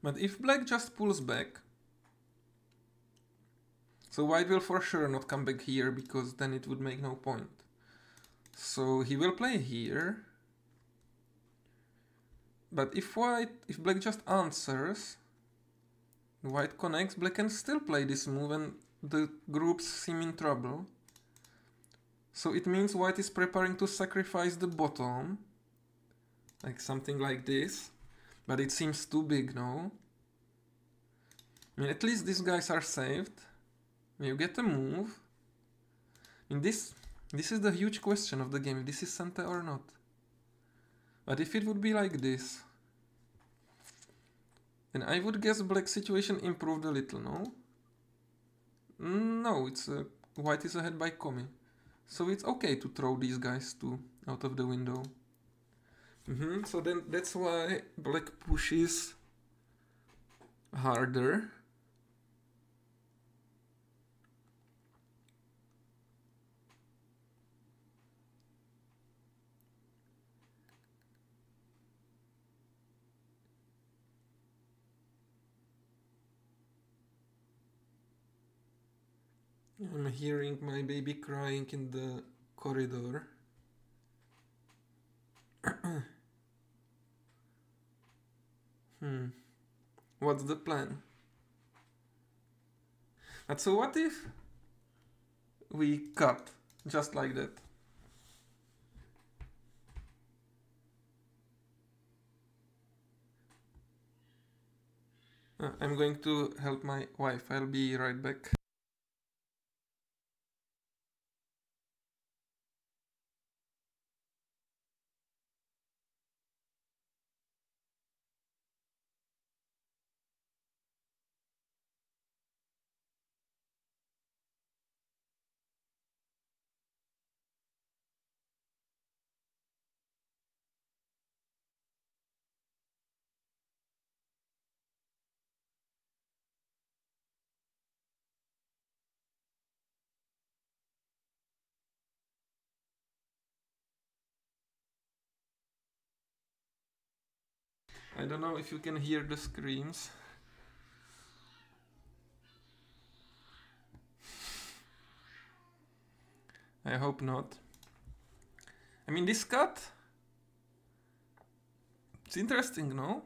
But if black just pulls back, so white will for sure not come back here, because then it would make no point. So he will play here. But if black just answers, white connects, black can still play this move and the groups seem in trouble. So it means white is preparing to sacrifice the bottom, like something like this. But it seems too big, no? I mean, at least these guys are saved. You get a move. I mean, this is the huge question of the game, if this is Sente or not. But if it would be like this, then I would guess black situation improved a little, no? No, it's white is ahead by Komi. So it's okay to throw these guys too out of the window. So then that's why black pushes harder. I'm hearing my baby crying in the corridor. What's the plan? But so what if we cut just like that? I'm going to help my wife. I'll be right back. I don't know if you can hear the screams. I hope not. I mean, this cut, it's interesting, no?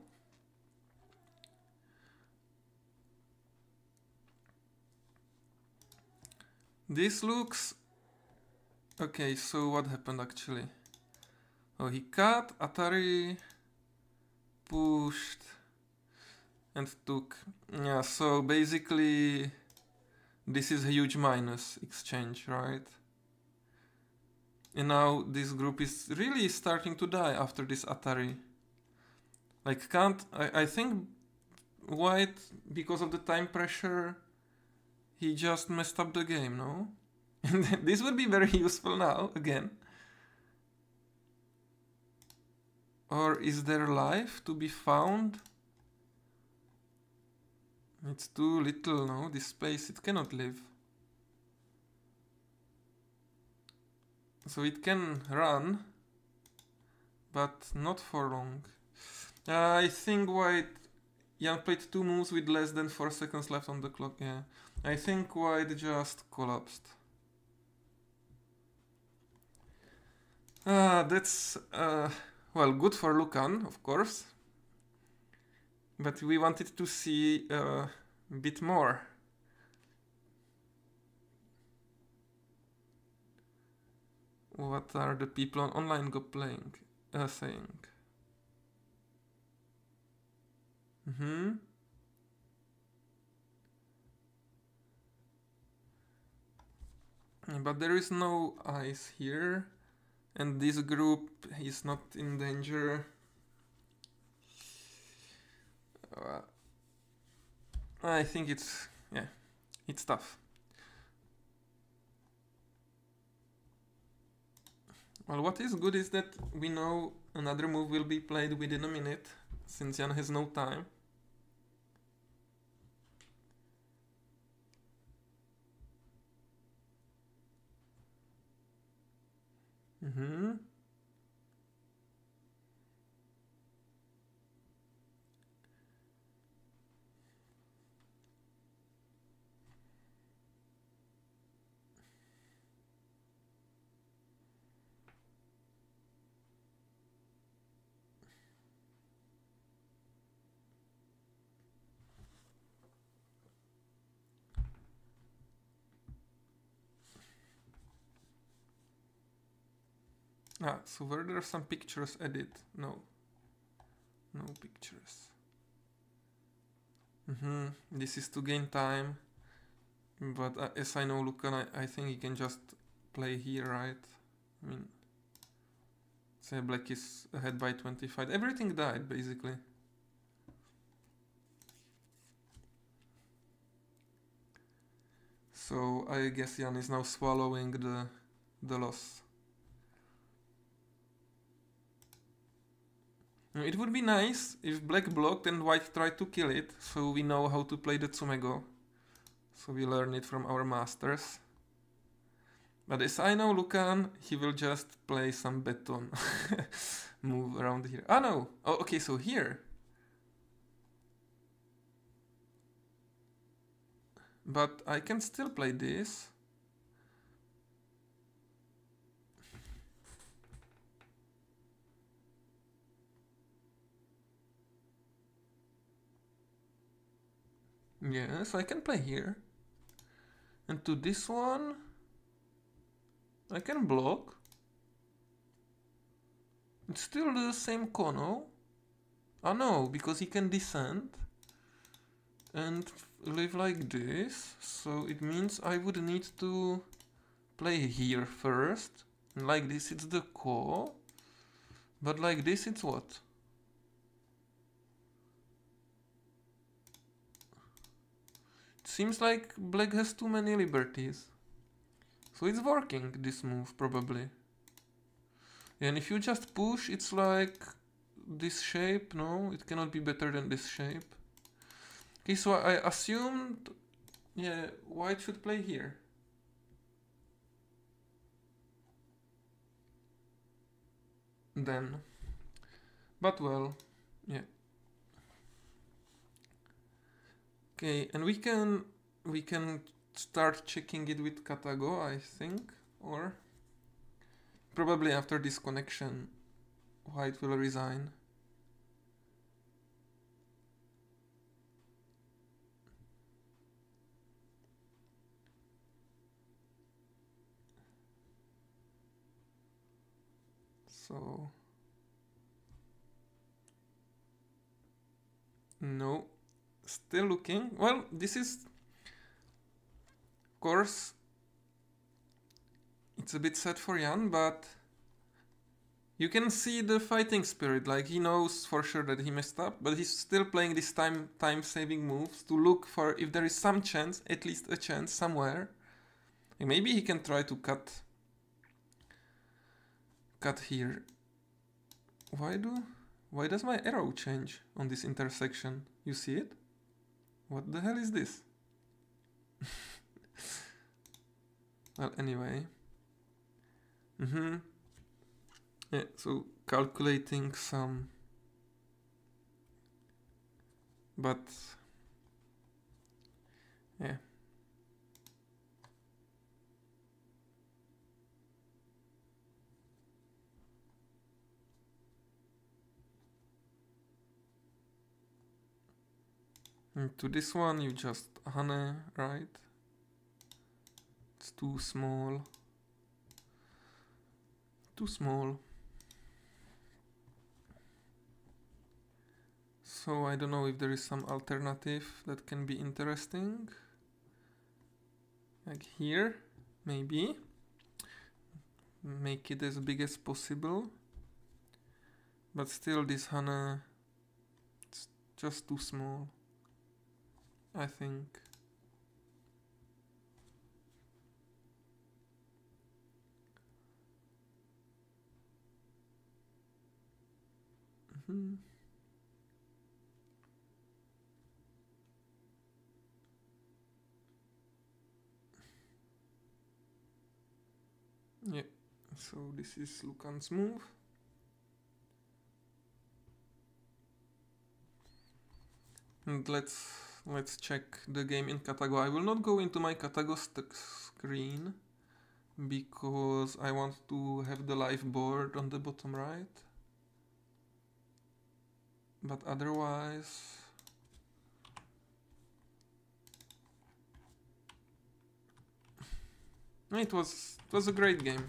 This looks... Okay, so what happened actually? Oh, he cut, Atari... pushed and took. Yeah, so basically this is a huge minus exchange, right? And now this group is really starting to die after this Atari. Like, I think white, because of the time pressure, he just messed up the game, no? And this would be very useful now, again. Or is there life to be found? It's too little, no? This space, it cannot live. So it can run. but not for long. I think white... Jan played 2 moves with less than 4 seconds left on the clock, yeah. I think white just collapsed. That's... well, good for Lukan, of course. But we wanted to see a bit more. What are the people on online Go playing, saying? But there is no ice here, and this group is not in danger. I think it's, yeah, it's tough. Well, what is good is that we know another move will be played within a minute, since Jan has no time. So were there some pictures added? No. No pictures. This is to gain time. But as I know Lukan, I think he can just play here, right? I mean, say black is ahead by 25. Everything died, basically. So I guess Jan is now swallowing the loss. It would be nice if black blocked and white tried to kill it, so we know how to play the OhMyGo. So we learn it from our masters. But as I know Lukan, he will just play some beton move around here. Ah no! Oh, okay, so here. But I can still play this. Yes, I can play here. And to this one, I can block. It's still the same Kono. Ah no, because he can descend and live like this. So it means I would need to play here first. And like this it's the Ko. But like this it's what? Seems like black has too many liberties. So it's working, this move, probably. And if you just push, it's like this shape. No, it cannot be better than this shape. Okay, so I assumed, yeah, white should play here. Then. But well, yeah. Okay, and we can start checking it with Katago, I think, or probably after this connection, white will resign. So no. Still looking. Well, this is, of course, it's a bit sad for Jan, but you can see the fighting spirit. Like, he knows for sure that he messed up, but he's still playing these time-saving moves to look for if there is some chance, at least a chance somewhere. And maybe he can try to cut here. Why does my arrow change on this intersection? You see it? What the hell is this? Well, anyway. Yeah, so calculating some, but yeah. And to this one you just honey, right? It's too small. Too small. So I don't know if there is some alternative that can be interesting. Like here, maybe. Make it as big as possible. But still this honey, it's just too small, I think. Yeah, so this is Lukáš's move. And let's check the game in Katago. I will not go into my Katago screen because I want to have the live board on the bottom right. But otherwise, it was a great game.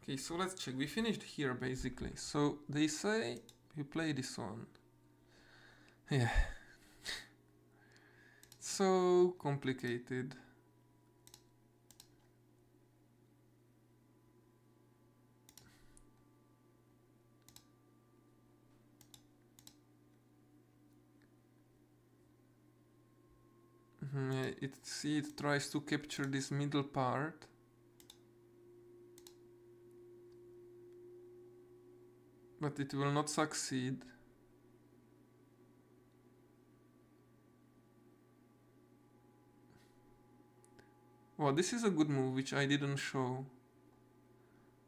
Okay, so let's check. We finished here basically. So they say you play this one. Yeah. So complicated. Yeah, it tries to capture this middle part. But it will not succeed. Well, this is a good move which I didn't show.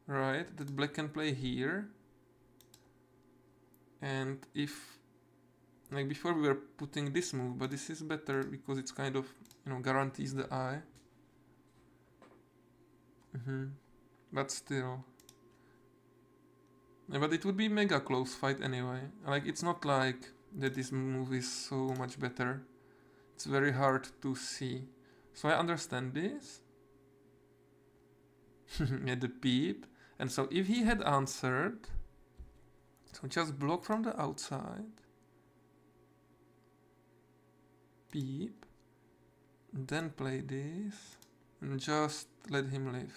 Right, that black can play here. And if, like before we were putting this move, but this is better because it's kind of, you know, guarantees the eye. But still. Yeah, but it would be mega close fight anyway. Like, it's not like that this move is so much better. It's very hard to see. So I understand this. Yeah, the peep. And so if he had answered, so just block from the outside. Peep. Then play this. And just let him live.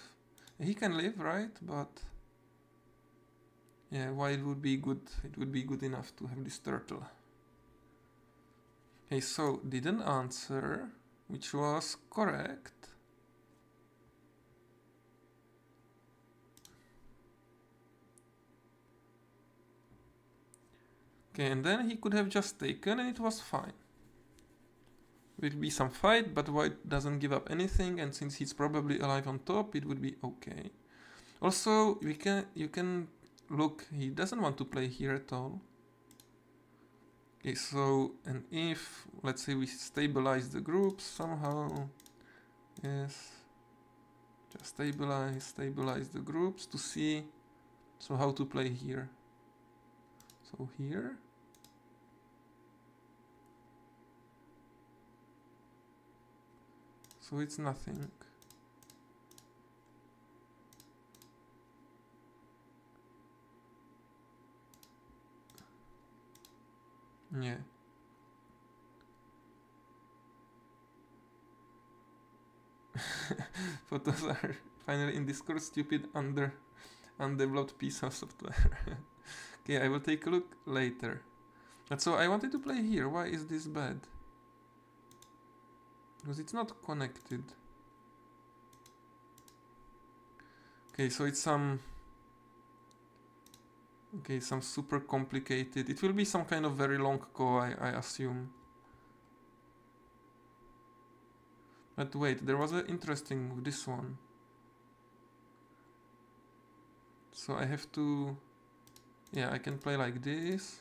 He can live, right? But yeah, why it would be good? It would be good enough to have this turtle. Okay, so didn't answer, which was correct. Okay, and then he could have just taken and it was fine. It will be some fight, but white doesn't give up anything, and since he's probably alive on top, it would be okay. Also, you can look, he doesn't want to play here at all. Okay, so, and if, let's say we stabilize the groups somehow, yes, just stabilize the groups to see, so how to play here. So here. So it's nothing. Yeah. Photos are finally in Discord. Stupid undeveloped piece of software. Okay, I will take a look later. But so I wanted to play here. Why is this bad? Because it's not connected. Okay, so it's some super complicated. It will be some kind of very long call, I assume. But wait, there was an interesting move, this one. So I have to, yeah, I can play like this.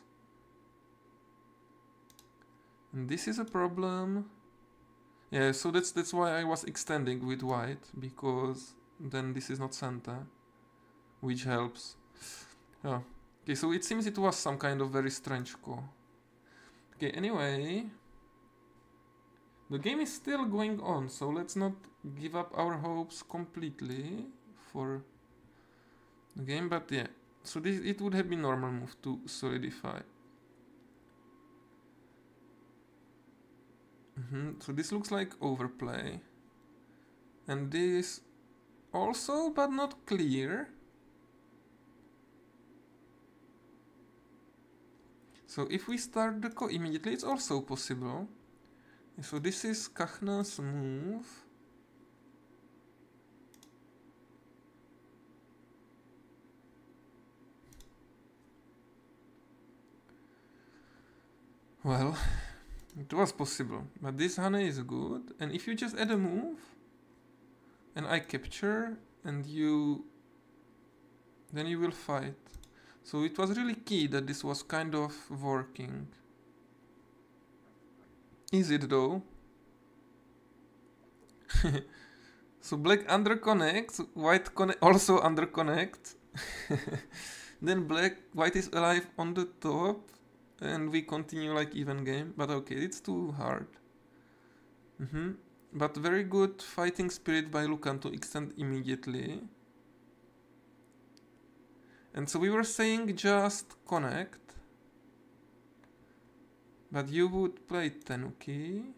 And this is a problem. Yeah, so that's why I was extending with white, because then this is not Santa, which helps. Oh. Okay, so it seems it was some kind of very strange call. Okay, anyway, the game is still going on, so let's not give up our hopes completely for the game, but yeah. So this, it would have been normal move to solidify. So this looks like overplay. And this also, but not clear. So if we start the call immediately, it's also possible. So this is Kachna's move. Well, it was possible, but this honey is good. And if you just add a move, and I capture, and you, then you will fight. So it was really key that this was kind of working. Is it though? So black underconnects, white also underconnect. Then white is alive on the top, and we continue like even game. But okay, it's too hard. But very good fighting spirit by Lukáš to extend immediately. And so we were saying just connect. But you would play Tenuki.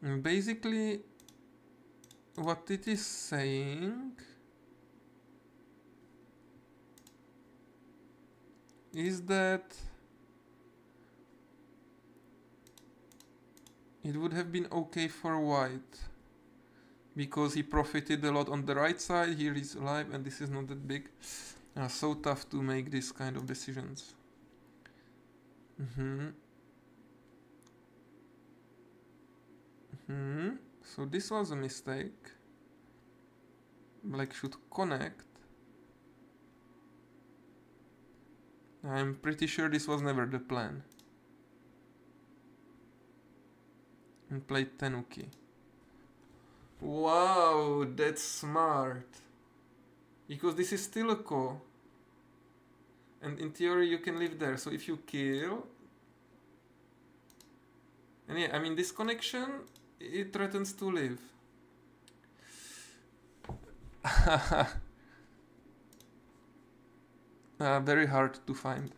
And basically, what it is saying is that it would have been okay for white, because he profited a lot on the right side. Here he's alive, and this is not that big. So tough to make this kind of decisions. So this was a mistake. Black should connect. I'm pretty sure this was never the plan. And played Tenuki. Wow, that's smart. Because this is still a call. And in theory you can live there, so if you kill... And yeah, I mean this connection, it threatens to live. Very hard to find.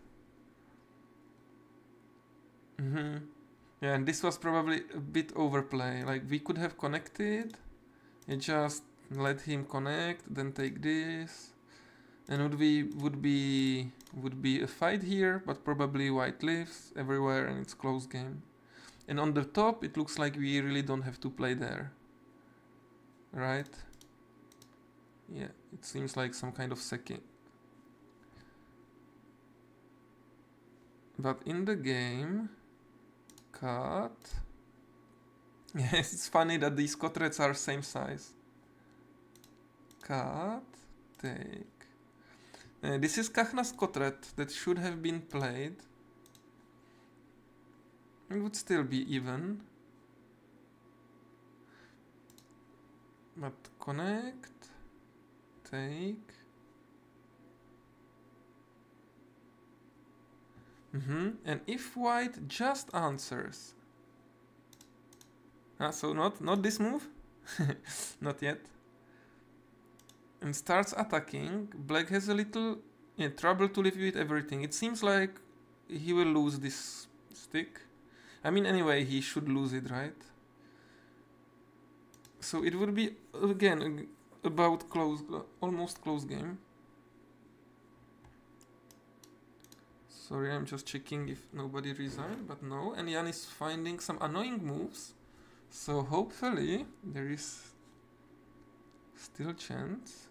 Yeah, and this was probably a bit overplay. Like we could have connected, and just let him connect, then take this. And would be a fight here, but probably white lives everywhere and it's close game. And on the top it looks like we really don't have to play there. Right? Yeah, it seems like some kind of secking. But in the game, cut. Yes, it's funny that these kotrets are same size. Cut, take. This is Kachna's kotret that should have been played. It would still be even. But connect, take. And if white just answers. So not this move. Not yet. And starts attacking, black has a little trouble to live with everything. It seems like he will lose this stick. I mean, anyway, he should lose it, right? So it would be, again, about almost close game. Sorry, I'm just checking if nobody resigned, but no. And Jan is finding some annoying moves. So hopefully there is still chance.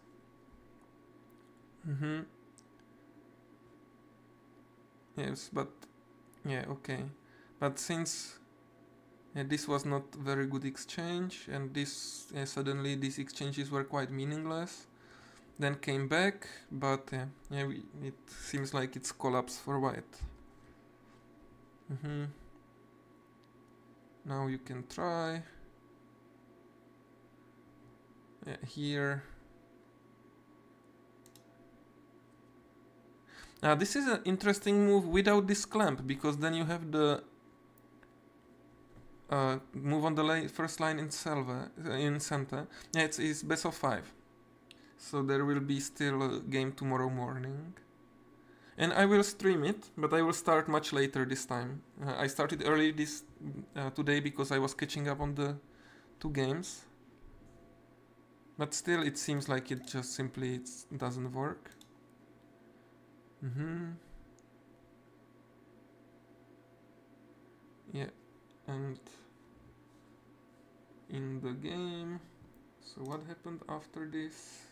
Yes, but yeah, okay. But since this was not very good exchange, and this suddenly these exchanges were quite meaningless, then came back, but it seems like it's collapsed for white. Now you can try. Here. Now this is an interesting move without this clamp, because then you have the move on the first line in center. Yeah, it's best of 5. So there will be still a game tomorrow morning. And I will stream it, but I will start much later this time. I started early today because I was catching up on the 2 games. But still, it seems like it just simply doesn't work. Yeah, and in the game, so what happened after this?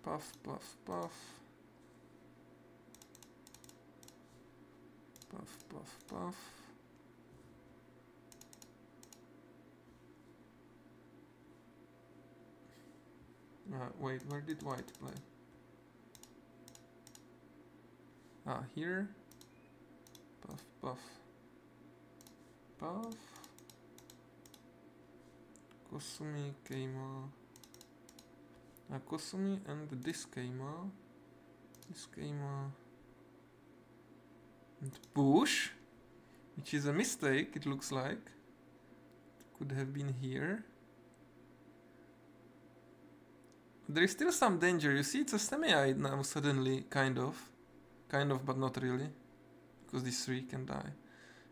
Puff, puff, puff. Puff, puff, puff. Wait, where did white play? Here. Puff, puff. Puff. Kosumi came Kosumi and this came and push, which is a mistake, it looks like. Could have been here. There is still some danger. You see, it's a semi-ide now suddenly, kind of, but not really, because this 3 can die.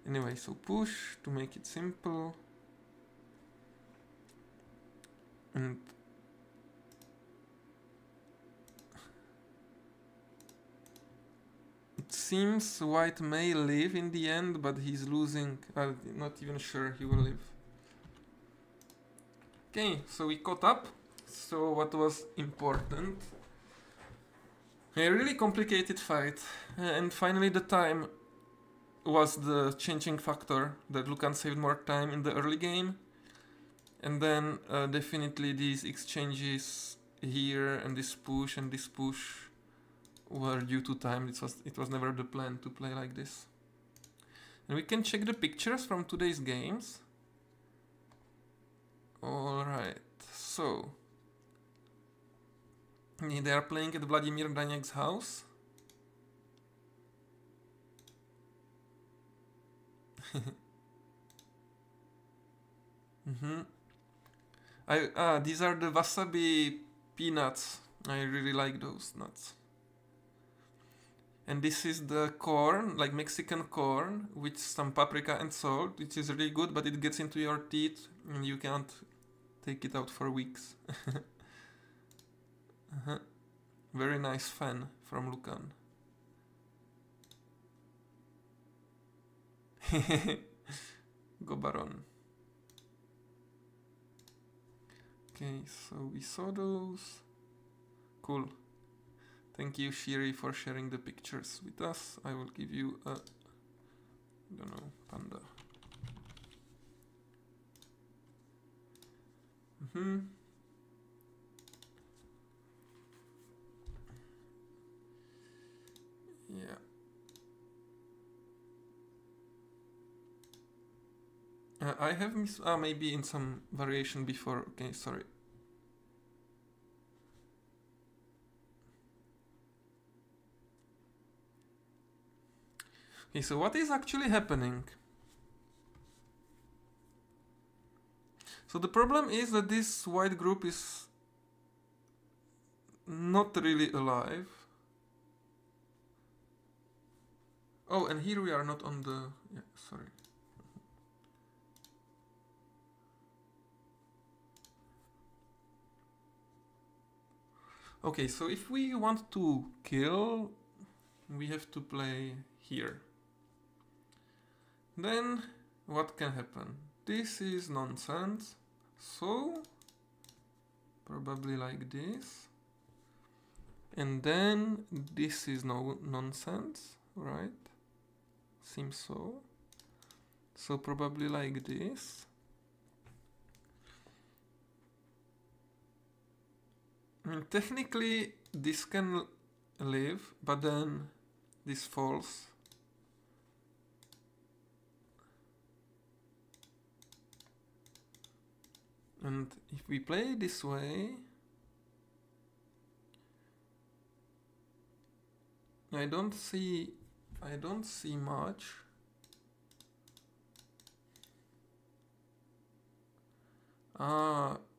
Anyway, so push to make it simple. And it seems white may live in the end, but he's losing. I'm not even sure he will live. Okay, so we caught up. So what was important? A really complicated fight. And finally the time was the changing factor, that Lukáš saved more time in the early game. And then definitely these exchanges here and this push were due to time. It was never the plan to play like this. And we can check the pictures from today's games. Alright, so they are playing at Vladimir Daněk's house. These are the wasabi peanuts. I really like those nuts. And this is the corn, like Mexican corn, with some paprika and salt, which is really good, but it gets into your teeth and you can't take it out for weeks. Very nice fan from Lukáš. Go Barona. Okay, so we saw those. Cool. Thank you, Shiri, for sharing the pictures with us. I will give you a, I don't know, panda. Yeah. I have maybe in some variation before. Okay, sorry. Okay, so what is actually happening? So the problem is that this white group is not really alive. Oh, and here we are not on the... Yeah, sorry. Okay, so if we want to kill, we have to play here. Then what can happen? This is nonsense. So probably like this. And then this is no nonsense, right? Seems so. So probably like this. I mean, technically this can live, but then this falls. And if we play this way, I don't see much.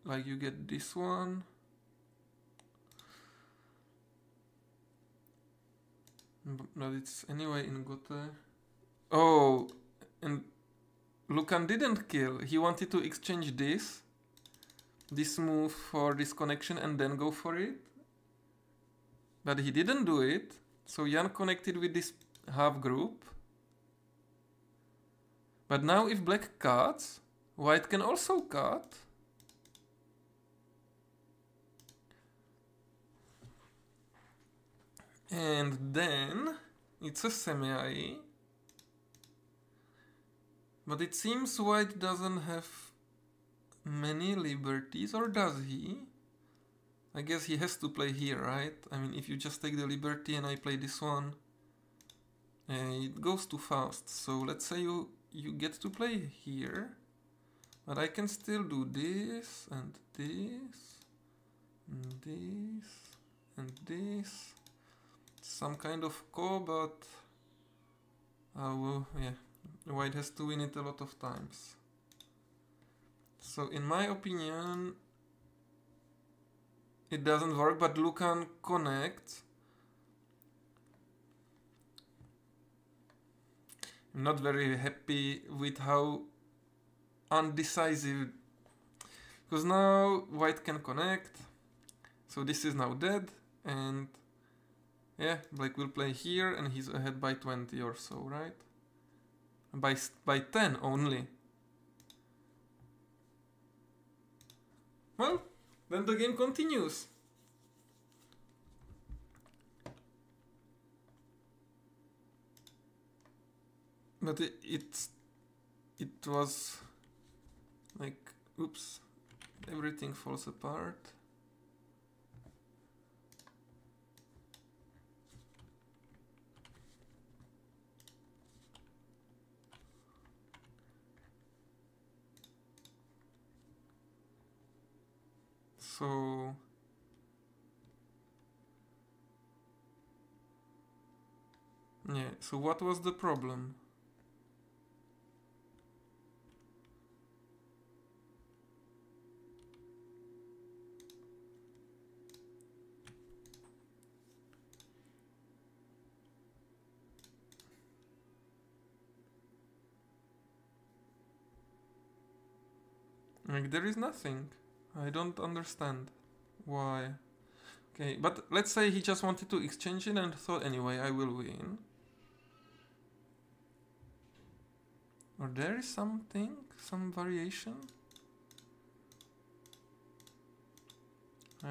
Like you get this one. But it's anyway in Gote. Oh, and Lukan didn't kill. He wanted to exchange this move for this connection and then go for it. But he didn't do it. So Jan connected with this half group. But now if black cuts, white can also cut. And then it's a semi. But it seems white doesn't have many liberties, or does he? I guess he has to play here, right? I mean, if you just take the liberty and I play this one, it goes too fast. So let's say you get to play here, but I can still do this and this and this and this. Some kind of co, but yeah, white has to win it a lot of times. So in my opinion, it doesn't work, but Lukan connects. I'm not very happy with how undecisive, because now white can connect, so this is now dead, and yeah, black will play here, and he's ahead by 20 or so, right? By 10 only. Well, then the game continues. But it was like, oops, everything falls apart. So yeah, so what was the problem? Like, there is nothing. I don't understand why. Okay, but let's say he just wanted to exchange it and thought, anyway, I will win. Or there is something, some variation.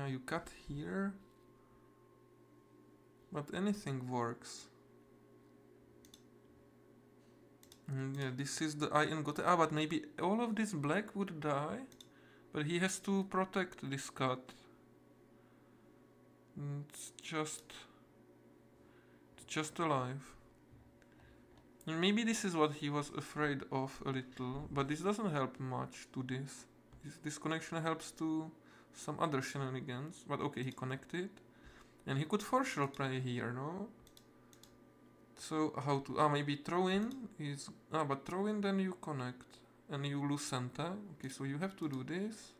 You cut here. But anything works. Yeah, this is the eye in Gote. But maybe all of this black would die. But he has to protect this cut. It's just alive. And maybe this is what he was afraid of a little, but this doesn't help much to this. This connection helps to some other shenanigans. But okay, he connected. And he could for sure play here, no? So how to... maybe throw in is... but throw in, then you connect. And you lose center. Okay, so you have to do this.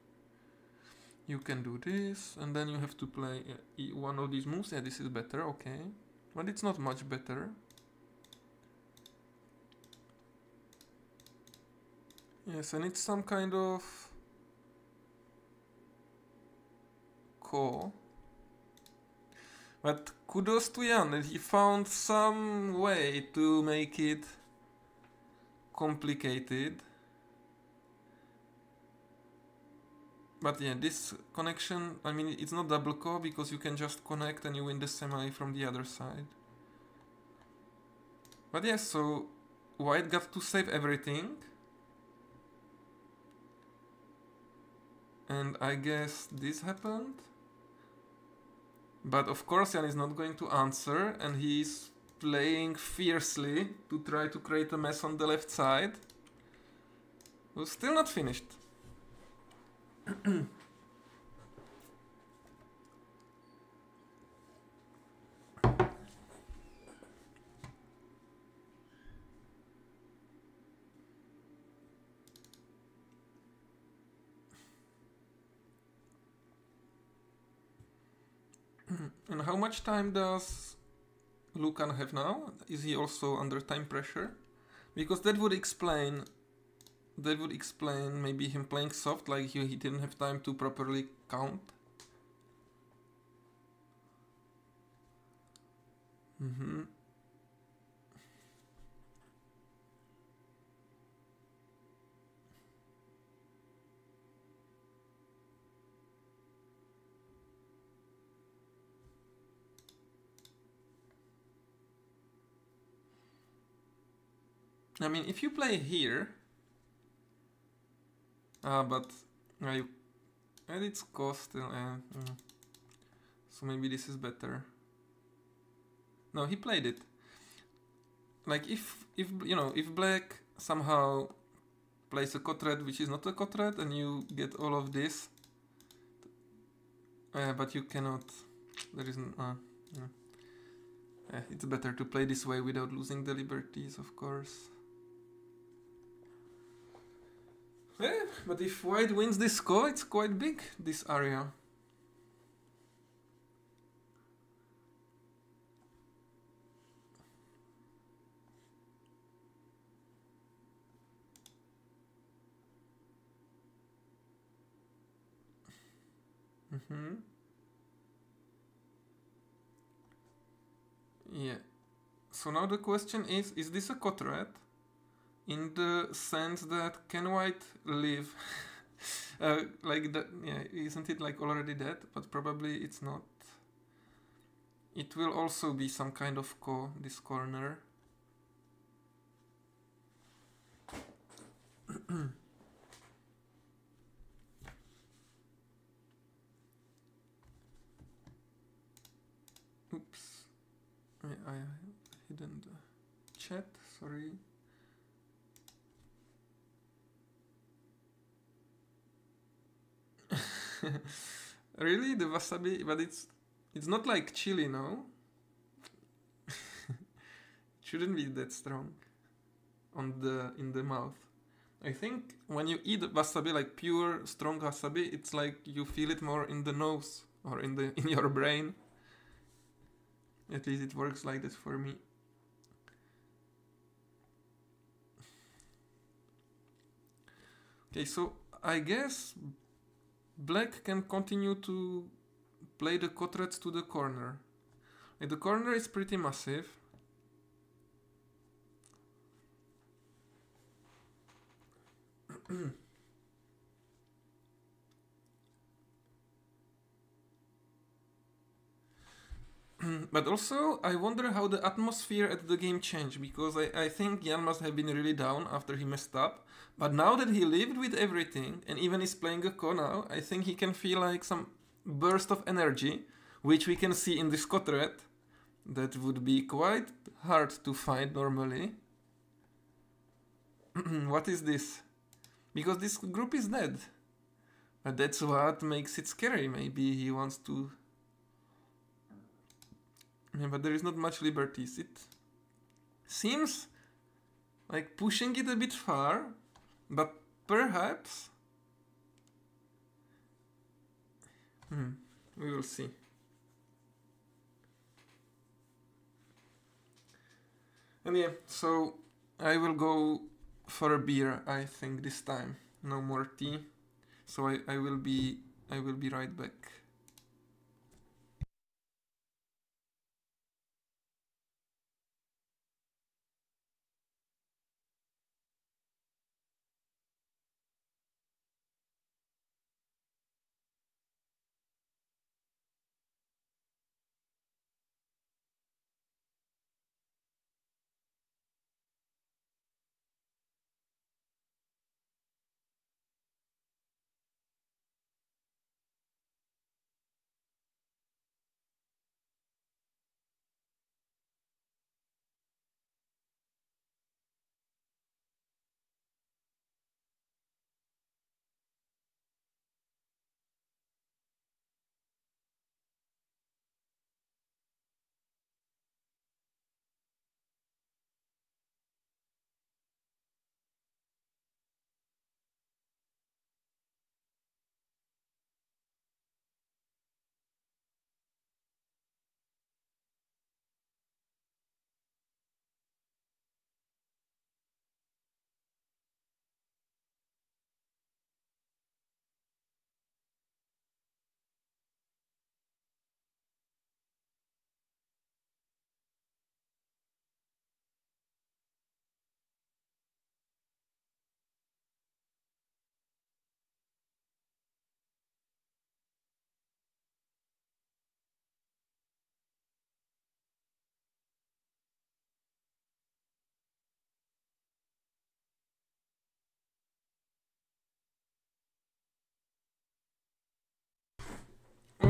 You can do this. And then you have to play one of these moves. Yeah, this is better, okay. But it's not much better. Yes, and it's some kind of... ko. But kudos to Jan that he found some way to make it complicated. But yeah, this connection, I mean, it's not double co because you can just connect and you win the semi from the other side. But yeah, so white got to save everything. And I guess this happened. But of course Jan is not going to answer, and he's playing fiercely to try to create a mess on the left side. We're still not finished. And how much time does Lukan have now? Is he also under time pressure? Because that would explain maybe him playing soft, like he didn't have time to properly count. I mean, if you play here, but you and it's cost, so maybe this is better. No, he played it. Like if you know, if black somehow plays a cut red which is not a cut red, and you get all of this, but you cannot. There isn't. It's better to play this way without losing the liberties, of course. Yeah, but if white wins this score, it's quite big, this area. Yeah. So now the question is this a cut red? In the sense that can white live like that? Yeah, isn't it like already dead? But probably it's not. It will also be some kind of this corner. Oops. I hidden the chat, sorry. Really, the wasabi, but it's not like chili, no? It shouldn't be that strong in the mouth. I think when you eat wasabi, like pure strong wasabi, it's like you feel it more in the nose or in your brain. At least it works like that for me. Okay, so I guess black can continue to play the cut reds to the corner. Like the corner is pretty massive. But also, I wonder how the atmosphere at the game changed, because I think Jan must have been really down after he messed up. But now that he lived with everything, and even is playing a ko now, I think he can feel like some burst of energy, which we can see in this cut red. That would be quite hard to find normally. What is this? Because this group is dead. But that's what makes it scary. Maybe he wants to... Yeah, but there is not much liberties. It seems like pushing it a bit far, but perhaps... we will see. And yeah, so I will go for a beer, I think, this time. No more tea. So I will be right back.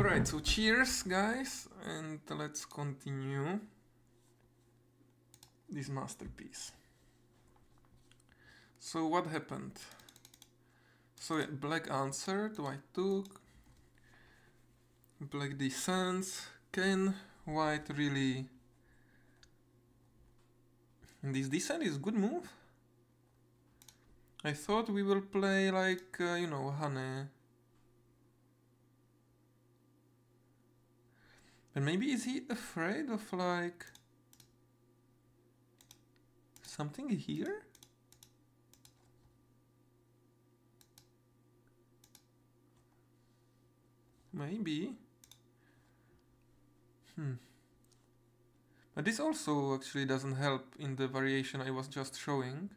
Alright, so cheers, guys, and let's continue this masterpiece. So what happened? So yeah, black answered, white took, black descends. Can white really... And this descent is good move. I thought we will play like, you know, honey. But maybe is he afraid of like something here? Maybe. But this also actually doesn't help in the variation I was just showing.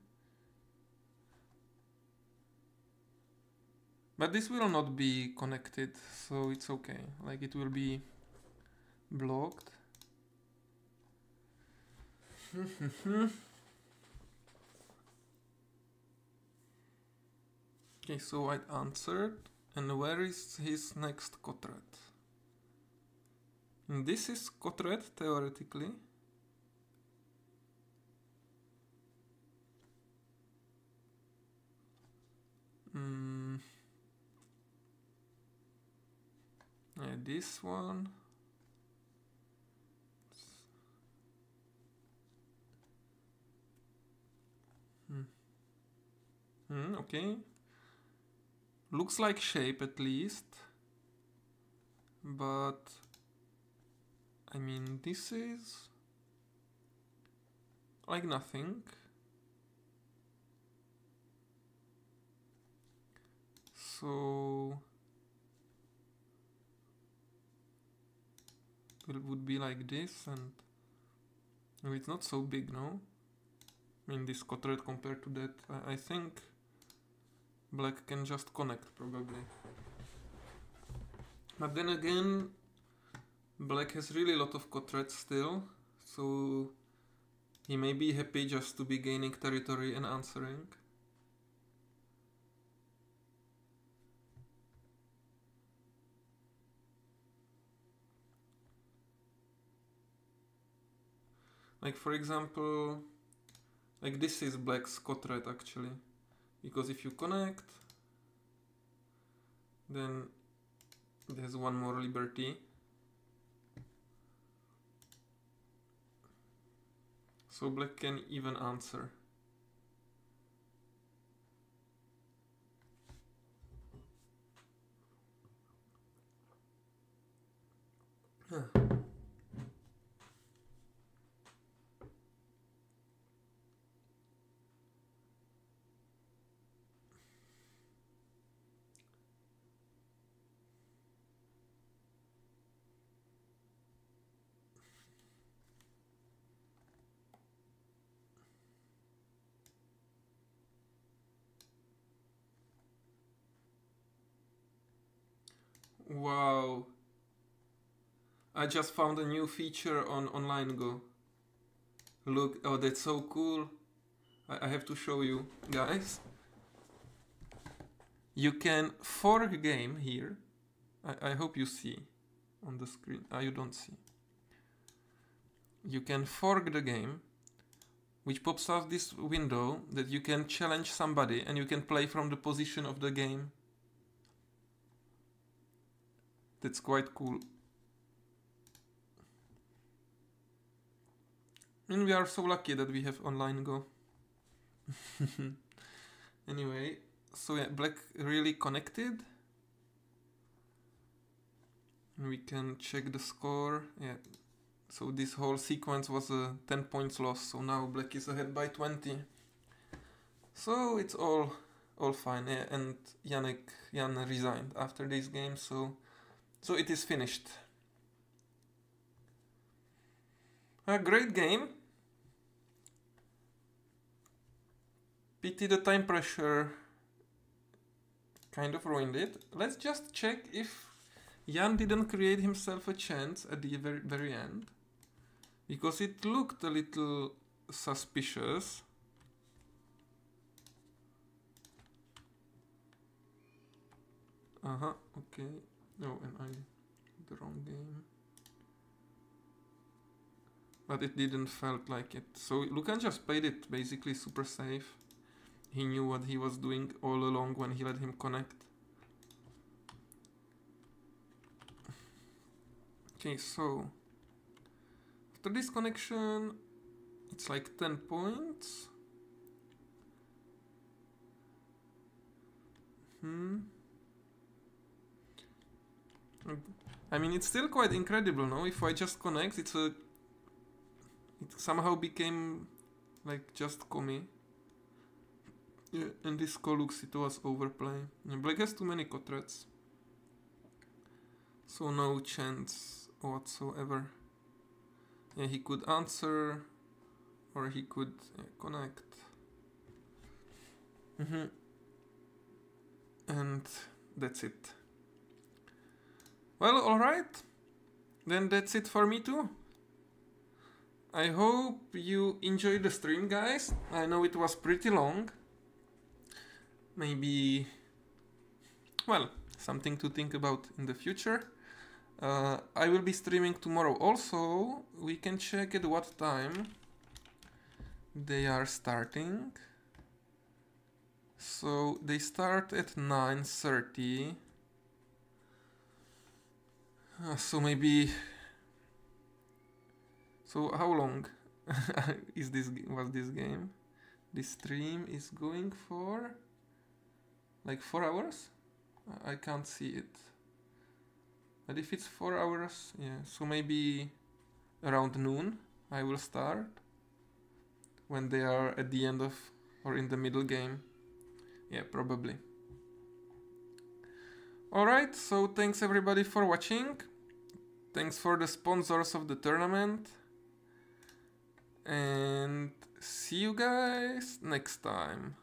But this will not be connected, so it's okay. Like it will be blocked. Okay, so white answered. And where is his next quadrat? This is quadrat theoretically. Yeah, this one. Okay. Looks like shape at least. But I mean, this is like nothing. So it would be like this, and oh, it's not so big, no? I mean, this quadrat compared to that, I think black can just connect probably. But then again, black has really a lot of quadrats still, so he may be happy just to be gaining territory and answering. Like for example, like this is black's quadrat actually, because if you connect, then there's one more liberty. So black can even answer. Wow. I just found a new feature on OhMyGo. Look, oh, that's so cool. I have to show you, guys. You can fork game here. I hope you see on the screen. You don't see. You can fork the game, which pops up this window that you can challenge somebody and you can play from the position of the game. That's quite cool. And we are so lucky that we have OhMyGo. Anyway, so yeah, black really connected. We can check the score. Yeah, so this whole sequence was a 10 points loss. So now black is ahead by 20. So it's all fine. Yeah, and Jan resigned after this game. So it is finished. A great game. Pity the time pressure kind of ruined it. Let's just check if Jan didn't create himself a chance at the very end. Because it looked a little suspicious. Okay. No, and I the wrong game. But it didn't felt like it. So Lukáš just played it basically super safe. He knew what he was doing all along when he let him connect. Okay, so after this connection, it's like 10 points. I mean, it's still quite incredible, no? If I just connect, it somehow became like just commie. Yeah, and this Kolux, it was overplay. And Black has too many cotrets. So no chance whatsoever. Yeah, he could answer, or he could connect. And that's it. Well, alright. Then that's it for me too. I hope you enjoyed the stream, guys. I know it was pretty long. Maybe, well, something to think about in the future. I will be streaming tomorrow also. We can check at what time they are starting. So they start at 9:30. So maybe. So how long was this game? This stream is going for like 4 hours? I can't see it. But if it's 4 hours, yeah. So maybe around noon I will start. When they are at the end of or in the middle game. Yeah, probably. Alright, so thanks everybody for watching. Thanks for the sponsors of the tournament. And see you guys next time.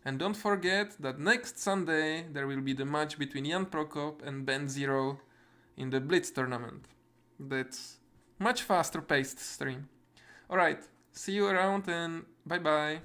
And don't forget that next Sunday there will be the match between Jan Prokop and Ben Zero in the Blitz tournament. That's much faster paced stream. Alright, see you around and bye bye.